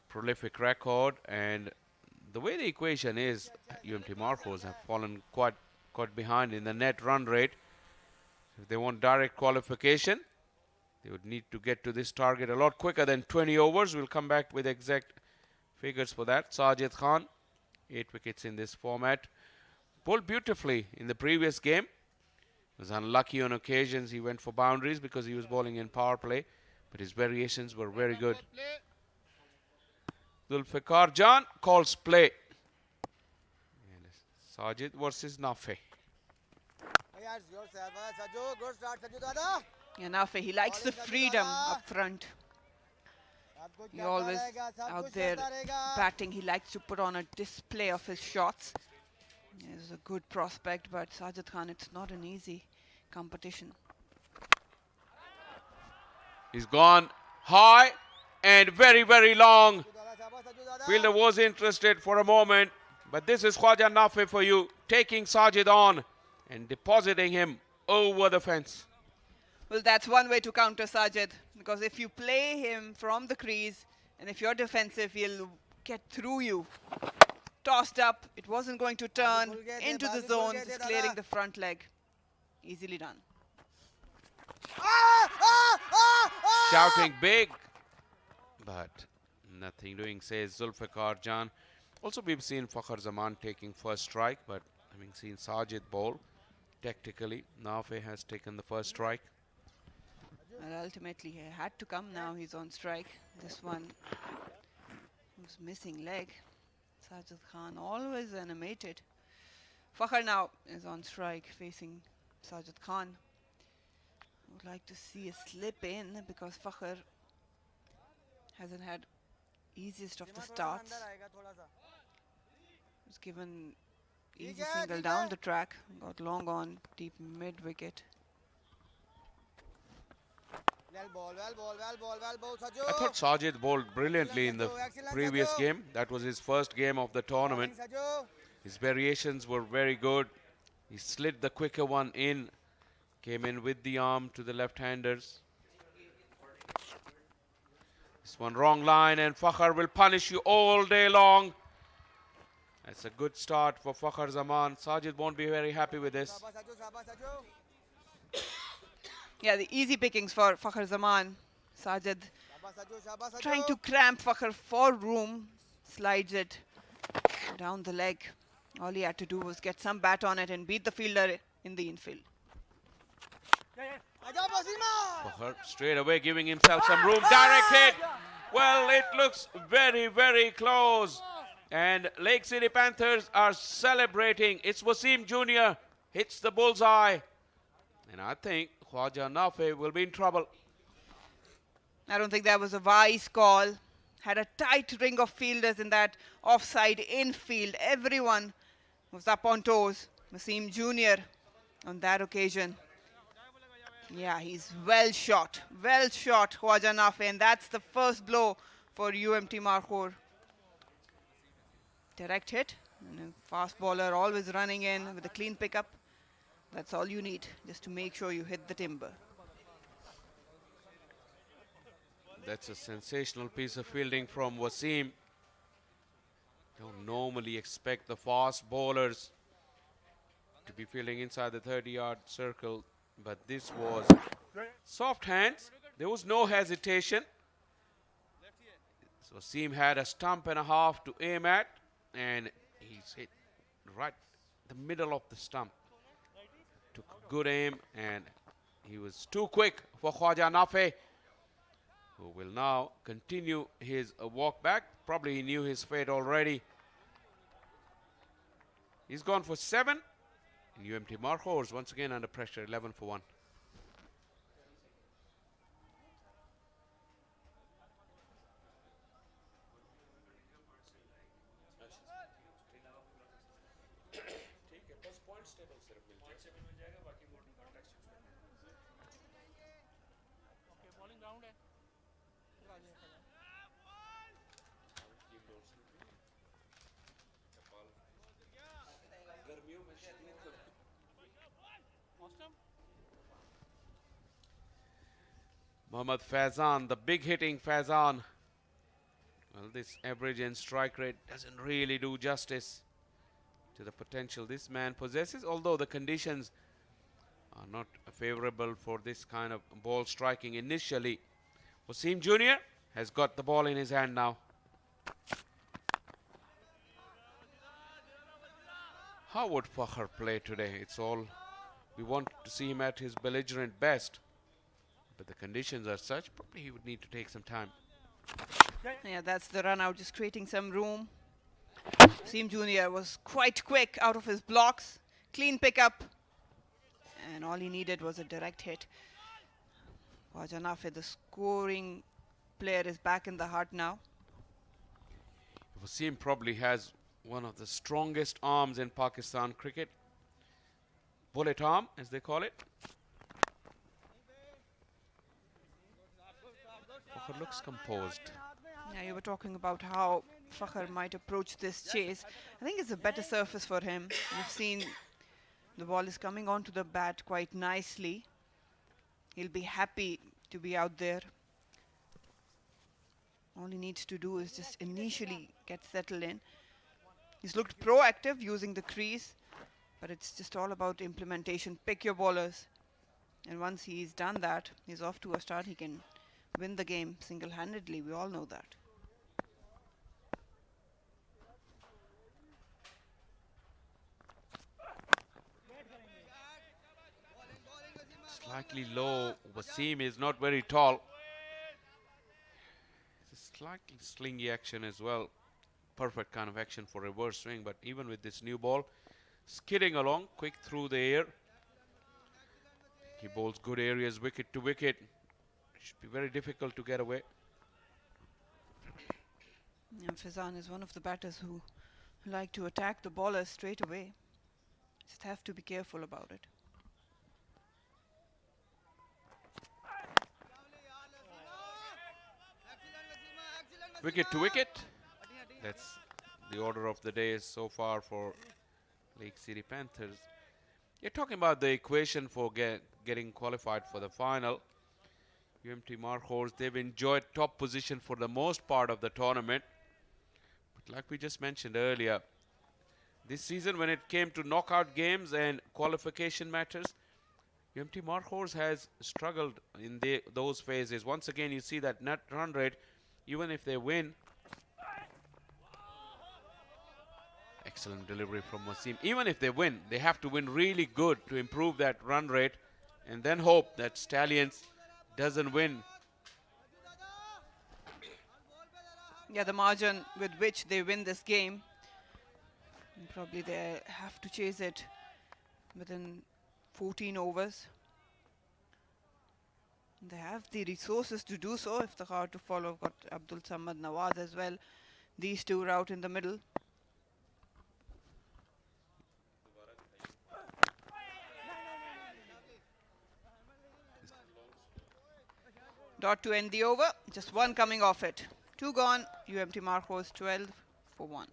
[SPEAKER 6] Prolific record, and the way the equation is, UMT Markhors have fallen quite behind in the net run rate. If they want direct qualification, they would need to get to this target a lot quicker than 20 overs. We'll come back with exact figures for that. Sajid Khan, 8 wickets in this format. Bowled beautifully in the previous game. Was unlucky on occasions. He went for boundaries because he was bowling in power play, but his variations were very good. Zulfikar Jan calls play. And Sajid versus Nafe.
[SPEAKER 4] Yeah, Nafe, he likes the freedom up front. He always out there batting. He likes to put on a display of his shots. He's a good prospect, but Sajid Khan, it's not an easy competition.
[SPEAKER 6] He's gone high and very long. Fielder was interested for a moment, but this is Khwaja Nafe for you, taking Sajid on and depositing him over the fence.
[SPEAKER 4] Well, that's one way to counter Sajid, because if you play him from the crease and if you're defensive, he'll get through you. Tossed up, it wasn't going to turn into the zone, just clearing the front leg. Easily done.
[SPEAKER 6] Shouting big, but nothing doing, says Zulfikar Jan. Also, we've seen Fakhr Zaman taking first strike, but having seen Sajid bowl tactically, Nafe has taken the first strike.
[SPEAKER 4] Well, ultimately, he had to come now. He's on strike. This one was missing leg. Sajid Khan always animated. Fakhr now is on strike facing Sajid Khan. I would like to see a slip in because Fakhr hasn't had easiest of the starts. Was given easy single down the track, got long on deep mid wicket.
[SPEAKER 6] I thought Sajid bowled brilliantly in the previous game. That was his first game of the tournament. His variations were very good. He slid the quicker one in, came in with the arm to the left-handers. This one wrong line, and Fakhr will punish you all day long. It's a good start for Fakhar Zaman. Sajid won't be very happy with this.
[SPEAKER 4] Yeah, the easy pickings for Fakhar Zaman. Sajid trying to cramp Fakhar for room, slides it down the leg. All he had to do was get some bat on it and beat the fielder in the infield.
[SPEAKER 6] Fakhar straight away giving himself some room. Direct hit. Well, it looks very, very close. And Lake City Panthers are celebrating. It's Wasim Jr. hits the bullseye. And I think Khwaja Nafe will be in trouble.
[SPEAKER 4] I don't think that was a wise call. Had a tight ring of fielders in that offside infield. Everyone was up on toes. Wasim Jr. on that occasion. Yeah, he's well shot, Khwaja Nafe, and that's the first blow for UMT Markhors. Direct hit, and a fast bowler always running in with a clean pickup. That's all you need, just to make sure you hit the timber.
[SPEAKER 6] That's a sensational piece of fielding from Wasim. Don't normally expect the fast bowlers to be fielding inside the 30-yard circle, but this was soft hands. There was no hesitation. So Wasim had a stump and a half to aim at, and he's hit right the middle of the stump. Took a good aim, and he was too quick for Khwaja Nafe, who will now continue his walk back. Probably he knew his fate already. He's gone for 7. And UMT Markhors once again under pressure, 11 for 1. Mohammad Faizan, the big hitting Faizan. Well, this average and strike rate doesn't really do justice to the potential this man possesses, although the conditions are not favorable for this kind of ball striking initially. Wasim Jr. has got the ball in his hand now. How would Fakhar play today? It's all we want to see him at his belligerent best. But the conditions are such, probably he would need to take some time.
[SPEAKER 4] Yeah, that's the run out, just creating some room. Wasim Jr. was quite quick out of his blocks. Clean pickup. And all he needed was a direct hit. Khwaja Nafe, the scoring player, is back in the heart now.
[SPEAKER 6] Wasim probably has one of the strongest arms in Pakistan cricket. Bullet arm, as they call it. Fakhar looks composed.
[SPEAKER 4] Yeah, you were talking about how Fakhar might approach this chase. I think it's a better surface for him. You've seen the ball is coming onto the bat quite nicely. He'll be happy to be out there. All he needs to do is just initially get settled in. He's looked proactive using the crease, but it's just all about implementation. Pick your bowlers. And once he's done that, he's off to a start. He can win the game single-handedly. We all know that.
[SPEAKER 6] Slightly low. Wasim is not very tall. It's a slightly slingy action as well. Perfect kind of action for reverse swing, but even with this new ball, skidding along, quick through the air. He bowls good areas, wicket to wicket. Should be very difficult to get away.
[SPEAKER 4] Yeah, Faizan is one of the batters who like to attack the bowler straight away. Just have to be careful about it.
[SPEAKER 6] Wicket to wicket. That's the order of the day so far for Lake City Panthers. You're talking about the equation for getting qualified for the final. UMT Markhors, they've enjoyed top position for the most part of the tournament. But like we just mentioned earlier, This season, when it came to knockout games and qualification matters, UMT Markhors has struggled in those phases. Once again, you see that net run rate, even if they win. Excellent delivery from Wasim. Even if they win, they have to win really good to improve that run rate and then hope that Stallions doesn't win.
[SPEAKER 4] Yeah, the margin with which they win this game, probably they have to chase it within 14 overs. They have the resources to do so. If the car to follow, got Abdul Samad Nawaz as well. These two are out in the middle. Dot to end the over. Just one coming off it. Two gone. UMT Markhors 12 for 1.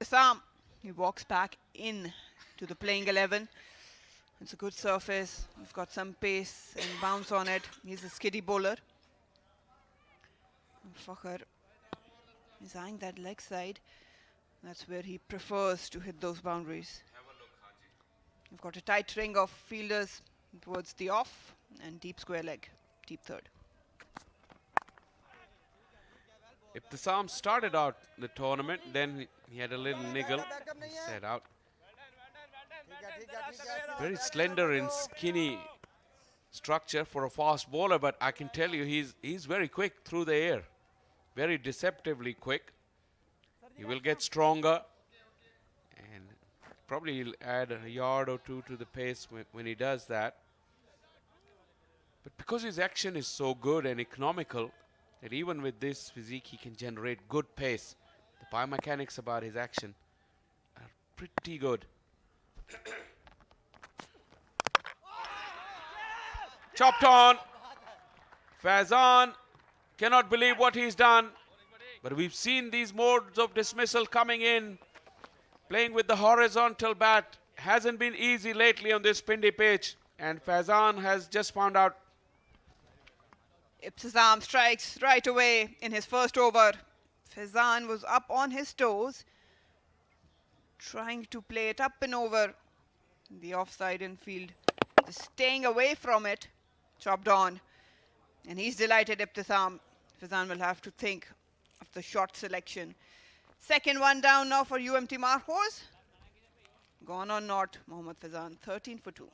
[SPEAKER 4] Sam, he walks back in to the playing 11. It's a good surface. He's got some pace and bounce on it. He's a skiddy bowler. Fakhar is eyeing that leg side. That's where he prefers to hit those boundaries. We've got a tight ring of fielders towards the off and deep square leg, deep third.
[SPEAKER 6] Ibtisam started out the tournament, then he had a little niggle, he set out. Very slender and skinny structure for a fast bowler, but I can tell you he's very quick through the air. Very deceptively quick. He will get stronger and probably he'll add a yard or two to the pace when he does that. But because his action is so good and economical, that even with this physique he can generate good pace. The biomechanics about his action are pretty good. Chopped on. Fazan cannot believe what he's done. But we've seen these modes of dismissal coming in. Playing with the horizontal bat hasn't been easy lately on this Pindi pitch. And Fazan has just found out.
[SPEAKER 4] Ibtisam strikes right away in his first over. Fazan was up on his toes, trying to play it up and over the offside infield, just staying away from it. Chopped on, and he's delighted. Ibtisam. Fazan will have to think of the shot selection. Second one down now for UMT Markhors. Gone or not, Mohammad Fazan, 13 for 2.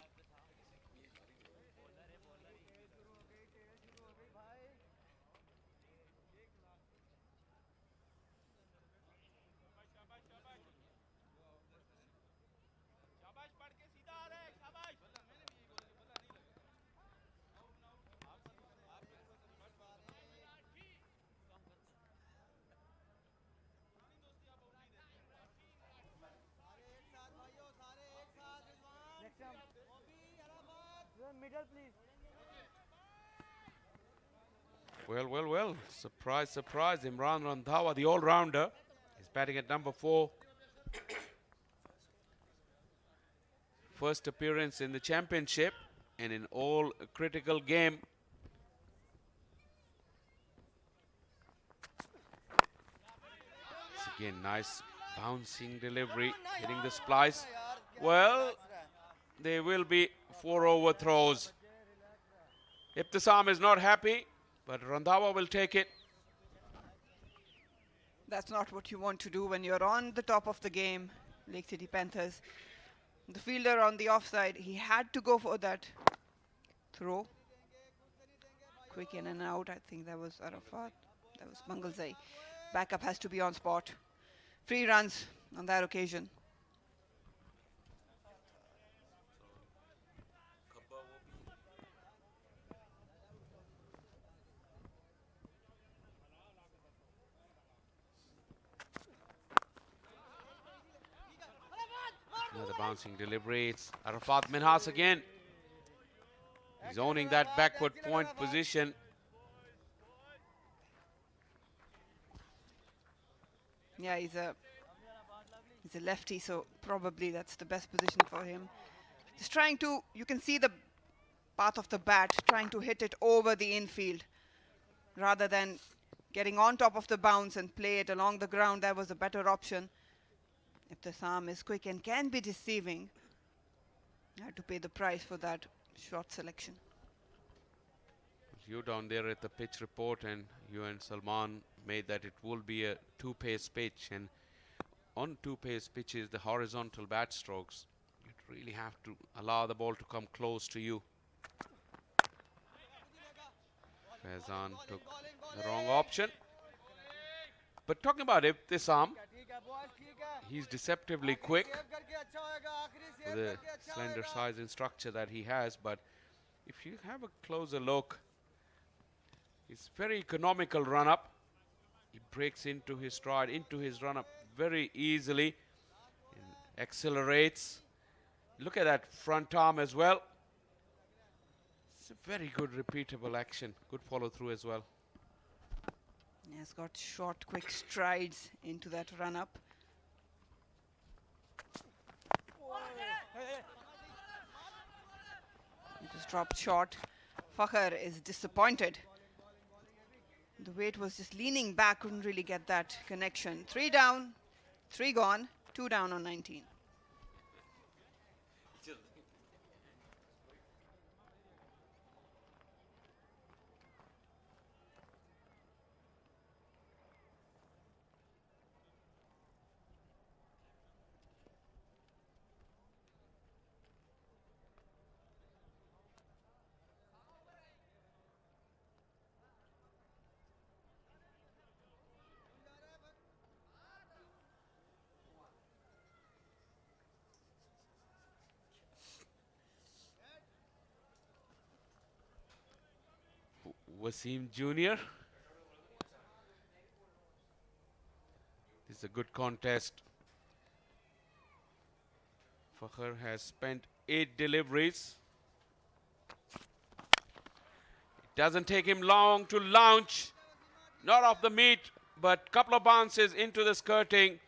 [SPEAKER 10] Middle, please.
[SPEAKER 6] Well. Surprise, surprise. Imran Randhawa, the all-rounder, is batting at number 4. First appearance in the championship and in all critical game. It's again nice bouncing delivery, hitting the splice. Well, there will be 4 overthrows. Ibtisam is not happy, but Randhawa will take it.
[SPEAKER 4] That's not what you want to do when you're on the top of the game, Lake City Panthers. The fielder on the offside, he had to go for that throw. Quick in and out. I think that was Arafat. That was Mangalzai. Backup has to be on spot. Free runs on that occasion.
[SPEAKER 6] Another bouncing delivery. It's Arafat Minhas again. He's owning that backward point position.
[SPEAKER 4] Yeah, he's a lefty, so probably that's the best position for him. Just trying to, you can see the path of the bat, trying to hit it over the infield rather than getting on top of the bounce and play it along the ground. That was a better option. If the arm is quick and can be deceiving, I had to pay the price for that short selection.
[SPEAKER 6] You down there at the pitch report, and you and Salman made that it will be a two-pace pitch, and on two-pace pitches, the horizontal bat strokes, you really have to allow the ball to come close to you. Faizan took the wrong option. But talking about Ibtisam, he's deceptively quick for the slender size and structure that he has, but if you have a closer look, it's very economical run-up. He breaks into his stride, into his run-up very easily, and accelerates. Look at that front arm as well. It's a very good repeatable action. Good follow-through as well.
[SPEAKER 4] He has got short, quick strides into that run-up. He just dropped short. Fakhr is disappointed. The weight was just leaning back, couldn't really get that connection. 3 down, 3 gone, 2 down on 19.
[SPEAKER 6] Wasim Jr. This is a good contest. Fakhr has spent 8 deliveries. It doesn't take him long to launch. Not off the meat, but couple of bounces into the skirting.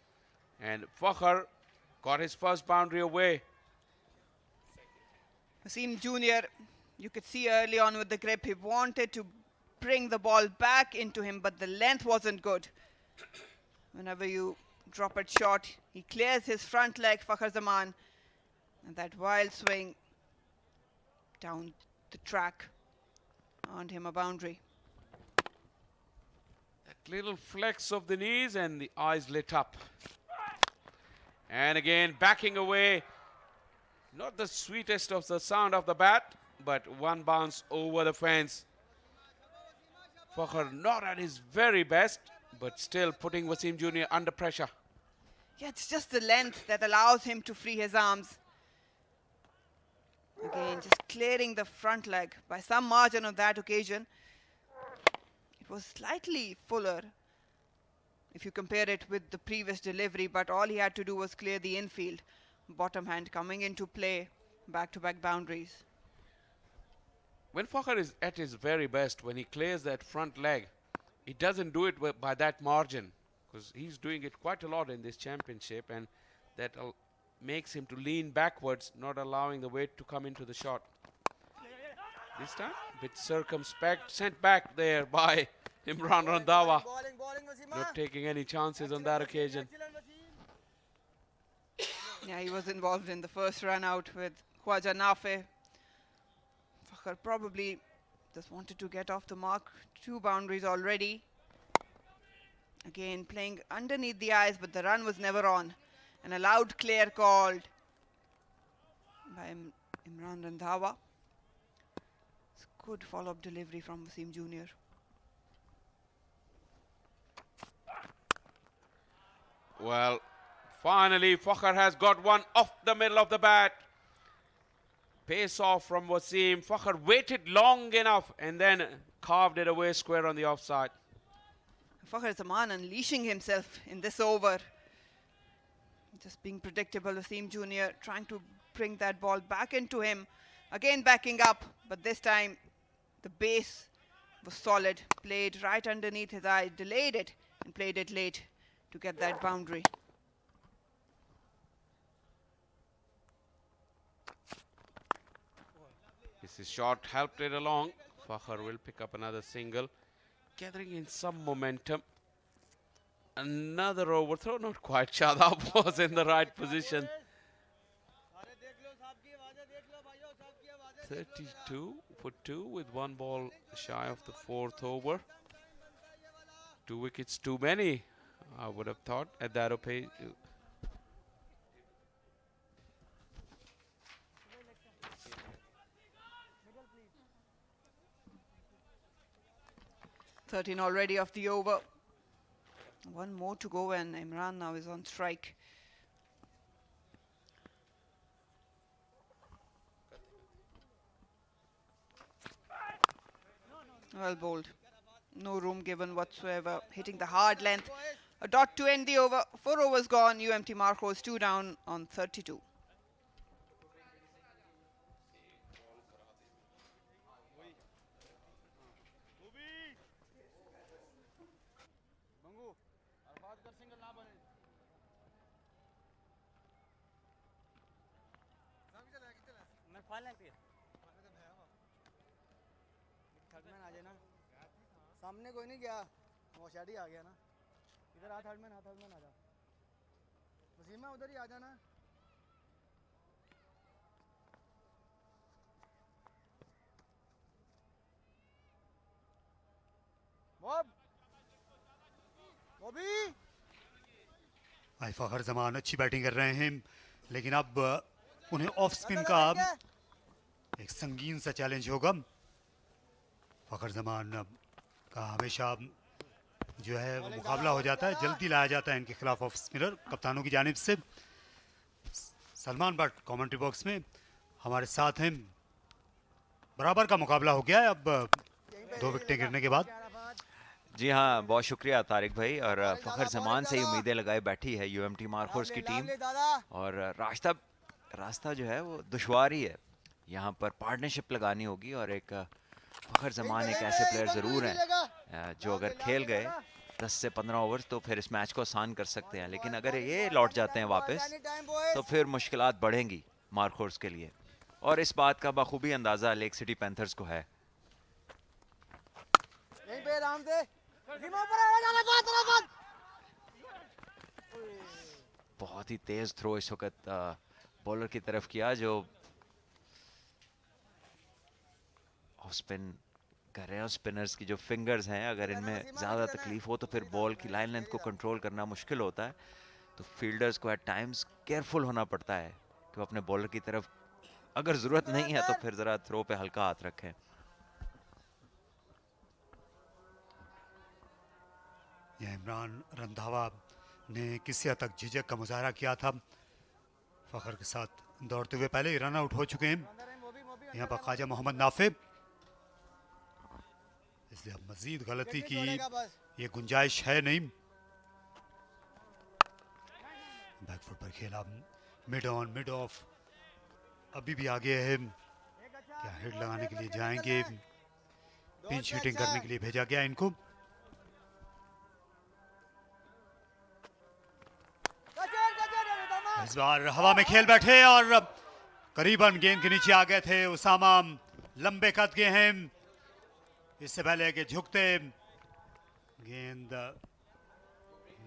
[SPEAKER 6] And Fakhr got his first boundary away.
[SPEAKER 4] Wasim Jr., you could see early on with the grip, he wanted to bring the ball back into him, but the length wasn't good. Whenever you drop it short, he clears his front leg, Fakhr Zaman, and that wild swing down the track earned him a boundary.
[SPEAKER 6] That little flex of the knees and the eyes lit up. And again, backing away. Not the sweetest of the sound of the bat, but one bounce over the fence. Fakhr not at his very best, but still putting Wasim Jr. under pressure.
[SPEAKER 4] Yeah, it's just the length that allows him to free his arms. Again, just clearing the front leg by some margin on that occasion. It was slightly fuller if you compare it with the previous delivery, but all he had to do was clear the infield. Bottom hand coming into play, back-to-back boundaries.
[SPEAKER 6] When Fakhr is at his very best, when he clears that front leg, he doesn't do it by that margin, because he's doing it quite a lot in this championship, and that makes him to lean backwards, not allowing the weight to come into the shot. This time, a bit circumspect, sent back there by Imran Randhawa. Not taking any chances on that occasion.
[SPEAKER 4] Yeah, he was involved in the first run out with Khwaja Nafe. Fakhr probably just wanted to get off the mark. 2 boundaries already. Again, playing underneath the eyes, but the run was never on. An allowed clear called by Imran Randhawa. It's good follow-up delivery from Wasim Jr.
[SPEAKER 6] Well, finally, Fakhr has got one off the middle of the bat. Pace off from Wasim. Fakhr waited long enough and then carved it away square on the offside.
[SPEAKER 4] Fakhr Zaman unleashing himself in this over. Just being predictable, Wasim Jr. trying to bring that ball back into him. Again backing up, but this time the base was solid. Played right underneath his eye, delayed it and played it late to get that boundary.
[SPEAKER 6] This is short, helped it along. Fakhar will pick up another single, gathering in some momentum. Another overthrow, not quite. Shadab was in the right position. 32 for 2 with one ball shy of the fourth over. 2 wickets too many, I would have thought, at that pace.
[SPEAKER 4] Thirteen already of the over. One more to go and Imran now is on strike. Well bowled. No room given whatsoever. Hitting the hard length. A dot to end the over. 4 overs gone. UMT Markhors 2 down on 32.
[SPEAKER 9] सामने कोई नहीं गया वो Shady आ गया ना इधर आ third man आ जा वसीमा उधर ही आ जाना बॉबी
[SPEAKER 3] भाई फखर जमान अच्छी बैटिंग कर रहे हैं, लेकिन अब उन्हें ऑफ स्पिन का एक संगीन सा चैलेंज होगा। फखर जमान का हमेशा जो है वो मुकाबला हो जाता है, जल्दी लाया जाता है इनके खिलाफ ऑफ स्पिनर कप्तानों की जानिब से। सलमान भट्ट कमेंट्री बॉक्स में हमारे साथ हैं। बराबर का मुकाबला हो गया है अब 2 विकेटें गिरने के बाद।
[SPEAKER 2] जी हाँ, बहुत शुक्रिया तारिक भाई। और फखर जमान से ही उम्मीदें लगाए बैठी है यूएमटी मार्कोर्स की टीम, और रास्ता जो है वो दुश्वार ही है। यहाँ पर पार्टनरशिप लगानी होगी, और एक फखर जमान एक ऐसे प्लेयर ज़रूर हैं जो अगर खेल गए 10 से 15 ओवर तो फिर इस मैच को आसान कर सकते हैं, लेकिन अगर ये लौट जाते हैं वापस तो फिर मुश्किलात बढ़ेंगी मार्कोर्स के लिए, और इस बात का बखूबी अंदाज़ा लेक सिटी पैंथर्स को है। बहुत ही तेज थ्रो इस वक्त बॉलर की तरफ किया, जो ऑफ स्पिन कर रहे हैं। स्पिनर्स की जो फिंगर्स हैं, अगर इनमें ज़्यादा तकलीफ हो तो फिर बॉल की लाइन लेंथ को कंट्रोल करना मुश्किल होता है, तो फील्डर्स को एट टाइम्स केयरफुल होना पड़ता है कि वो अपने बॉलर की तरफ अगर ज़रूरत नहीं है तो फिर ज़रा थ्रो पे हल्का हाथ रखें।
[SPEAKER 3] यह इमरान रंधावा ने किसी हद तक झिझक का मुजाहरा किया था फखर के साथ दौड़ते हुए। पहले ही रन आउट हो चुके हैं यहाँ पर ख्वाजा मोहम्मद नाफे, इसलिए अब मजीद गलती की ये गुंजाइश है नहीं। बैकफुट पर खेला, मिड ऑन मिड ऑफ, अभी भी आगे है। क्या हिट लगाने के लिए जाएंगे, पिंच हिटिंग करने के लिए भेजा गया इनको। इस बार हवा में खेल बैठे और करीबन गेंद के नीचे आ गए थे उसामा। लंबे कद के हैं, इससे पहले कि झुकते गेंद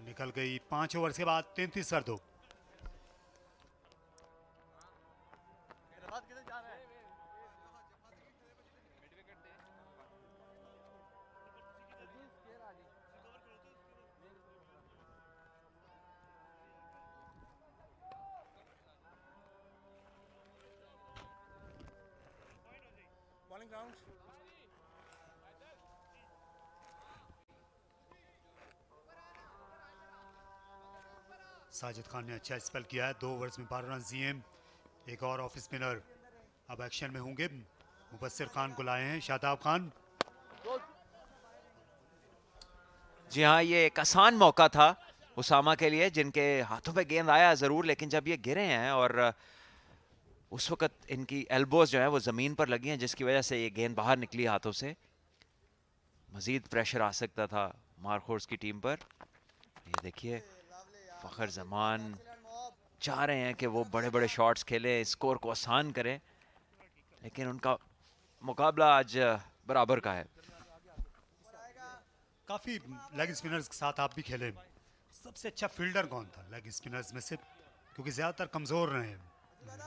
[SPEAKER 3] निकल गई। 5 ओवर के बाद 33 पर 2। साजिद खान ने अच्छा स्पेल किया है, 2 ओवर्स में 12 रन दिए। एक और ऑफ स्पिनर अब एक्शन में होंगे। मुबस्सिर खान को लाए हैं शादाब खान।
[SPEAKER 2] जी हाँ, ये एक आसान मौका था उसामा के लिए, जिनके हाथों पे गेंद आया ज़रूर, लेकिन जब ये गिरे हैं और उस वक्त इनकी एल्बोज जो है वो ज़मीन पर लगी हैं, जिसकी वजह से ये गेंद बाहर निकली हाथों से। मज़ीद प्रेशर आ सकता था मार्कोर्स की टीम पर। ये देखिए फ़खर जमान चाह रहे हैं कि वो बड़े बड़े शॉट्स खेलें, स्कोर को आसान करें, लेकिन उनका मुकाबला आज बराबर का है।
[SPEAKER 3] काफ़ी लेग स्पिनर्स के साथ आप भी खेले, सबसे अच्छा फील्डर कौन था लेग स्पिनर्स में से? क्योंकि ज़्यादातर कमज़ोर रहे हैं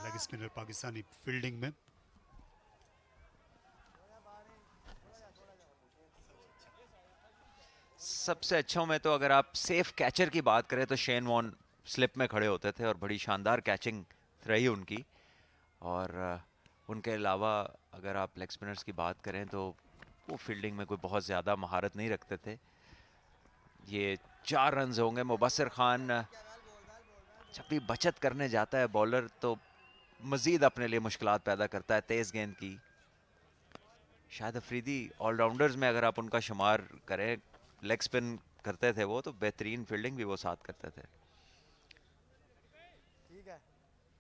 [SPEAKER 3] लेग स्पिनर पाकिस्तानी फील्डिंग में।
[SPEAKER 2] सबसे अच्छों में तो अगर आप सेफ कैचर की बात करें तो शेन वॉर्न स्लिप में खड़े होते थे और बड़ी शानदार कैचिंग रही उनकी। और उनके अलावा अगर आप लेग स्पिनर्स की बात करें तो वो फील्डिंग में कोई बहुत ज़्यादा महारत नहीं रखते थे। ये 4 रन होंगे। मुबस्सिर खान जब भी बचत करने जाता है बॉलर तो मज़ीद अपने लिए मुश्किलात पैदा करता है तेज़ गेंद की। शायद अफरीदी ऑलराउंडर्स में अगर आप उनका शुमार करें, लेग स्पिन करते थे वो, तो बेहतरीन फील्डिंग भी वो साथ करते थे।
[SPEAKER 9] ठीक है,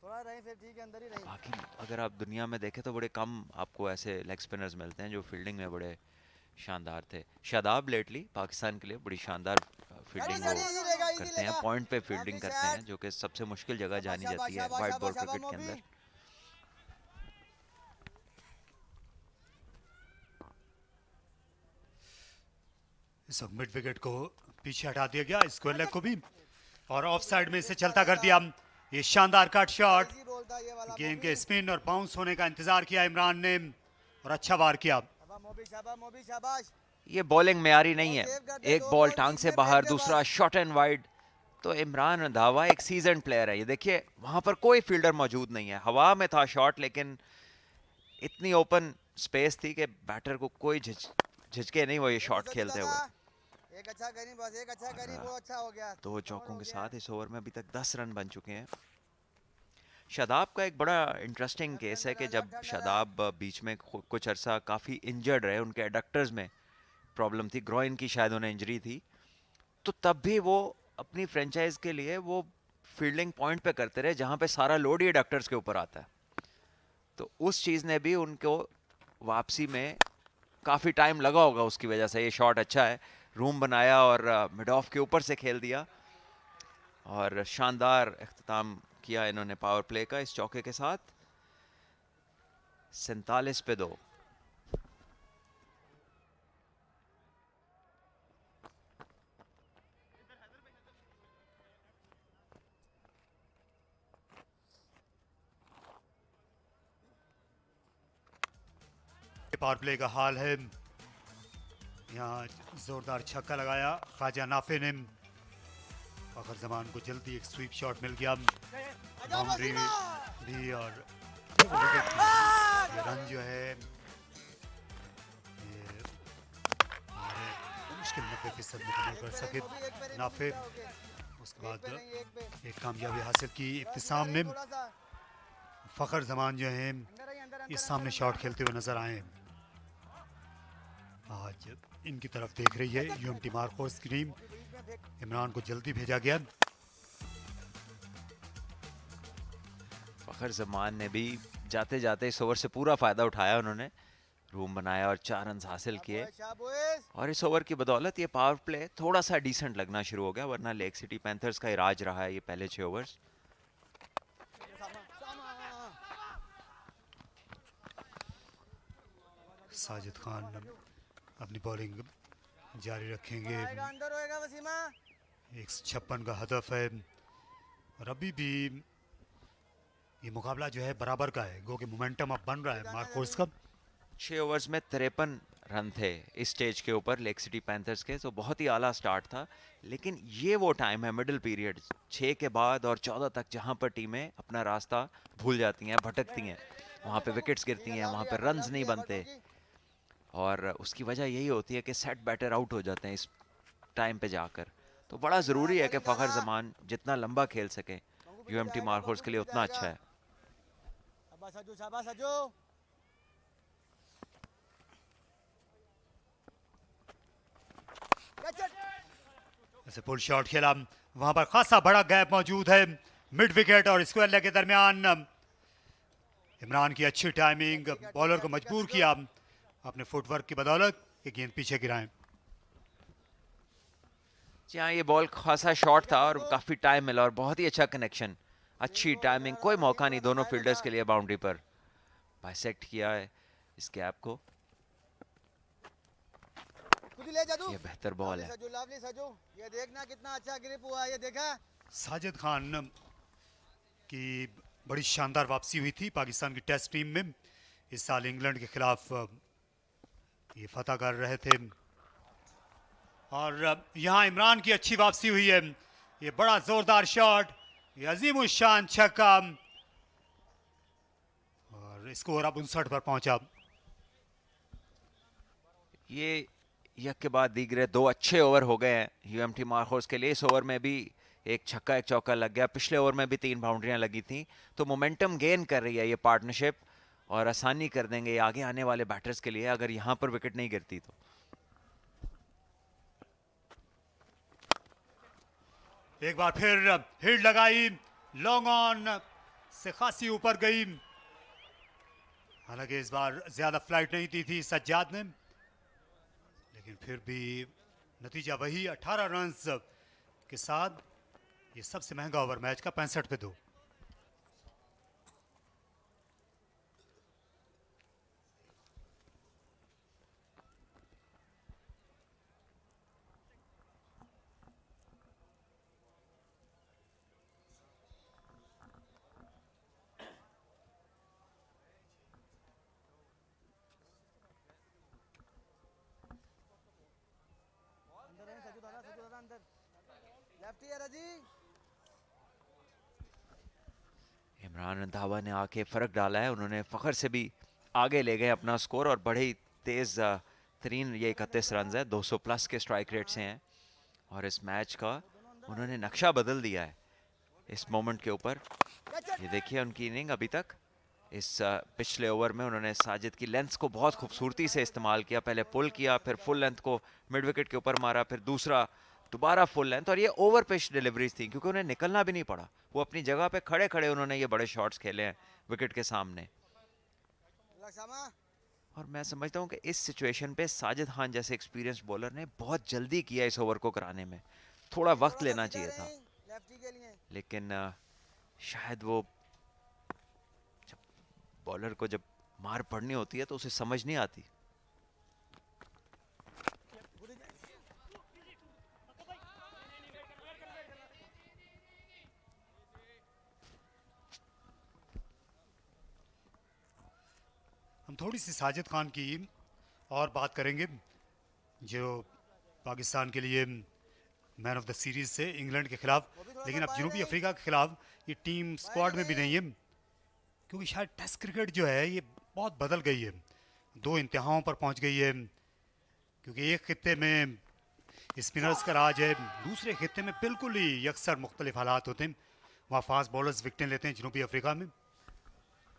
[SPEAKER 9] थोड़ा रही फिर, ठीक है, अंदर ही रही।
[SPEAKER 2] बाकी अगर आप दुनिया में देखें तो बड़े कम आपको ऐसे लेग स्पिनर्स मिलते हैं जो फील्डिंग में बड़े शानदार थे। शादाब लेटली पाकिस्तान के लिए बड़ी शानदार फील्डिंग वो करते हैं, पॉइंट पे फील्डिंग करते हैं, जो कि सबसे मुश्किल जगह जानी जाती है वाइट बॉल क्रिकेट के अंदर।
[SPEAKER 3] इस मिड विकेट को पीछे हटा दिया गया, स्क्वायर लेग को भी, और ऑफ साइड में इसे चलता कर दिया। ये शानदार कट शॉट, गेंद के स्पिन और बाउंस होने का इंतजार किया इमरान ने और अच्छा वार किया।
[SPEAKER 2] ये बॉलिंग मेयारी नहीं है, एक बॉल टांग से बाहर, दूसरा शॉर्ट एंड वाइड। तो इमरान रंधावा एक सीजन प्लेयर है। ये देखिए वहां पर कोई फील्डर मौजूद नहीं है, हवा में था शॉट, लेकिन इतनी ओपन स्पेस थी कि बैटर को कोई झिझके नहीं वो ये शॉट खेलते हुए।
[SPEAKER 9] एक अच्छा करी, बस एक अच्छा करी, वो अच्छा हो गया।
[SPEAKER 2] 2 चौकों के साथ इस ओवर में अभी तक 10 रन बन चुके हैं। शादाब का एक बड़ा इंटरेस्टिंग केस है कि जब शादाब बीच में कुछ अरसा काफ़ी इंजर्ड रहे, उनके एडक्टर्स में प्रॉब्लम थी, ग्रोइन की शायद उन्हें इंजरी थी, तो तब भी वो अपनी फ्रेंचाइज के लिए वो फील्डिंग पॉइंट पे करते रहे जहाँ पे सारा लोड ही एडक्टर्स के ऊपर आता है। तो उस चीज़ ने भी उनको वापसी में काफ़ी टाइम लगा होगा, उसकी वजह से। ये शॉट अच्छा है, रूम बनाया और मिड ऑफ के ऊपर से खेल दिया और शानदार इख्तिताम किया इन्होंने पावर प्ले का इस चौके के साथ। 47 पे 2।
[SPEAKER 3] पावर प्ले का हाल है, यहाँ जोरदार छक्का लगाया ख्वाजा नाफे ने। फखर जमान को जल्दी एक स्वीप शॉट मिल गया, बाउंड्री भी और रन जो है ये मुश्किल 90% मुकम्मल कर सके नाफे। उसके बाद एक कामयाबी हासिल की इब्तिसाम ने। फखर जमान जो है इस सामने शॉट खेलते हुए नजर आए। आज इनकी तरफ देख रही है यूएमटी मार्कोर्स की टीम। इमरान को जल्दी भेजा गया।
[SPEAKER 2] फखर जमान ने भी जाते जाते इस ओवर से पूरा फायदा उठाया, उन्होंने रूम बनाया और 4 रन हासिल किए। और इस ओवर की बदौलत ये पावर प्ले थोड़ा सा डिसेंट लगना शुरू हो गया, वरना लेक सिटी पैंथर्स का ही राज रहा है ये पहले 6 ओवर्स।
[SPEAKER 3] साजिद खान अपनी बॉलिंग जारी रखेंगे। 156 का हदफ है और अभी भी ये मुकाबला जो है बराबर का है, गो कि मोमेंटम अब बन रहा है मार्कोर्स का।
[SPEAKER 2] 6 ओवर्स में 53 रन थे इस स्टेज के ऊपर लेक सिटी पैंथर्स के, तो बहुत ही आला स्टार्ट था। लेकिन ये वो टाइम है मिडिल पीरियड 6 के बाद और 14 तक, जहां पर टीमें अपना रास्ता भूल जाती हैं, भटकती हैं, वहां पे विकेट्स गिरती हैं, वहां पे रन्स नहीं बनते और उसकी वजह यही होती है कि सेट बैटर आउट हो जाते हैं इस टाइम पे जाकर। तो बड़ा ज़रूरी है कि फ़खर जमान जितना लंबा खेल सके यूएमटी मार्कोर्स के लिए उतना अच्छा है।
[SPEAKER 3] ऐसे पुल शॉट खेला वहां पर खासा बड़ा गैप मौजूद है मिड विकेट और स्क्वायर लेग के दरमियान। इमरान की अच्छी टाइमिंग, बॉलर को मजबूर किया अपने फुटवर्क की बदौलत कि गेंद पीछे गिराएं।
[SPEAKER 2] जी हाँ, ये बॉल खासा शॉर्ट था और काफी टाइम मिला और बहुत ही अच्छा कनेक्शन, अच्छी टाइमिंग, कोई मौका नहीं दोनों फील्डर्स के लिए बाउंड्री पर। बाइसेक्ट किया है इस गैप को। ये बेहतर बॉल है।
[SPEAKER 9] ये देखना कितना अच्छा ग्रिप हुआ, ये देखा।
[SPEAKER 3] साजिद खान की बड़ी शानदार वापसी हुई थी पाकिस्तान की टेस्ट टीम में। इस साल इंग्लैंड के खिलाफ ये फतह कर रहे थे और यहाँ इमरान की अच्छी वापसी हुई है। ये बड़ा जोरदार शॉट, ये अजीम शान छक्का और स्कोर अब 59 पर पहुंचा।
[SPEAKER 2] ये एक के बाद दीगरे 2 अच्छे ओवर हो गए हैं यूएमटी मार्कोर्स के लिए। इस ओवर में भी एक छक्का एक चौका लग गया, पिछले ओवर में भी 3 बाउंड्रियां लगी थी। तो मोमेंटम गेन कर रही है ये पार्टनरशिप और आसानी कर देंगे आगे आने वाले बैटर्स के लिए अगर यहां पर विकेट नहीं गिरती तो।
[SPEAKER 3] एक बार फिर हिट लगाई, लॉन्ग ऑन से खासी ऊपर गई। हालांकि इस बार ज्यादा फ्लाइट नहीं दी थी सज्जाद ने, लेकिन फिर भी नतीजा वही 18 रन्स के साथ। ये सबसे महंगा ओवर मैच का 65 पे 2।
[SPEAKER 2] इमरान रंधावा ने आके फर्क डाला है, उन्होंने फखर से भी आगे ले गए अपना स्कोर और बड़े ही तेज तरीन ये 31 रन है, 200 प्लस के स्ट्राइक रेट से हैं और इस मैच का उन्होंने नक्शा बदल दिया है इस मोमेंट के ऊपर। ये देखिए उनकी इनिंग अभी तक। इस पिछले ओवर में उन्होंने साजिद की लेंथ को बहुत खूबसूरती से इस्तेमाल किया, पहले पुल किया, फिर फुल लेंथ को मिड विकेट के ऊपर मारा, फिर दूसरा दोबारा फुल लेंथ और ये ओवर पिच डिलीवरीज थी क्योंकि उन्हें निकलना भी नहीं पड़ा। वो अपनी जगह पे खड़े खड़े उन्होंने ये बड़े शॉट्स खेले हैं विकेट के सामने। और मैं समझता हूँ कि इस सिचुएशन पे साजिद खान जैसे एक्सपीरियंस बॉलर ने बहुत जल्दी किया इस ओवर को कराने में, थोड़ा वक्त लेना चाहिए था। लेकिन शायद वो जब बॉलर को जब मार पड़नी होती है तो उसे समझ नहीं आती।
[SPEAKER 3] हम थोड़ी सी साजिद खान की और बात करेंगे जो पाकिस्तान के लिए मैन ऑफ द सीरीज से इंग्लैंड के खिलाफ, लेकिन अब जनूबी अफ्रीका के खिलाफ ये टीम स्क्वाड में भी नहीं है क्योंकि शायद टेस्ट क्रिकेट जो है ये बहुत बदल गई है, 2 इंतहाओं पर पहुंच गई है। क्योंकि एक खित्ते में स्पिनर्स का राज है, दूसरे खित्ते में बिल्कुल ही यकसर मुख्तलिफ हालात होते हैं। वहाँ फास्ट बॉलर्स विकेटें लेते हैं जनूबी अफ्रीका में।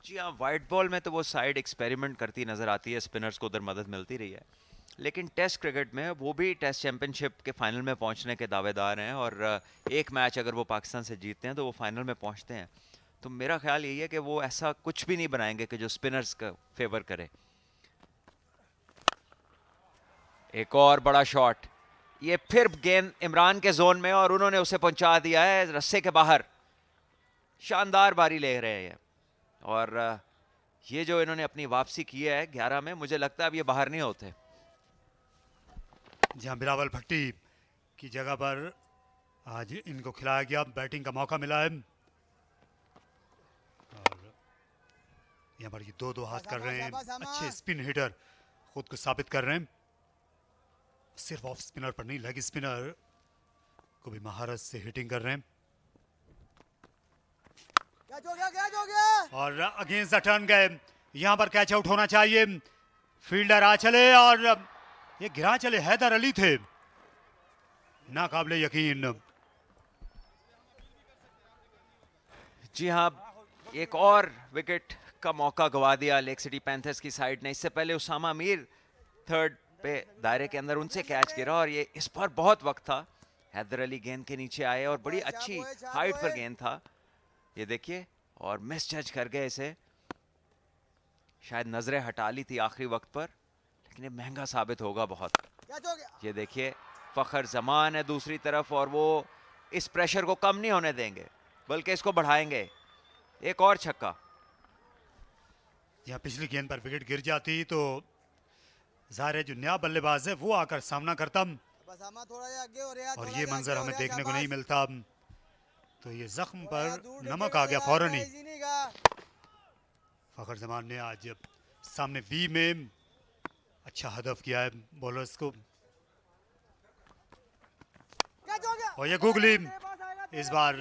[SPEAKER 2] जी हाँ, वाइट बॉल में तो वो साइड एक्सपेरिमेंट करती नजर आती है, स्पिनर्स को उधर मदद मिलती रही है। लेकिन टेस्ट क्रिकेट में वो भी टेस्ट चैंपियनशिप के फाइनल में पहुंचने के दावेदार हैं और एक मैच अगर वो पाकिस्तान से जीतते हैं तो वो फाइनल में पहुंचते हैं। तो मेरा ख्याल यही है कि वो ऐसा कुछ भी नहीं बनाएंगे कि जो स्पिनर्स का फेवर करे। एक और बड़ा शॉट, ये फिर गेंद इमरान के जोन में और उन्होंने उसे पहुंचा दिया है रस्से के बाहर। शानदार बारी ले रहे हैं और ये जो इन्होंने अपनी वापसी की है 11 में, मुझे लगता है अब ये बाहर नहीं होते।
[SPEAKER 3] जहां बिलावल भट्टी की जगह पर आज इनको खिलाया गया, बैटिंग का मौका मिला है और यहाँ पर ये 2-2 हाथ कर रहे हैं। अच्छे स्पिन हिटर खुद को साबित कर रहे हैं। सिर्फ ऑफ स्पिनर पर नहीं, लेग स्पिनर को भी महारत से हिटिंग कर रहे हैं। और अगेंस्ट द टर्न गए, यहां पर कैच आउट होना चाहिए। फील्डर आ चले और ये गिरा चले हैदर अली थे, नाकाबिले यकीन।
[SPEAKER 2] जी हाँ, एक और विकेट का मौका गवा दिया लेक सिटी पैंथर्स की साइड ने। इससे पहले उसामा मीर थर्ड पे दायरे के अंदर उनसे कैच गिरा और ये इस पर बहुत वक्त था। हैदर अली गेंद के नीचे आए और बड़ी अच्छी हाइट पर गेंद था, ये देखिए, और मिस जज कर गए इसे। शायद नजरें हटा ली थी आखिरी वक्त पर, लेकिन ये महंगा साबित होगा बहुत। ये देखिए फखर जमान है दूसरी तरफ, और वो इस प्रेशर को कम नहीं होने देंगे बल्कि इसको बढ़ाएंगे। एक और छक्का।
[SPEAKER 3] यहाँ पिछली गेंद पर विकेट गिर जाती तो जाहिर है जो नया बल्लेबाज है वो आकर सामना करता, और ये मंजर हमें देखने को नहीं मिलता। तो ये जख्म पर नमक आ गया फौरन ही। फखर जमान ने आज सामने वी में अच्छा हदफ किया है बॉलर्स को, और ये गुगली इस बार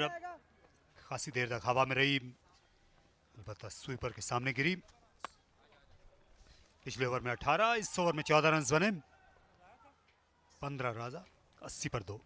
[SPEAKER 3] खासी देर तक हवा में रही, अलबत्ता स्वीपर के सामने गिरी। पिछले ओवर में 18, इस ओवर में 14 रन बने, 15 राजा 80 पर 2।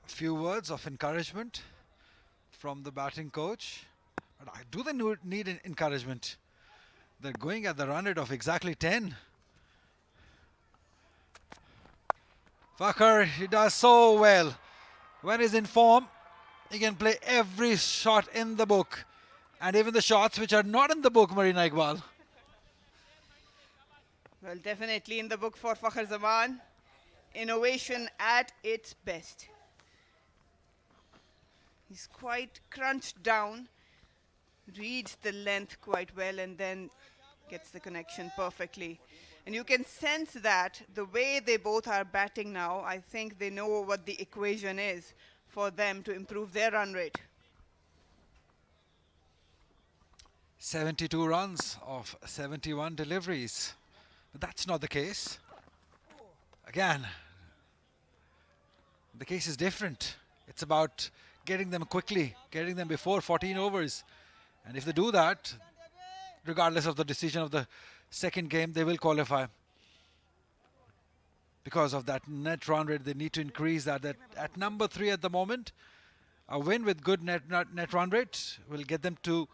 [SPEAKER 1] A few words of encouragement from the batting coach. But do they need an encouragement? They're going at the run rate of exactly 10. Fakhr, he does so well. When he's in form, he can play every shot in the book, and even the shots which are not in the book, Marina Iqbal.
[SPEAKER 4] Well, definitely in the book for Fakhr Zaman. Innovation at its best. He's quite crunched down, reads the length quite well, and then gets the connection perfectly. And you can sense that the way they both are batting now, I think they know what the equation is for them to improve their run rate.
[SPEAKER 1] 72 runs of 71 deliveries. But that's not the case. Again, the case is different. It's about getting them quickly, getting them before 14 overs. And if they do that, regardless of the decision of the second game, they will qualify. Because of that net run rate, they need to increase that. At number 3 at the moment, a win with good net run rate will get them to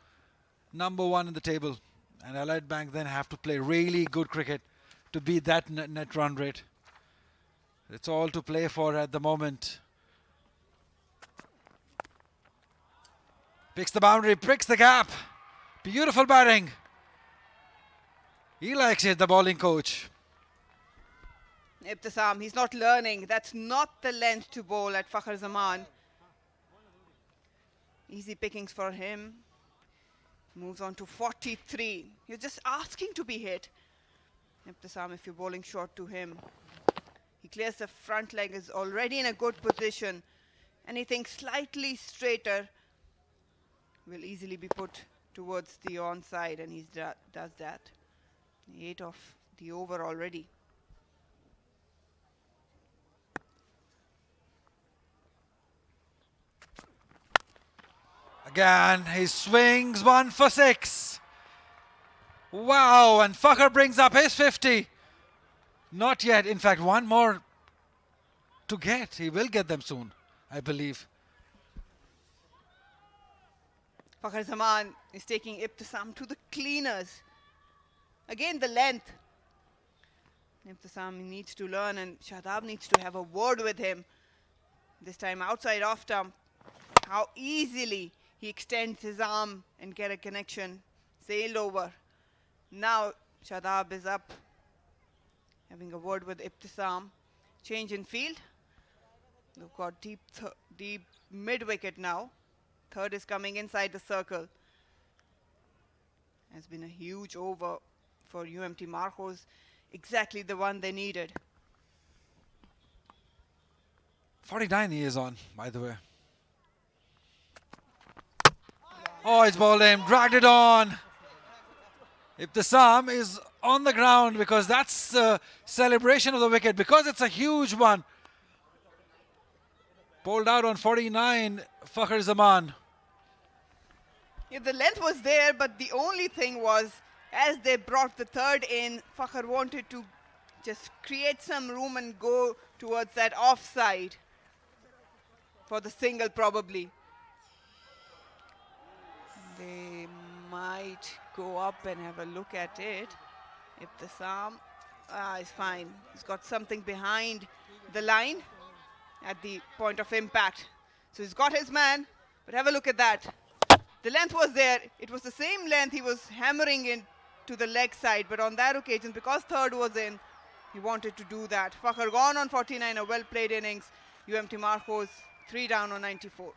[SPEAKER 1] number 1 in the table. And Allied Bank then have to play really good cricket to beat that net run rate. It's all to play for at the moment. Picks the boundary, pricks the gap. Beautiful batting. He likes it, the bowling coach.
[SPEAKER 4] Ibtisam, he's not learning. That's not the length to bowl at Fakhr Zaman. Easy pickings for him. Moves on to 43. You're just asking to be hit. Ibtisam, if you're bowling short to him. He clears the front leg, is already in a good position. Anything slightly straighter will easily be put towards the onside, and he does that. 8 of the over already.
[SPEAKER 1] Again, he swings 1 for 6. Wow, and Fakhr brings up his 50. Not yet, in fact, one more to get. He will get them soon, I believe.
[SPEAKER 4] Fakhr Zaman is taking Ibtisam to the cleaners. Again, the length. Ibtisam needs to learn, and Shadab needs to have a word with him. This time outside off stump. How easily he extends his arm and get a connection. Sailed over. Now Shadab is up, having a word with Ibtisam. Change in field. They've got deep mid-wicket now. Third is coming inside the circle. Has been a huge over for UMT Markhors. Exactly the one they needed.
[SPEAKER 1] 49 he is on, by the way. Oh, it's bowled him, dragged it on. Ibtisam is on the ground because that's the celebration of the wicket, because it's a huge one. Bowled out on 49, Fakhr Zaman.
[SPEAKER 4] Yeah, the length was there, but the only thing was, as they brought the third in, Fakhr wanted to just create some room and go towards that offside for the single probably. They might go up and have a look at it. If the Sam is fine. He's got something behind the line at the point of impact. So he's got his man, but have a look at that. The length was there. It was the same length he was hammering in to the leg side, but on that occasion, because third was in, he wanted to do that. Fakhr gone on 49, a well-played innings. UMT Markhors 3 down on 94.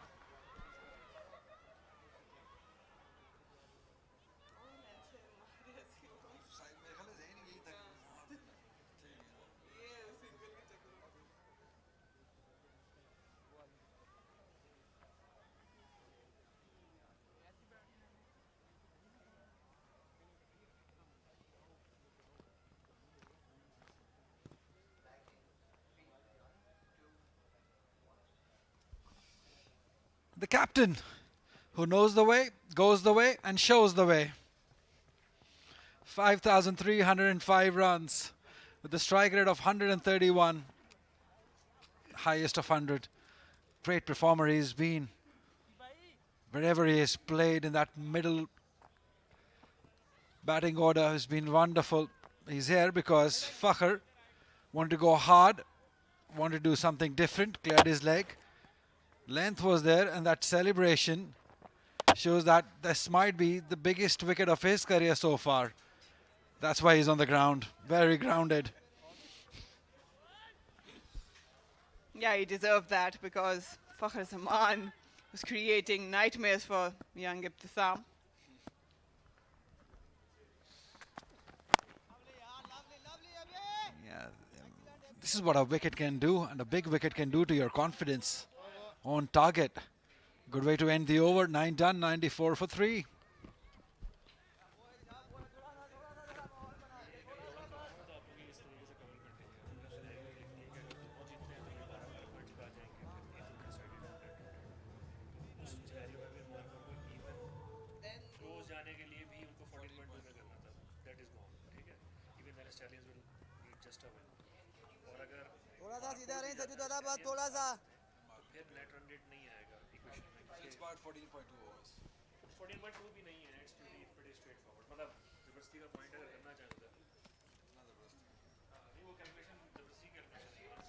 [SPEAKER 1] The captain, who knows the way, goes the way, and shows the way. 5,305 runs with a strike rate of 131, highest of 100. Great performer he's been. Wherever he has played in that middle batting order has been wonderful. He's here because Fakhr wanted to go hard, wanted to do something different, cleared his leg. Length was there, and that celebration shows that this might be the biggest wicket of his career so far. That's why he's on the ground, very grounded.
[SPEAKER 4] Yeah, he deserved that because Fakhr Zaman was creating nightmares for young Ibtisam.
[SPEAKER 1] Yeah, this is what a wicket can do, and a big wicket can do to your confidence. On target. Good way to end the over. 9 done, 94 for 3. It's about 14.2 overs. 14.2 भी नहीं है. It's pretty straightforward. मतलब जबरदस्ती का point अगर करना चाहे तो नहीं वो calculation जबरदस्ती calculation.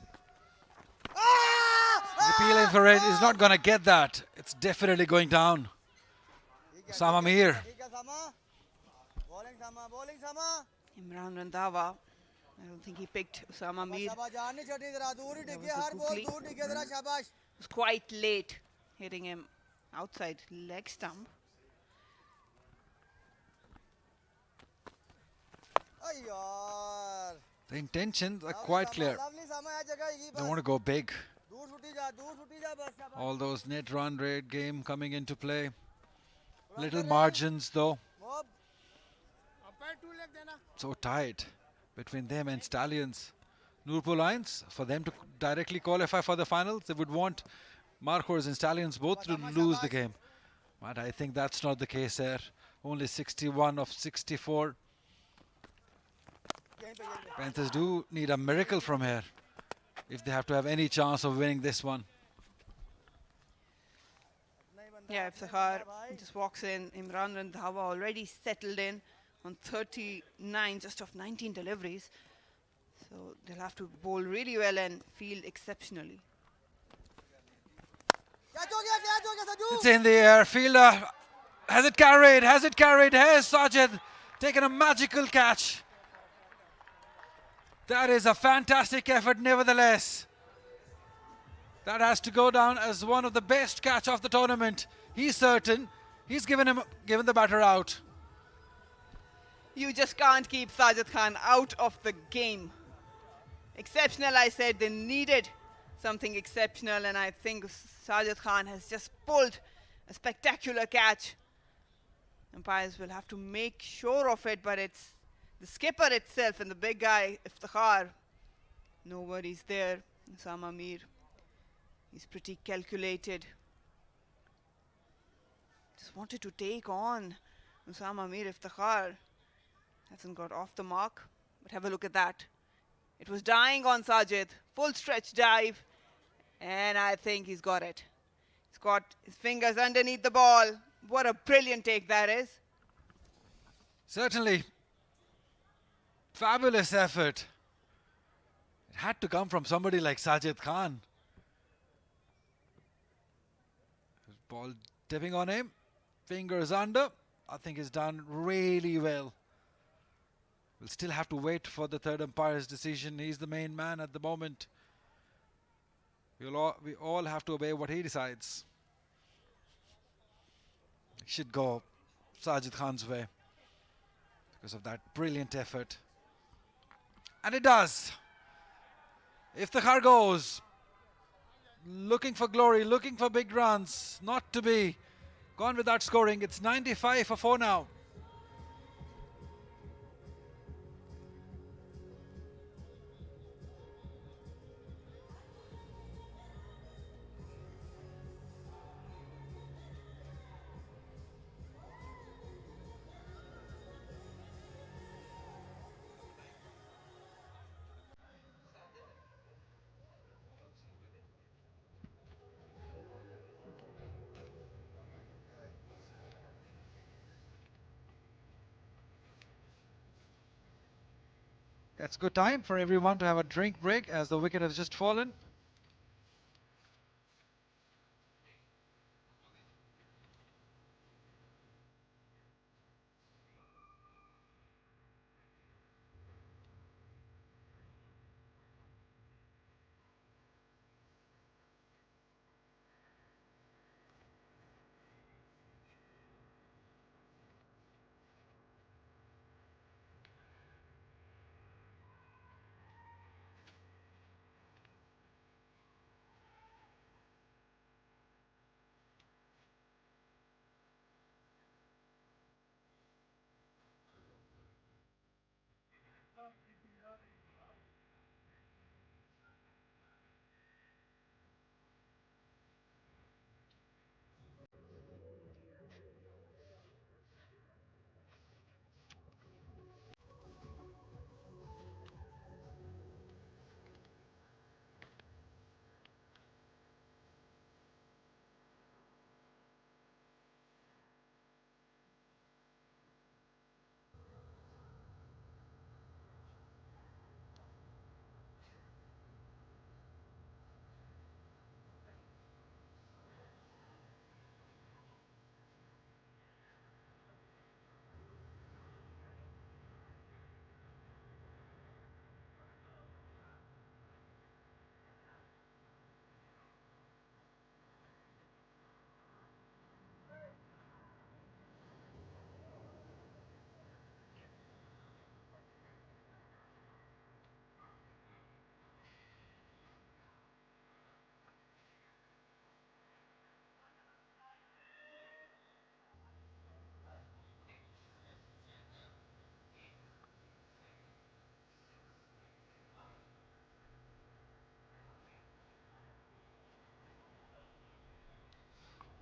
[SPEAKER 1] The peel infrared is not going to get that. It's definitely going down. Sama Mir.
[SPEAKER 4] Imran Randhawa. I don't think he picked Usama Mir. It was quite late, hitting him outside leg stump.
[SPEAKER 1] The intentions are quite clear. They want to go big. All those net run rate game coming into play. Little margins though. So tight between them and Stallions. Nurpur Lions, for them to directly qualify for the finals, they would want Markhors and Stallions both to lose the game. But I think that's not the case there. Only 61 of 64. Panthers do need a miracle from here if they have to have any chance of winning this one.
[SPEAKER 4] Yeah, Iftikhar just walks in. Imran Randhawa already settled in on 39, just of 19 deliveries. So they'll have to bowl really well and field exceptionally.
[SPEAKER 1] It's in the air. Fielder has it carried? Has it carried? Has Sajid taken a magical catch? That is a fantastic effort, nevertheless. That has to go down as one of the best catch of the tournament. He's certain. He's given the batter out.
[SPEAKER 4] You just can't keep Sajid Khan out of the game. Exceptional, I said. They needed something exceptional, and I think Sajid Khan has just pulled a spectacular catch. Umpires will have to make sure of it, but it's The skipper itself and the big guy, Iftikhar, no worries there. Usama Mir, he's pretty calculated. Just wanted to take on Usama Mir. Iftikhar hasn't got off the mark, but have a look at that. It was dying on Sajid, full stretch dive, and I think he's got it. He's got his fingers underneath the ball. What a brilliant take that is.
[SPEAKER 1] Certainly, fabulous effort. It had to come from somebody like Sajid Khan. Ball tipping on him, fingers under. I think he's done really well. We'll still have to wait for the third umpire's decision. He's the main man at the moment. We all have to obey what he decides. It should go Sajid Khan's way because of that brilliant effort. And it does. Iftikhar goes. Looking for glory, looking for big runs. Not to be. Gone without scoring. It's 95 for 4 now. That's good time for everyone to have a drink break as the wicket has just fallen.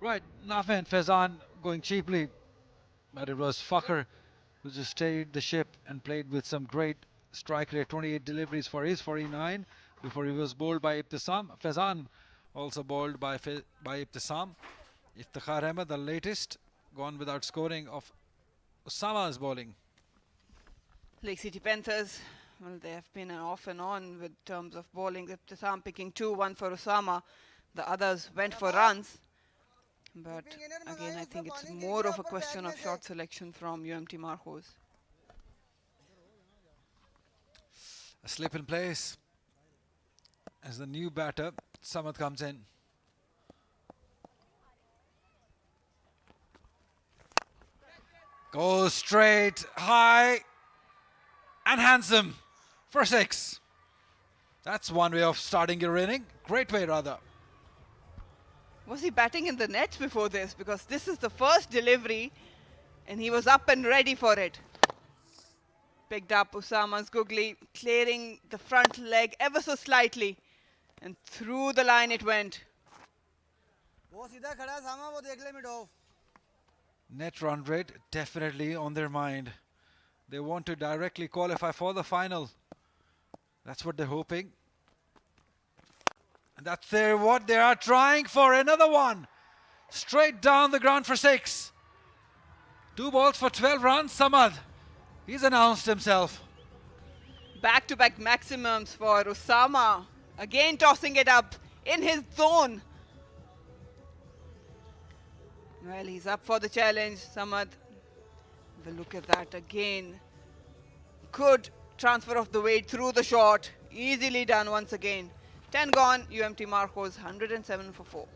[SPEAKER 1] Right, Nafi and Faizan going cheaply, but it was Fakhr who just stayed the ship and played with some great strike rate, 28 deliveries for his 49 before he was bowled by Ibtisam. Faizan also bowled by Ibtisam. Iftikhar Ahmed, the latest, gone without scoring of Usama's bowling.
[SPEAKER 4] Lake City Panthers, well, they have been an off and on with terms of bowling. Ibtisam picking 2, 1 for Usama. The others went for runs. But again, I think it's more of a question of shot selection from UMT Markhors.
[SPEAKER 1] A slip in place as the new batter, Samad, comes in. Goes straight, high, and handsome for 6. That's one way of starting your inning. Great way, rather.
[SPEAKER 4] Was he batting in the nets before this? Because this is the first delivery and he was up and ready for it. picked up Usama's googly, clearing the front leg ever so slightly. And through the line it went.
[SPEAKER 9] वो सीधा खड़ा है सामा, वो देख ले mid of.
[SPEAKER 1] Net run rate definitely on their mind. They want to directly qualify for the final. That's what they're hoping. And that's what they are trying for. Another one. Straight down the ground for 6. 2 balls for 12 runs. Samad, he's announced himself.
[SPEAKER 4] Back-to-back maximums for Usama. Again tossing it up in his zone. Well, he's up for the challenge, Samad. We'll look at that again. Good transfer of the weight through the shot. Easily done once again. 10 gone, UMT Markhors 107 for 4.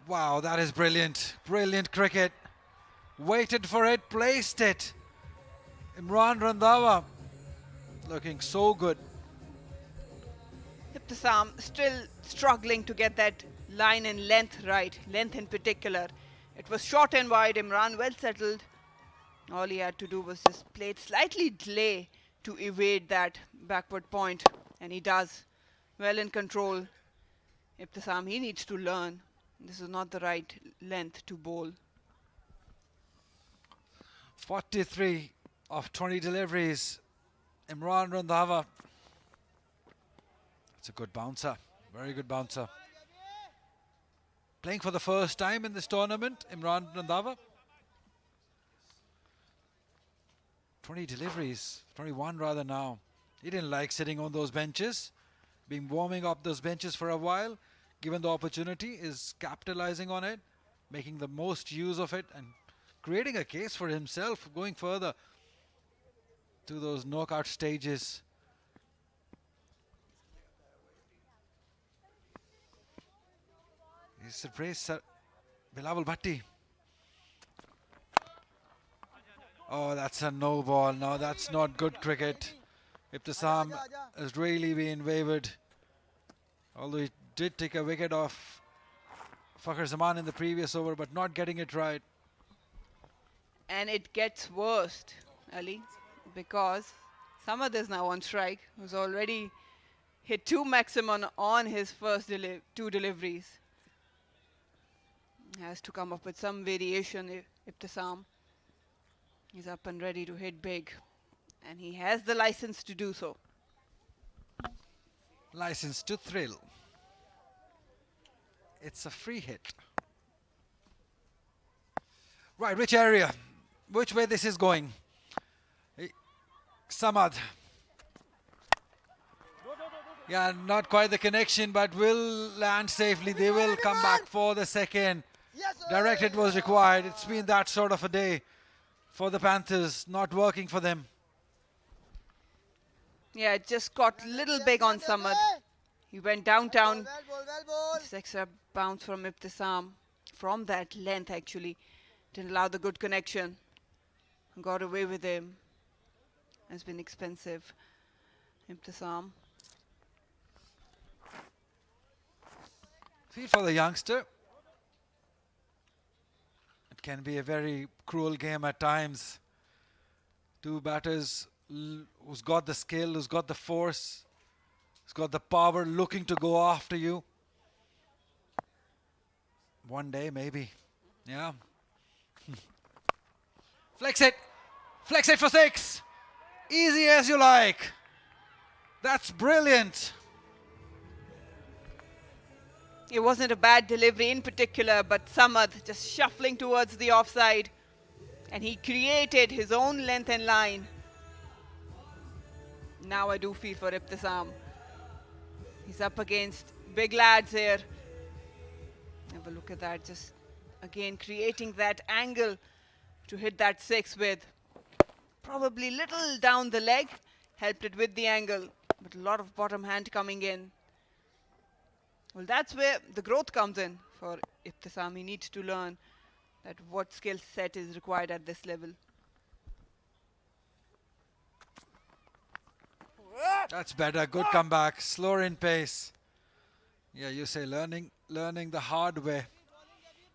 [SPEAKER 1] Wow, that is brilliant. Brilliant cricket. Waited for it, placed it. Imran Randhawa looking so good.
[SPEAKER 4] Ibtisam still struggling to get that line and length right, length in particular. It was short and wide, Imran well settled. All he had to do was just play it slightly delay to evade that backward point, and he does. Well in control. Ibtisam, he needs to learn. This is not the right length to bowl.
[SPEAKER 1] 43 of 20 deliveries. Imran Randhawa. It's a good bouncer. Very good bouncer. Playing for the first time in this tournament, Imran Randhawa. 20 deliveries, 21 rather now. He didn't like sitting on those benches. Been warming up those benches for a while. Given the opportunity, is capitalizing on it, making the most use of it and creating a case for himself going further to those knockout stages. He's surprised Bilawal Bhatti. Oh, that's a no ball. No, that's not good cricket. Ibtisam has really been wavered. Although he did take a wicket off Fakhar Zaman in the previous over, but not getting it right.
[SPEAKER 4] And it gets worse, Ali, because Samad is now on strike, who's already hit 2 maximum on his first 2 deliveries. Has to come up with some variation, Ibtisam. He's up and ready to hit big, and he has the license to do so.
[SPEAKER 1] License to thrill. It's a free hit. Right, which area? Which way this is going? Samad. Yeah, not quite the connection, but will land safely. They will come back for the second. Direct hit was required. It's been that sort of a day for the Panthers, not working for them.
[SPEAKER 4] Yeah, it just got a little big on Samad. He went downtown. This extra bounce from Ibtisam from that length actually didn't allow the good connection. Got away with him. Has been expensive. Ibtisam.
[SPEAKER 1] Feel for the youngster. It can be a very cruel game at times. 2 batters who's got the skill, who's got the force, who's got the power, looking to go after you. One day, maybe. Yeah. Flex it. Flex it for 6. Easy as you like. That's brilliant.
[SPEAKER 4] It wasn't a bad delivery in particular, but Samad just shuffling towards the offside. And he created his own length and line. Now I do feel for Ibtisam. He's up against big lads here. Have a look at that, just again creating that angle to hit that 6 with. Probably little down the leg, helped it with the angle, but a lot of bottom hand coming in. Well, that's where the growth comes in for Ibtisam. He needs to learn that what skill set is required at this level.
[SPEAKER 1] That's better. Good comeback. Slower in pace. Yeah, you say learning the hard way.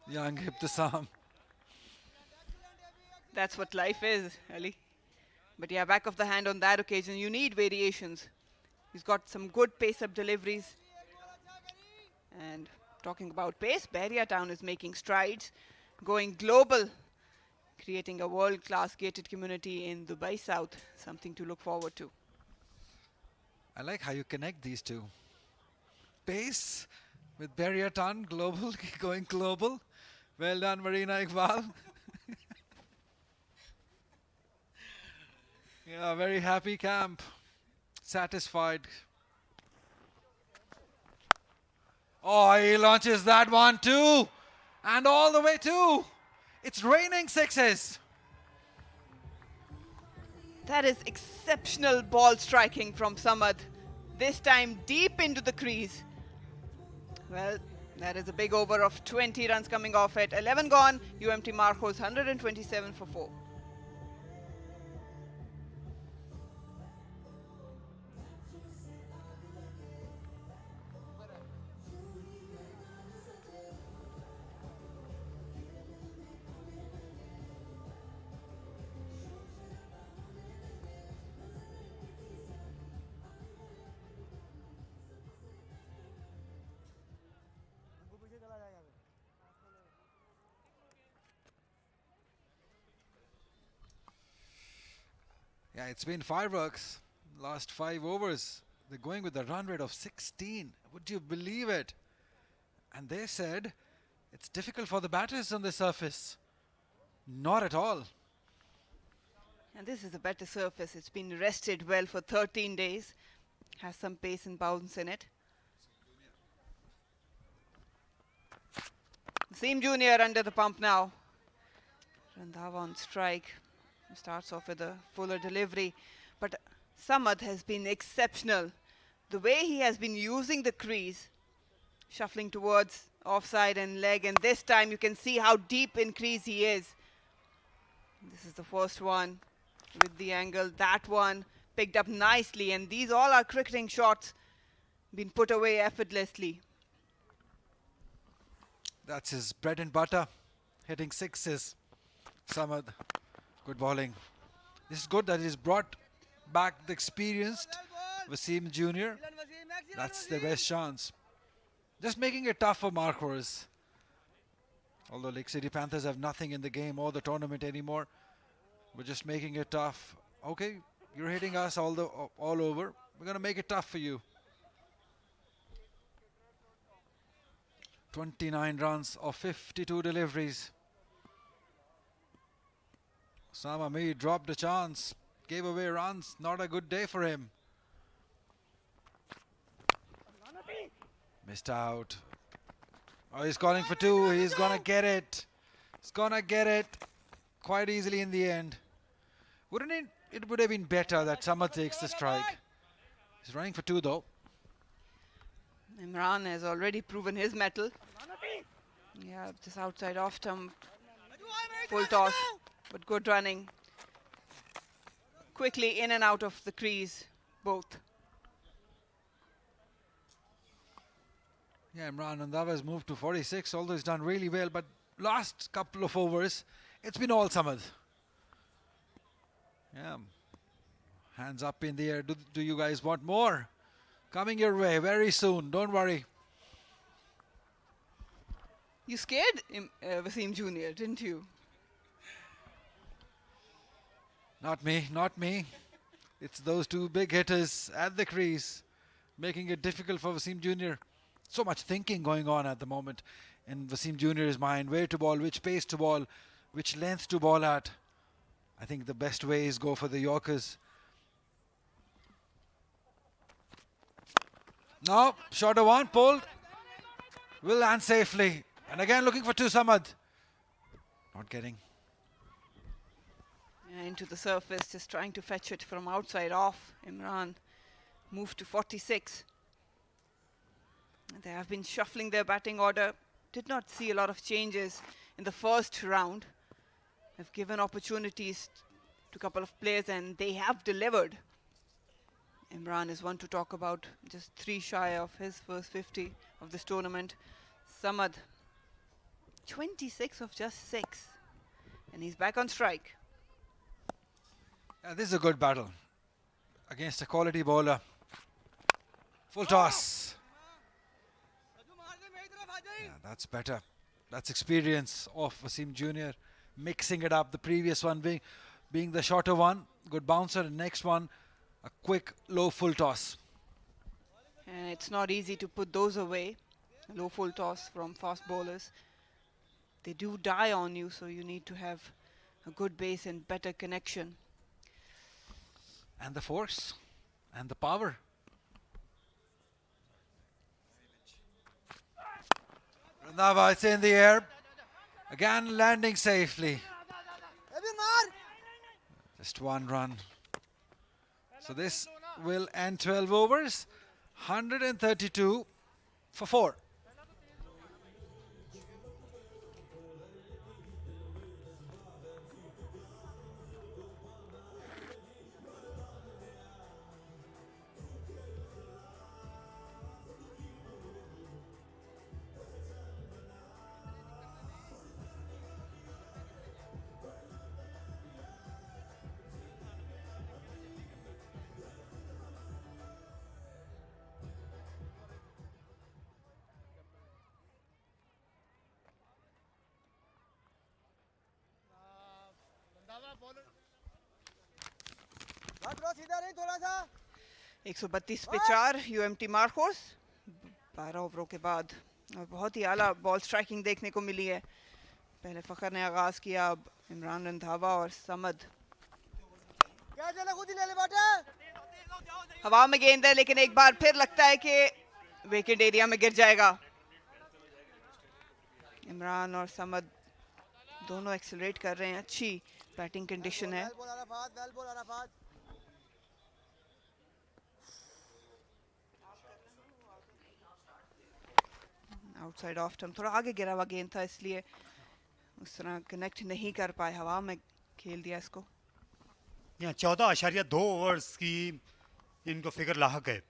[SPEAKER 1] Young Ibtisam.
[SPEAKER 4] That's what life is, Ali. But yeah, back of the hand on that occasion, you need variations. He's got some good pace-up deliveries. And talking about pace, Bahria Town is making strides, going global, creating a world-class gated community in Dubai South, something to look forward to.
[SPEAKER 1] I like how you connect these two. Pace with Bahria Town, global, going global. Well done, Marina Iqbal. Yeah, very happy camp. Satisfied. Oh, he launches that one too. And all the way too. It's raining sixes.
[SPEAKER 4] That is exceptional ball striking from Samad. This time deep into the crease. Well, that is a big over of 20 runs coming off it. 11 gone. UMT Markhors 127 for 4.
[SPEAKER 1] Yeah, it's been fireworks. Last 5 overs. They're going with a run rate of 16. Would you believe it? And they said it's difficult for the batters on the surface. Not at all.
[SPEAKER 4] And this is a better surface. It's been rested well for 13 days. Has some pace and bounce in it. Wasim Junior under the pump now. Randhawa on strike. Starts off with a fuller delivery. But Samad has been exceptional. The way he has been using the crease, shuffling towards offside and leg, and this time you can see how deep in crease he is. This is the first one with the angle. That one picked up nicely, and these all are cricketing shots been put away effortlessly.
[SPEAKER 1] That's his bread and butter, hitting sixes. Samad, good bowling. This is good that he's brought back the experienced Wasim Junior. That's the best chance. Just making it tough for Markhors. Although Lake City Panthers have nothing in the game or the tournament anymore, we're just making it tough. Okay, you're hitting us all over. We're gonna make it tough for you. 29 runs of 52 deliveries. Osama Mir dropped a chance, gave away runs. Not a good day for him. Missed out. Oh, he's calling for 2. He's gonna get it. He's gonna get it quite easily in the end. Wouldn't it? It would have been better that Samad takes the strike. He's running for 2 though.
[SPEAKER 4] Imran has already proven his mettle. Yeah, just outside off stump. Full toss, but good running. Quickly in and out of the crease, both.
[SPEAKER 1] Yeah, Imran Randhawa has moved to 46, although he's done really well, but last couple of overs, it's been all Samad. Yeah. Hands up in the air. Do you guys want more? Coming your way very soon. Don't worry.
[SPEAKER 4] You scared Wasim Junior, didn't you?
[SPEAKER 1] Not me, not me. It's those 2 big hitters at the crease, making it difficult for Wasim Junior. So much thinking going on at the moment in Wasim Junior's mind. Where to ball, which pace to ball, which length to ball at. I think the best way is go for the Yorkers. No, shorter one, pulled. Will land safely. And again looking for two Samad. Not getting.
[SPEAKER 4] Into the surface, just trying to fetch it from outside off. Imran moved to 46. They have been shuffling their batting order. Did not see a lot of changes in the first round. Have given opportunities to a couple of players and they have delivered. Imran is one to talk about, just 3 shy of his first 50 of this tournament. Samad, 26 of just 6. And he's back on strike.
[SPEAKER 1] This is a good battle against a quality bowler. Full toss. Yeah, that's better. That's experience of Wasim Jr. mixing it up. The previous one being the shorter one, good bouncer. The next one, a quick low full toss.
[SPEAKER 4] And it's not easy to put those away. Low full toss from fast bowlers. They do die on you, so you need to have a good base and better connection.
[SPEAKER 1] And the force and the power. Randhawa, it's in the air. Again landing safely. Just 1 run. So this will end 12 overs. 132 for 4.
[SPEAKER 9] सीधा नहीं थोड़ा सा
[SPEAKER 4] 132 पे 4 UMT Markhors 12 ओवरों के बाद और बहुत ही आला बॉल स्ट्राइकिंग देखने को मिली है. पहले फखर ने आगाज किया, अब इमरान रंधावा और समद. हवा में गेंद है लेकिन एक बार फिर लगता है कि विकेट एरिया में गिर जाएगा. इमरान और समद दोनों एक्सेलरेट कर रहे हैं. अच्छी बैटिंग कंडीशन है. आउटसाइड ऑफ टर्म, थोड़ा आगे गिरा हुआ गेंद था इसलिए उस तरह कनेक्ट नहीं कर पाए. हवा में खेल दिया इसको.
[SPEAKER 3] यहाँ 14.2 ओवर्स की इनको फिगर लाहक है.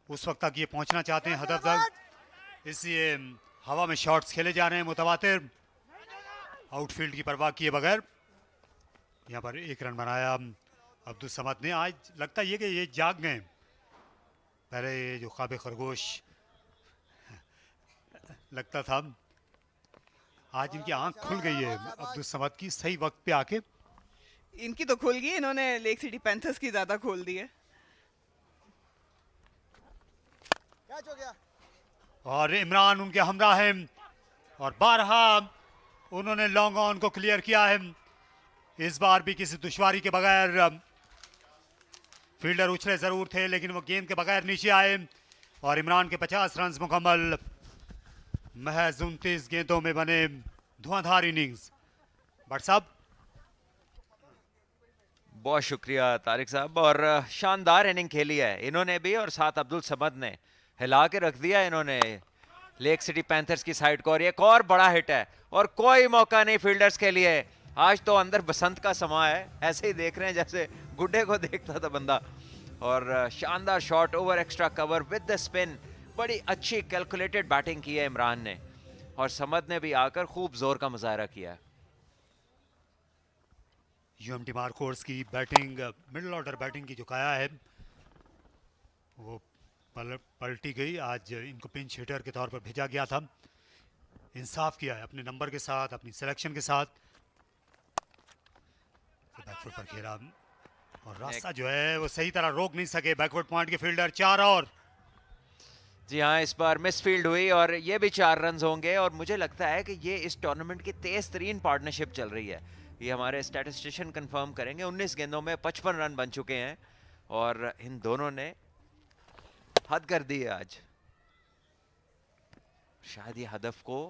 [SPEAKER 3] उस वक्त तक ये पहुंचना चाहते हैं हदफ तक, इसलिए हवा में शॉट्स खेले जा रहे हैं मुतवातिर. आउटफील्ड की परवाह किए बगैर यहाँ पर 1 रन बनाया अब्दुल समद ने. आज लगता है कि ये जाग गए. पहले ये जो ख्वाब खरगोश लगता था, आज इनकी आंख खुल गई है अब्दुल समद की. सही वक्त पे आके
[SPEAKER 4] इनकी तो खुल गई, इन्होंने लेक सिटी पैंथर्स की ज्यादा खोल दी है.
[SPEAKER 3] और इमरान उनके हमरा हैं और 12 उन्होंने लॉन्ग ऑन को क्लियर किया है. इस बार भी किसी दुश्वारी के बगैर. फील्डर उछले जरूर थे लेकिन वो गेंद के बगैर नीचे आए और इमरान के 50 रन मुकम्मल. महज 29 गेंदों में बने धुआंधार इनिंग्स. बट साहब
[SPEAKER 2] बहुत शुक्रिया तारिक साहब, और शानदार इनिंग खेली है इन्होंने भी और साथ अब्दुल समद ने. हिला के रख दिया इन्होंने लेक सिटी पैंथर्स की साइड को. और एक और बड़ा हिट है और कोई मौका नहीं फील्डर्स के लिए. आज तो अंदर बसंत का समा है, ऐसे ही देख रहे हैं जैसे गुड्डे को देखता था बंदा. और शानदार shot over extra cover with the spin. बड़ी अच्छी कैलकुलेटेड बैटिंग की है इमरान ने और समद ने भी आकर खूब जोर का मुजाहरा किया.
[SPEAKER 3] यूएमटी मार्कोर्स की बैटिंग, मिडिल ऑर्डर बैटिंग की जो काया है वो पलटी गई. आज इनको पिंच हिटर के तौर पर भेजा गया था. इंसाफ किया है अपने नंबर के साथ, अपनी सिलेक्शन के साथ. बैकफुट पर खेला और रास्ता जो है वो सही तरह रोक नहीं सके बैकवर्ड पॉइंट के फील्डर. 4 और
[SPEAKER 2] जी हाँ, इस बार मिस फील्ड हुई और ये भी 4 रन होंगे. और मुझे लगता है कि ये इस टूर्नामेंट की तेज तरीन पार्टनरशिप चल रही है. ये हमारे स्टैटिस्टिशियन कंफर्म करेंगे. 19 गेंदों में 55 रन बन चुके हैं और इन दोनों ने हद कर दी है आज. शायद ये हदफ को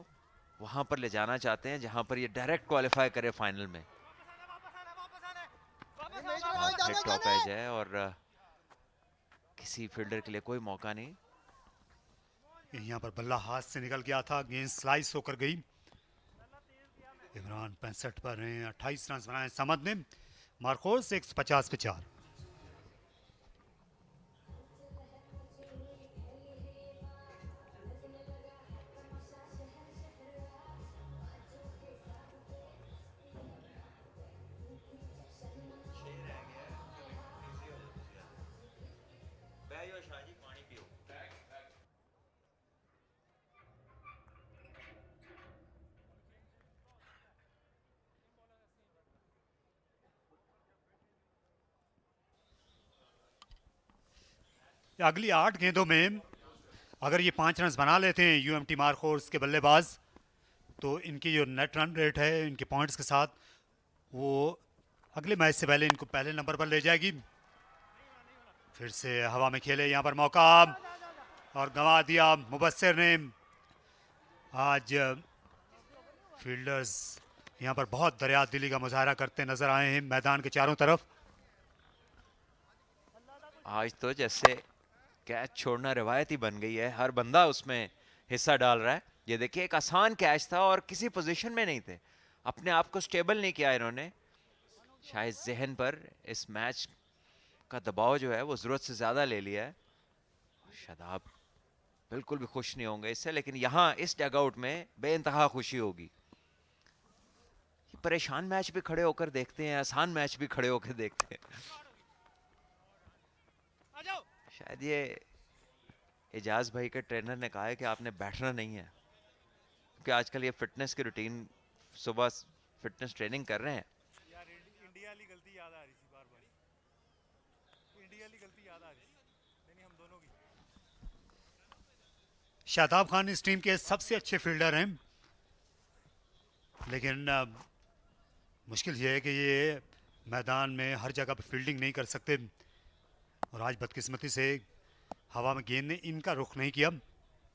[SPEAKER 2] वहां पर ले जाना चाहते हैं जहां पर ये डायरेक्ट क्वालिफाई करे फाइनल में। टॉप एज है और किसी फील्डर के लिए कोई मौका नहीं।
[SPEAKER 3] यहाँ पर बल्ला हाथ से निकल गया था, गेंद स्लाइस होकर गई। इमरान 65 पर हैं, 28 रन बनाए समद ने। मार्कोस 150 पे 4। अगली 8 गेंदों में अगर ये 5 रन बना लेते हैं यूएमटी मार्कोर्स के बल्लेबाज, तो इनकी जो नेट रन रेट है इनके पॉइंट्स के साथ, वो अगले मैच से पहले इनको पहले नंबर पर ले जाएगी। फिर से हवा में खेले यहाँ पर मौका और गंवा दिया मुबस्सिर ने। आज फील्डर्स यहाँ पर बहुत दरिया दिली का मुजाहरा करते नजर आए हैं मैदान के चारों तरफ।
[SPEAKER 2] आज तो जैसे कैच छोड़ना रिवायत ही बन गई है, हर बंदा उसमें हिस्सा डाल रहा है। ये देखिए एक आसान कैच था और किसी पोजीशन में नहीं थे, अपने आप को स्टेबल नहीं किया इन्होंने। शायद जहन पर इस मैच का दबाव जो है वो जरूरत से ज्यादा ले लिया है। शादाब बिल्कुल भी खुश नहीं होंगे इससे, लेकिन यहाँ इस डगआउट में बेइंतहा खुशी होगी। परेशान मैच भी खड़े होकर देखते हैं, आसान मैच भी खड़े होकर देखते हैं। शायद ये एजाज भाई के ट्रेनर ने कहा है कि आपने बैठना नहीं है, क्योंकि आजकल ये फिटनेस की रूटीन, सुबह फिटनेस ट्रेनिंग कर रहे हैं।
[SPEAKER 12] यार इंडिया वाली गलती याद आ रही थी बार-बार, इंडिया वाली गलती याद आ रही थी, नहीं हम दोनों की।
[SPEAKER 3] शादाब खान इस टीम के सबसे अच्छे फील्डर हैं, लेकिन मुश्किल ये है कि ये मैदान में हर जगह पर फील्डिंग नहीं कर सकते। और आज बदकिस्मती से हवा में गेंद ने इनका रुख नहीं किया।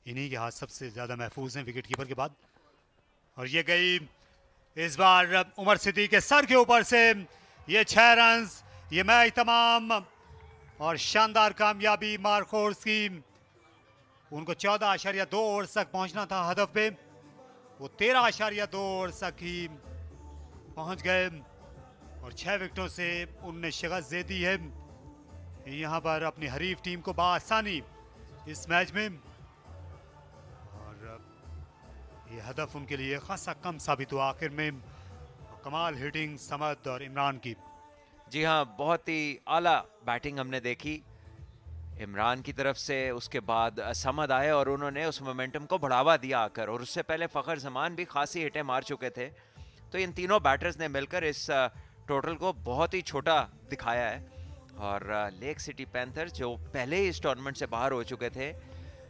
[SPEAKER 3] इन्हीं के हाथ सबसे ज़्यादा महफूज हैं विकेट कीपर के बाद। और ये गई इस बार उमर सिद्दीक के सर के ऊपर से, ये 6 रन, ये मैच तमाम। और शानदार कामयाबी मार्कोर्स की। उनको 14.2 ओवर तक पहुंचना था हदफ पे, वो 13.2 ओवर तक ही पहुंच गए और 6 विकेटों से उनने शिकस्त दे दी है यहाँ पर अपनी हरीफ टीम को बाआसानी इस मैच में। और ये हदफ उनके लिए खासा कम साबित हुआ आखिर में। कमाल हिटिंग समद और इमरान की।
[SPEAKER 2] जी हाँ, बहुत ही आला बैटिंग हमने देखी इमरान की तरफ से। उसके बाद समद आए और उन्होंने उस मोमेंटम को बढ़ावा दिया आकर, और उससे पहले फ़खर जमान भी खासी हिटें मार चुके थे। तो इन तीनों बैटर्स ने मिलकर इस टोटल को बहुत ही छोटा दिखाया है। और लेक सिटी पैंथर्स जो पहले ही इस टूर्नामेंट से बाहर हो चुके थे,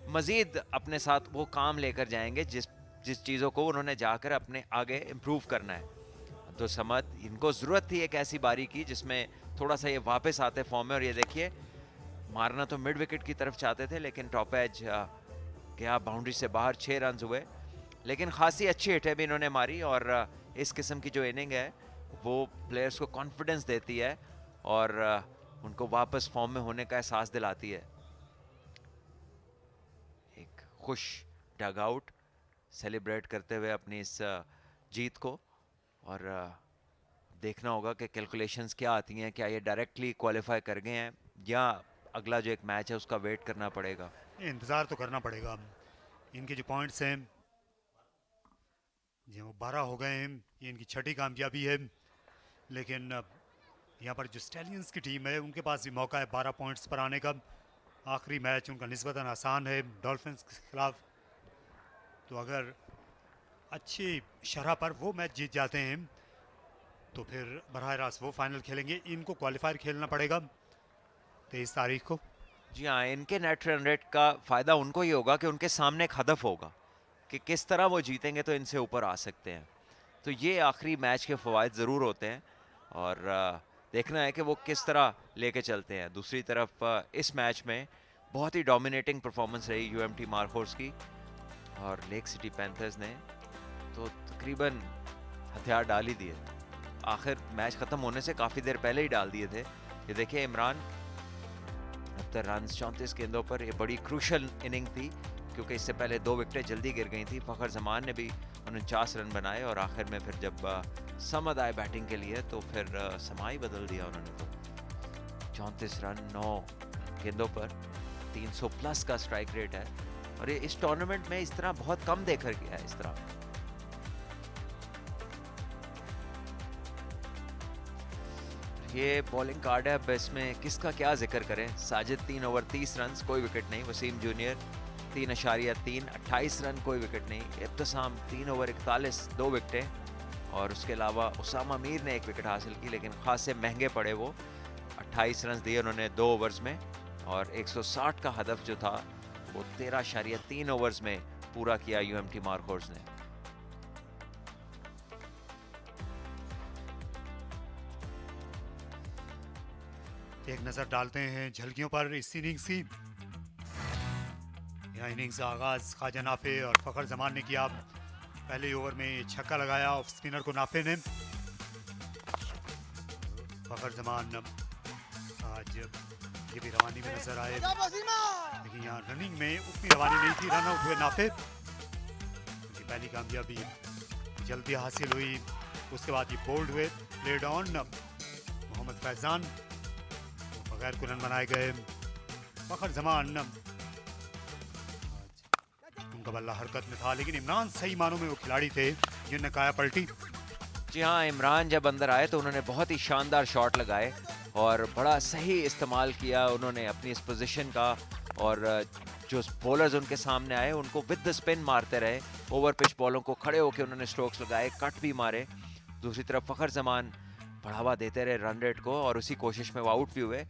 [SPEAKER 2] मज़ीद अपने साथ वो काम लेकर जाएंगे जिस चीज़ों को उन्होंने जाकर अपने आगे इम्प्रूव करना है। तो समद, इनको ज़रूरत थी एक ऐसी बारी की जिसमें थोड़ा सा ये वापस आते फॉर्म में। और ये देखिए, मारना तो मिड विकेट की तरफ चाहते थे, लेकिन टॉप एज गया बाउंड्री से बाहर। 6 रन हुए, लेकिन खासी अच्छी हिटें भी इन्होंने मारी। और इस किस्म की जो इनिंग है वो प्लेयर्स को कॉन्फिडेंस देती है और उनको वापस फॉर्म में होने का एहसास दिलाती है। एक खुश डगआउट सेलिब्रेट करते हुए अपनी इस जीत को। और देखना होगा कि कैलकुलेशंस क्या आती हैं, क्या ये डायरेक्टली क्वालिफाई कर गए हैं या अगला जो एक मैच है उसका वेट करना पड़ेगा।
[SPEAKER 3] इंतज़ार तो करना पड़ेगा। इनके जो पॉइंट्स हैं जी वो 12 हो गए हैं, ये इनकी 6ठी कामयाबी है। लेकिन यहाँ पर जो स्टैलियंस की टीम है उनके पास भी मौका है 12 पॉइंट्स पर आने का। आखिरी मैच उनका निस्बतन आसान है डॉल्फिन्स के खिलाफ। तो अगर अच्छी शरह पर वो मैच जीत जाते हैं तो फिर बराह रास्त वो फाइनल खेलेंगे। इनको क्वालिफायर खेलना पड़ेगा 23 तारीख को।
[SPEAKER 2] जी हाँ, इनके नेट रन रेट का फ़ायदा उनको ही होगा कि उनके सामने एक हदफ होगा कि किस तरह वो जीतेंगे तो इनसे ऊपर आ सकते हैं। तो ये आखिरी मैच के फ़वाइद ज़रूर होते हैं और देखना है कि वो किस तरह लेके चलते हैं। दूसरी तरफ इस मैच में बहुत ही डोमिनेटिंग परफॉर्मेंस रही यूएमटी मार्कोर्स की और लेक सिटी पैंथर्स ने तो तकरीबन हथियार डाल ही दिए। आखिर मैच ख़त्म होने से काफ़ी देर पहले ही डाल दिए थे। ये देखिए इमरान 70 रन 34 गेंदों पर, ये बड़ी क्रूशल इनिंग थी क्योंकि इससे पहले 2 विकेटें जल्दी गिर गई थी। फ़खर जमान ने भी 49 रन बनाए और आखिर में फिर जब समद आए बैटिंग के लिए तो फिर समा ही बदल दिया उन्होंने। तो 34 रन 9 गेंदों पर 300 प्लस का स्ट्राइक रेट है और ये इस टूर्नामेंट में इस तरह बहुत कम देखा गया है। इस तरह ये बॉलिंग कार्ड है, अब इसमें किसका क्या जिक्र करें। साजिद 3 ओवर 30 रन, कोई विकेट नहीं। वसीम जूनियर 3.3 28 रन, कोई विकेट नहीं। इब्तिसाम 3 ओवर 41 2 विकेटें और उसके अलावा उसामा मीर ने 1 विकेट हासिल की, लेकिन खासे महंगे पड़े वो। 28 रन दिए उन्होंने 2 ओवर्स में और 160 का हदफ जो था वो 13.3 ओवर्स में पूरा किया यूएमटी मार्कोर्स ने।
[SPEAKER 3] एक नज़र डालते हैं झलकियों पर इस इनिंग्स की। यह इनिंग्स का आगाज ख्वाजा नाफे और फ़खर जमान ने किया। पहले ओवर में छक्का लगाया ऑफ स्पिनर को नाफे ने। फ़खर जमान आज ये भी रवानी में नजर आए, लेकिन यहाँ रनिंग में उतनी रवानी नहीं थी। रन आउट हुए नाफे, उनकी पहली कामयाबी जल्दी हासिल हुई। उसके बाद ये बोल्ड हुए, प्लेड ऑन मोहम्मद फैजान, बगैर को रन बनाए गए। फ़खर जमान उनका बल्ला हरकत में था, लेकिन इमरान सही मानों में वो खिलाड़ी थे जिन्होंने काया पलटी।
[SPEAKER 2] जी हाँ, इमरान जब अंदर आए तो उन्होंने बहुत ही शानदार शॉट लगाए और बड़ा सही इस्तेमाल किया उन्होंने अपनी इस पोजीशन का। और जो बॉलर्स उनके सामने आए उनको विद द स्पिन मारते रहे। ओवर पिच बॉलों को खड़े होकर उन्होंने स्ट्रोक्स लगाए, कट भी मारे। दूसरी तरफ फ़खर जमान बढ़ावा देते रहे रन रेट को और उसी कोशिश में वो आउट भी हुए।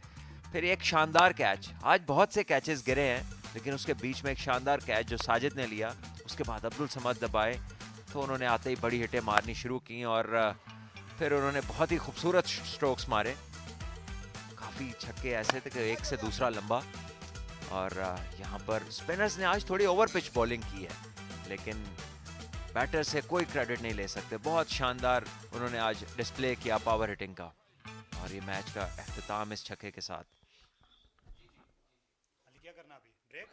[SPEAKER 2] फिर एक शानदार कैच, आज बहुत से कैचेस गिरे हैं लेकिन उसके बीच में एक शानदार कैच जो साजिद ने लिया। उसके बाद अब्दुल समद दबाए तो उन्होंने आते ही बड़ी हिटें मारनी शुरू की और फिर उन्होंने बहुत ही खूबसूरत स्ट्रोक्स मारे। काफ़ी छक्के ऐसे थे कि एक से दूसरा लंबा। और यहाँ पर स्पिनर्स ने आज थोड़ी ओवर पिच बॉलिंग की है, लेकिन बैटर से कोई क्रेडिट नहीं ले सकते। बहुत शानदार उन्होंने आज डिस्प्ले किया पावर हिटिंग का और ये मैच का अख्तिताम इस छक्के के साथ।
[SPEAKER 3] क्या करना अभी? ब्रेक?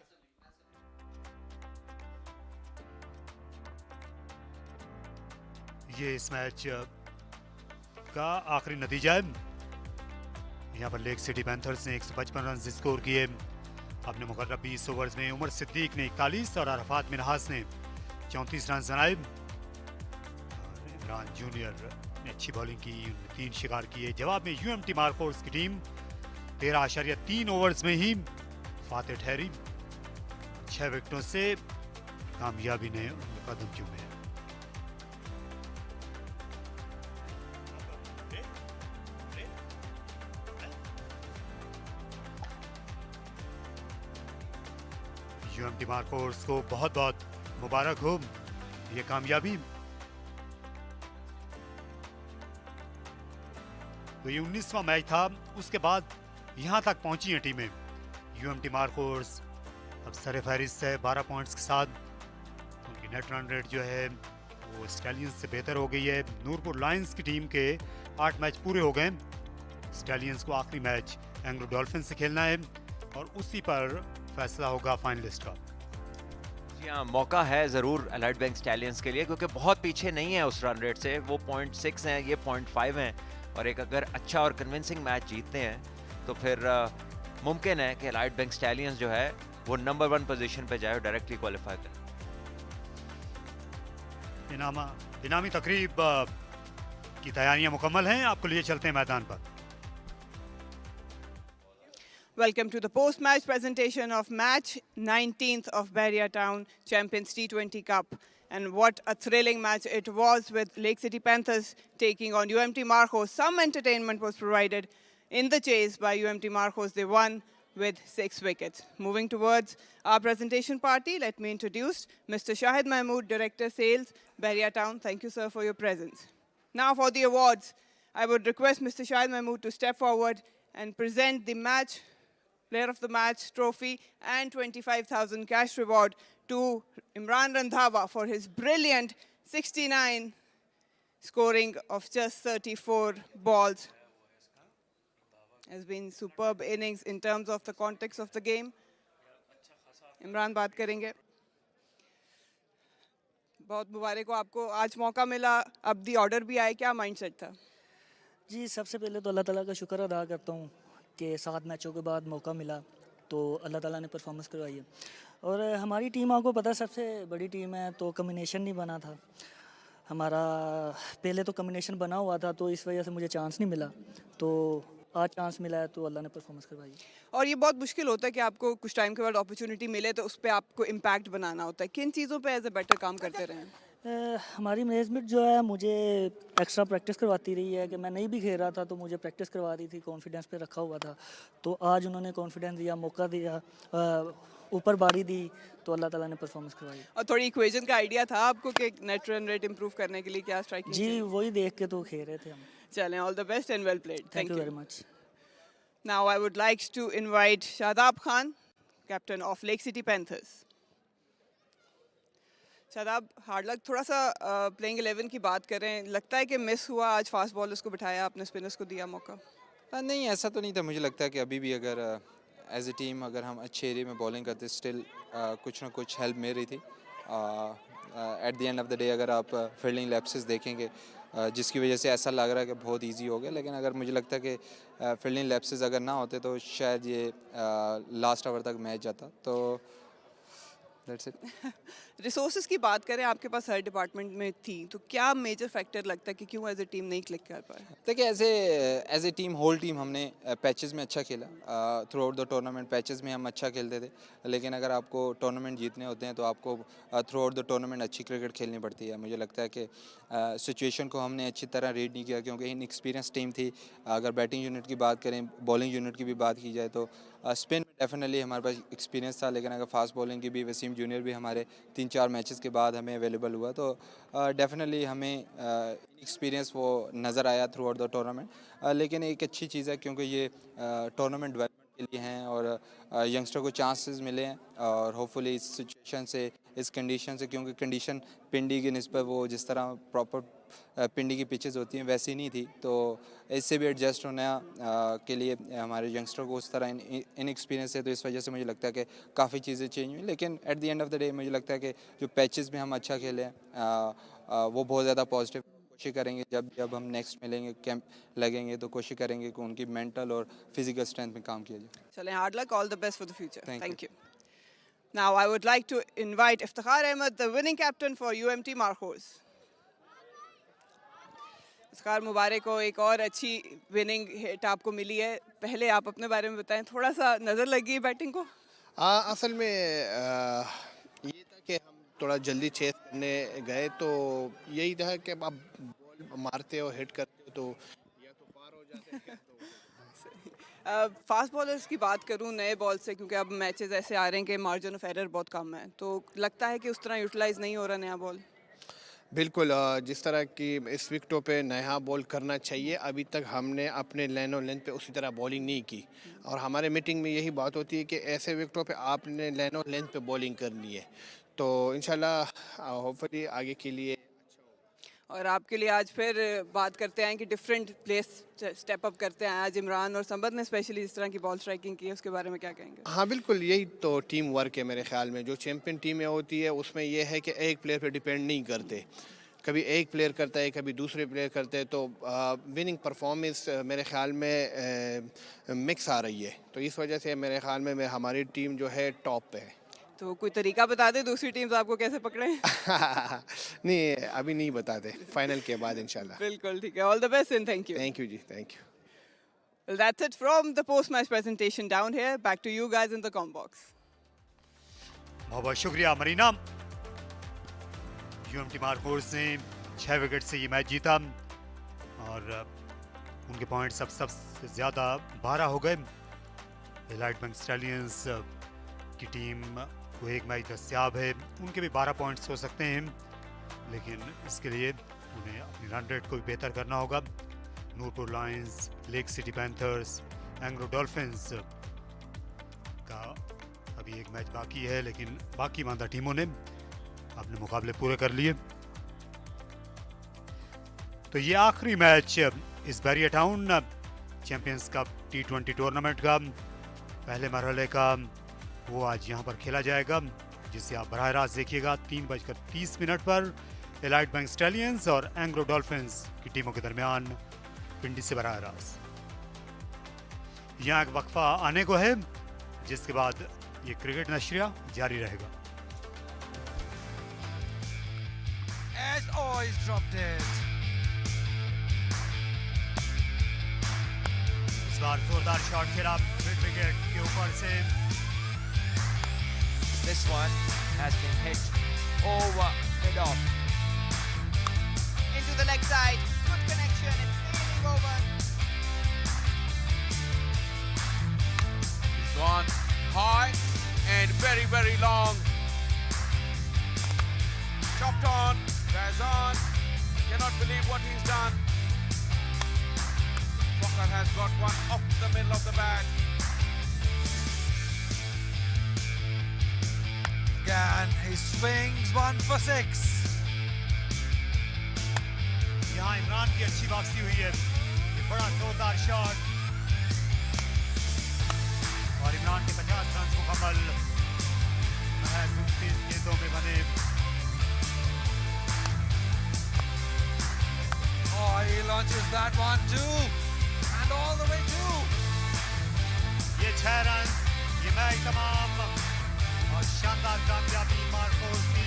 [SPEAKER 3] ये इस मैच का आखिरी नतीजा है। यहाँ पर लेक सिटी पैंथर्स ने 155 रन स्कोर किए। अपने मुकर्रर 20 ओवर्स में उमर सिद्दीक ने 41 और अरफात मिनहास ने 34 रन बनाए। इमरान जूनियर ने अच्छी बॉलिंग की, 3 शिकार किए। जवाब में यूएमटी मार्कोर्स की टीम 13.3 ओवर्स में ही फातेह ठहरी। 6 विकेटों से कामयाबी ने कदम चूमे। यूएमटी मार्कोर्स को बहुत बहुत मुबारक हो ये कामयाबी। तो ये 19वां मैच था, उसके बाद यहां तक पहुंची हैं टीमें। यूएमटी मार्कोर्स अब सरे फहरिस्त है 12 पॉइंट्स के साथ। उनकी नेट रन रेट जो है वो स्टैलियंस से बेहतर हो गई है। नूरपुर लायंस की टीम के 8 मैच पूरे हो गए। स्टैलियंस को आखिरी मैच एंग्लो डॉल्फिन से खेलना है और उसी पर फैसला होगा फाइनलिस्ट का।
[SPEAKER 2] जी हाँ, मौका है ज़रूर एलाइट बैंक स्टैलियंस के लिए क्योंकि बहुत पीछे नहीं है उस रन रेट से। वो 0.6 हैं, ये 0.5 हैं और एक अगर अच्छा और कन्विंसिंग मैच जीतते हैं तो फिर मुमकिन है कि एलाइट बैंक स्टैलियंस जो है वो नंबर 1 पोजीशन पे जाए और डायरेक्टली क्वालिफाई करे।
[SPEAKER 3] इनामी तकरीब की तैयारियां मुकम्मल हैं, आपको लिए चलते हैं मैदान पर।
[SPEAKER 4] Welcome to the post-match presentation of match 19th of Barrier Town Champions T20 Cup. And what a thrilling match it was with Lake City Panthers taking on UMT Markhors. Some entertainment was provided in the chase by UMT Markhors. They won with 6 wickets. Moving towards our presentation party, let me introduce Mr. Shahid Mahmood, Director Sales, Barrier Town. Thank you, sir, for your presence. Now for the awards, I would request Mr. Shahid Mahmood to step forward and present the match Player of the Match trophy and 25,000 cash reward to Imran Randhawa for his brilliant 69, scoring of just 34 balls. Has been superb innings in terms of the context of the game. Imran बात करेंगे. बहुत मुबारक हो आपको, आज मौका मिला, अब दी order भी आए, क्या माइंडसेट था?
[SPEAKER 13] जी सबसे पहले तो अल्लाह ताला का शुक्र अदा करता हूँ कि 7 मैचों के बाद मौका मिला, तो अल्लाह ताला ने परफॉर्मेंस करवाई है. और हमारी टीम आपको पता है सबसे बड़ी टीम है, तो कम्बिनेशन नहीं बना था हमारा. पहले तो कम्बिनेशन बना हुआ था, तो इस वजह से मुझे चांस नहीं मिला, तो आज चांस मिला है तो अल्लाह ने परफॉर्मेंस करवाई.
[SPEAKER 4] और ये बहुत मुश्किल होता है कि आपको कुछ टाइम के बाद अपॉर्चुनिटी मिले तो उस पर आपको इम्पैक्ट बनाना होता है. किन चीज़ों पे एज ए बेटर काम करते रहे?
[SPEAKER 13] हमारी मैनेजमेंट जो है मुझे एक्स्ट्रा प्रैक्टिस करवाती रही है कि मैं नहीं भी खेल रहा था तो मुझे प्रैक्टिस करवा रही थी, कॉन्फिडेंस पे रखा हुआ था. तो आज उन्होंने कॉन्फिडेंस दिया, मौका दिया, ऊपर बारी दी, तो अल्लाह ताला ने परफॉर्मेंस करवाई.
[SPEAKER 4] और थोड़ी इक्वेशन का आइडिया था आपको कि नेट रन रेट इंप्रूव करने के लिए क्या स्ट्राइकिंग?
[SPEAKER 13] जी वही देख के तो खेल रहे थे हम.
[SPEAKER 4] चलें, all the best and well played.
[SPEAKER 13] Thank you very much.
[SPEAKER 4] Now I would like to invite Shadab Khan, captain of Lake City Panthers. Shadab, hard luck. थोड़ा सा प्लेइंग 11 की बात करें, लगता है कि मिस हुआ आज, फास्ट बॉलर्स को बिठाया आपने, स्पिनर्स को दिया मौका?
[SPEAKER 14] नहीं ऐसा तो नहीं था. मुझे लगता है कि अभी भी अगर एज ए टीम अगर हम अच्छे एरिया में बॉलिंग करते स्टिल कुछ ना कुछ हेल्प मिल रही थी. At the end of the day अगर आप फील्डिंग लैप्सेस देखेंगे जिसकी वजह से ऐसा लग रहा है कि बहुत इजी हो गया, लेकिन अगर मुझे लगता है कि फील्डिंग लैप्सेस अगर ना होते तो शायद ये लास्ट ओवर तक मैच जाता. तो दैट्स इट.
[SPEAKER 4] रिसोर्सेज की बात करें, आपके पास हर डिपार्टमेंट में थी, तो क्या मेजर फैक्टर लगता है कि क्यों एज ए टीम नहीं क्लिक कर पाए?
[SPEAKER 14] देखिए as a team whole team हमने पैचेस में अच्छा खेला. Throughout the tournament patches में हम अच्छा खेलते थे, लेकिन अगर आपको टूर्नामेंट जीतने होते हैं तो आपको थ्रू आउट द टूर्नामेंट अच्छी क्रिकेट खेलनी पड़ती है. मुझे लगता है कि सिचुएशन को हमने अच्छी तरह रीड नहीं किया, क्योंकि इनएक्सपीरियंस टीम थी. अगर बैटिंग यूनिट की बात करें, बॉलिंग यूनिट की भी बात की जाए तो स्पिन में डेफिनेटली हमारे पास एक्सपीरियंस था, लेकिन अगर फास्ट बॉलिंग की भी वसीम जूनियर भी हमारे 3-4 मैचेस के बाद हमें अवेलेबल हुआ, तो डेफिनेटली हमें एक्सपीरियंस वो नज़र आया थ्रू आउट द टूर्नामेंट. लेकिन एक अच्छी चीज़ है क्योंकि ये टूर्नामेंट डेवलपमेंट के लिए हैं और यंगस्टर को चांसेस मिले हैं, और होपफुली इस सिचुएशन से, इस कंडीशन से, क्योंकि कंडीशन पिंडी की निस्बत वो जिस तरह प्रॉपर पिंडी की पिचेस होती हैं वैसी नहीं थी, तो इससे भी एडजस्ट होने के लिए हमारे यंगस्टर को उस तरह इनएक्सपीरियंस है, तो इस वजह से मुझे लगता है कि काफ़ी चीज़ें चेंज हुई. लेकिन at the end of the day मुझे लगता है कि जो पैचेस में हम अच्छा खेले हैं वो बहुत ज़्यादा पॉजिटिव. कोशिश करेंगे जब हम नेक्स्ट मिलेंगे, कैंप लगेंगे, तो कोशिश करेंगे कि उनकी मेंटल और फिजिकल स्ट्रेंथ में काम किया जाए.
[SPEAKER 4] चलें, hard luck, all the best for the future. Thank you. Now I would like to invite Iftikhar Ahmed, the winning captain for UMT Markhors. Iftikhar, मुबारक हो, एक और अच्छी विनिंग हिट आपको मिली है. पहले आप अपने बारे में बताएं, थोड़ा सा नज़र लगी बैटिंग को?
[SPEAKER 7] असल में ये था कि हम थोड़ा जल्दी चेस करने गए, तो यही था कि आप बॉल मारते हो, हिट करते हो, तो या तो पार हो जाते हैं तो
[SPEAKER 4] फास्ट बॉलर्स की बात करूं नए बॉल से, क्योंकि अब मैचेस ऐसे आ रहे हैं कि मार्जिन ऑफ एरर बहुत कम है, तो लगता है कि उस तरह यूटिलाइज नहीं हो रहा नया बॉल?
[SPEAKER 7] बिल्कुल, जिस तरह की इस विकेटों पे नया बॉल करना चाहिए, अभी तक हमने अपने लाइन और लेंथ पे उसी तरह बॉलिंग नहीं की, और हमारे मीटिंग में यही बात होती है कि ऐसे विकेटों पे आपने लाइन और लेंथ पे बॉलिंग करनी है, तो इंशाल्लाह होपफुली आगे के लिए.
[SPEAKER 4] और आपके लिए आज फिर बात करते हैं कि डिफरेंट प्लेस स्टेप अप करते हैं. आज इमरान और संबत ने स्पेशली इस तरह की बॉल स्ट्राइकिंग की है, उसके बारे में क्या कहेंगे?
[SPEAKER 7] हाँ बिल्कुल, यही तो टीम वर्क है मेरे ख्याल में. जो चैम्पियन टीमें होती है उसमें यह है कि एक प्लेयर पे डिपेंड नहीं करते, कभी एक प्लेयर करता है, कभी दूसरे प्लेयर करते हैं, तो विनिंग परफॉर्मेंस मेरे ख्याल में मिक्स आ रही है, तो इस वजह से मेरे ख्याल में हमारी टीम जो है टॉप पे है.
[SPEAKER 4] तो कोई तरीका बता दे दूसरी टीम्स आपको कैसे पकड़े?
[SPEAKER 7] नहीं अभी नहीं बताते, फाइनल के बाद इंशाल्लाह.
[SPEAKER 4] बिल्कुल ठीक है, all the best and thank you.
[SPEAKER 7] Thank you जी, thank you.
[SPEAKER 4] Well, that's it from the post-match presentation down here. Back to you guys in the com box.
[SPEAKER 3] बहुत शुक्रिया मरीना. यूएमटी मार्कोर्स ने 6 विकेट से ये मैच जीता और उनके पॉइंट्स अब सबसे ज़्यादा 12 हो गए. एलाइट बैंक स्टैलियंस की टीम को एक मैच दस्तियाब है, उनके भी 12 पॉइंट्स हो सकते हैं, लेकिन इसके लिए उन्हें अपनी रन रेट को भी बेहतर करना होगा. Noorpur Lions, Lake City Panthers, Engro Dolphins का अभी एक मैच बाकी है, लेकिन बाकी मानदा टीमों ने अपने मुकाबले पूरे कर लिए. तो ये आखिरी मैच इस barrier town champions cup T20 tournament का पहले मरहले का वो आज यहाँ पर खेला जाएगा, जिसे आप बराह रास्त देखिएगा 3:30 पर एलाइट बैंक स्टैलियंस और एंग्लो डॉल्फिन्स की टीमों के दरमियान पिंडी से बराह रास्त। यहाँ एक वक्फा आने को है, जिसके बाद ये क्रिकेट नशरिया जारी रहेगा।
[SPEAKER 1] He's dropped it.
[SPEAKER 3] इस बार जोरदार शॉट खेला मिड विकेट के ऊपर से।
[SPEAKER 2] This one has been hit over mid off.
[SPEAKER 4] Into the leg side. Good connection. It's sailing over.
[SPEAKER 5] He's gone high and very, very long. Chopped on. Gazan cannot believe what he's done. Walker has got one off the middle of the bat.
[SPEAKER 1] Again, he swings 1 for 6.
[SPEAKER 3] यहाँ इमरान की अच्छी वापसी हुई है, ये बड़ा जोरदार shot और इमरान के 50 रन मुकम्मल महज 29 गेंदों में बने।
[SPEAKER 1] Oh, he launches that one too, and all the way too.
[SPEAKER 3] ये 6 रन, ये मैच तमाम और शानदार कामयाबी मार्कोस की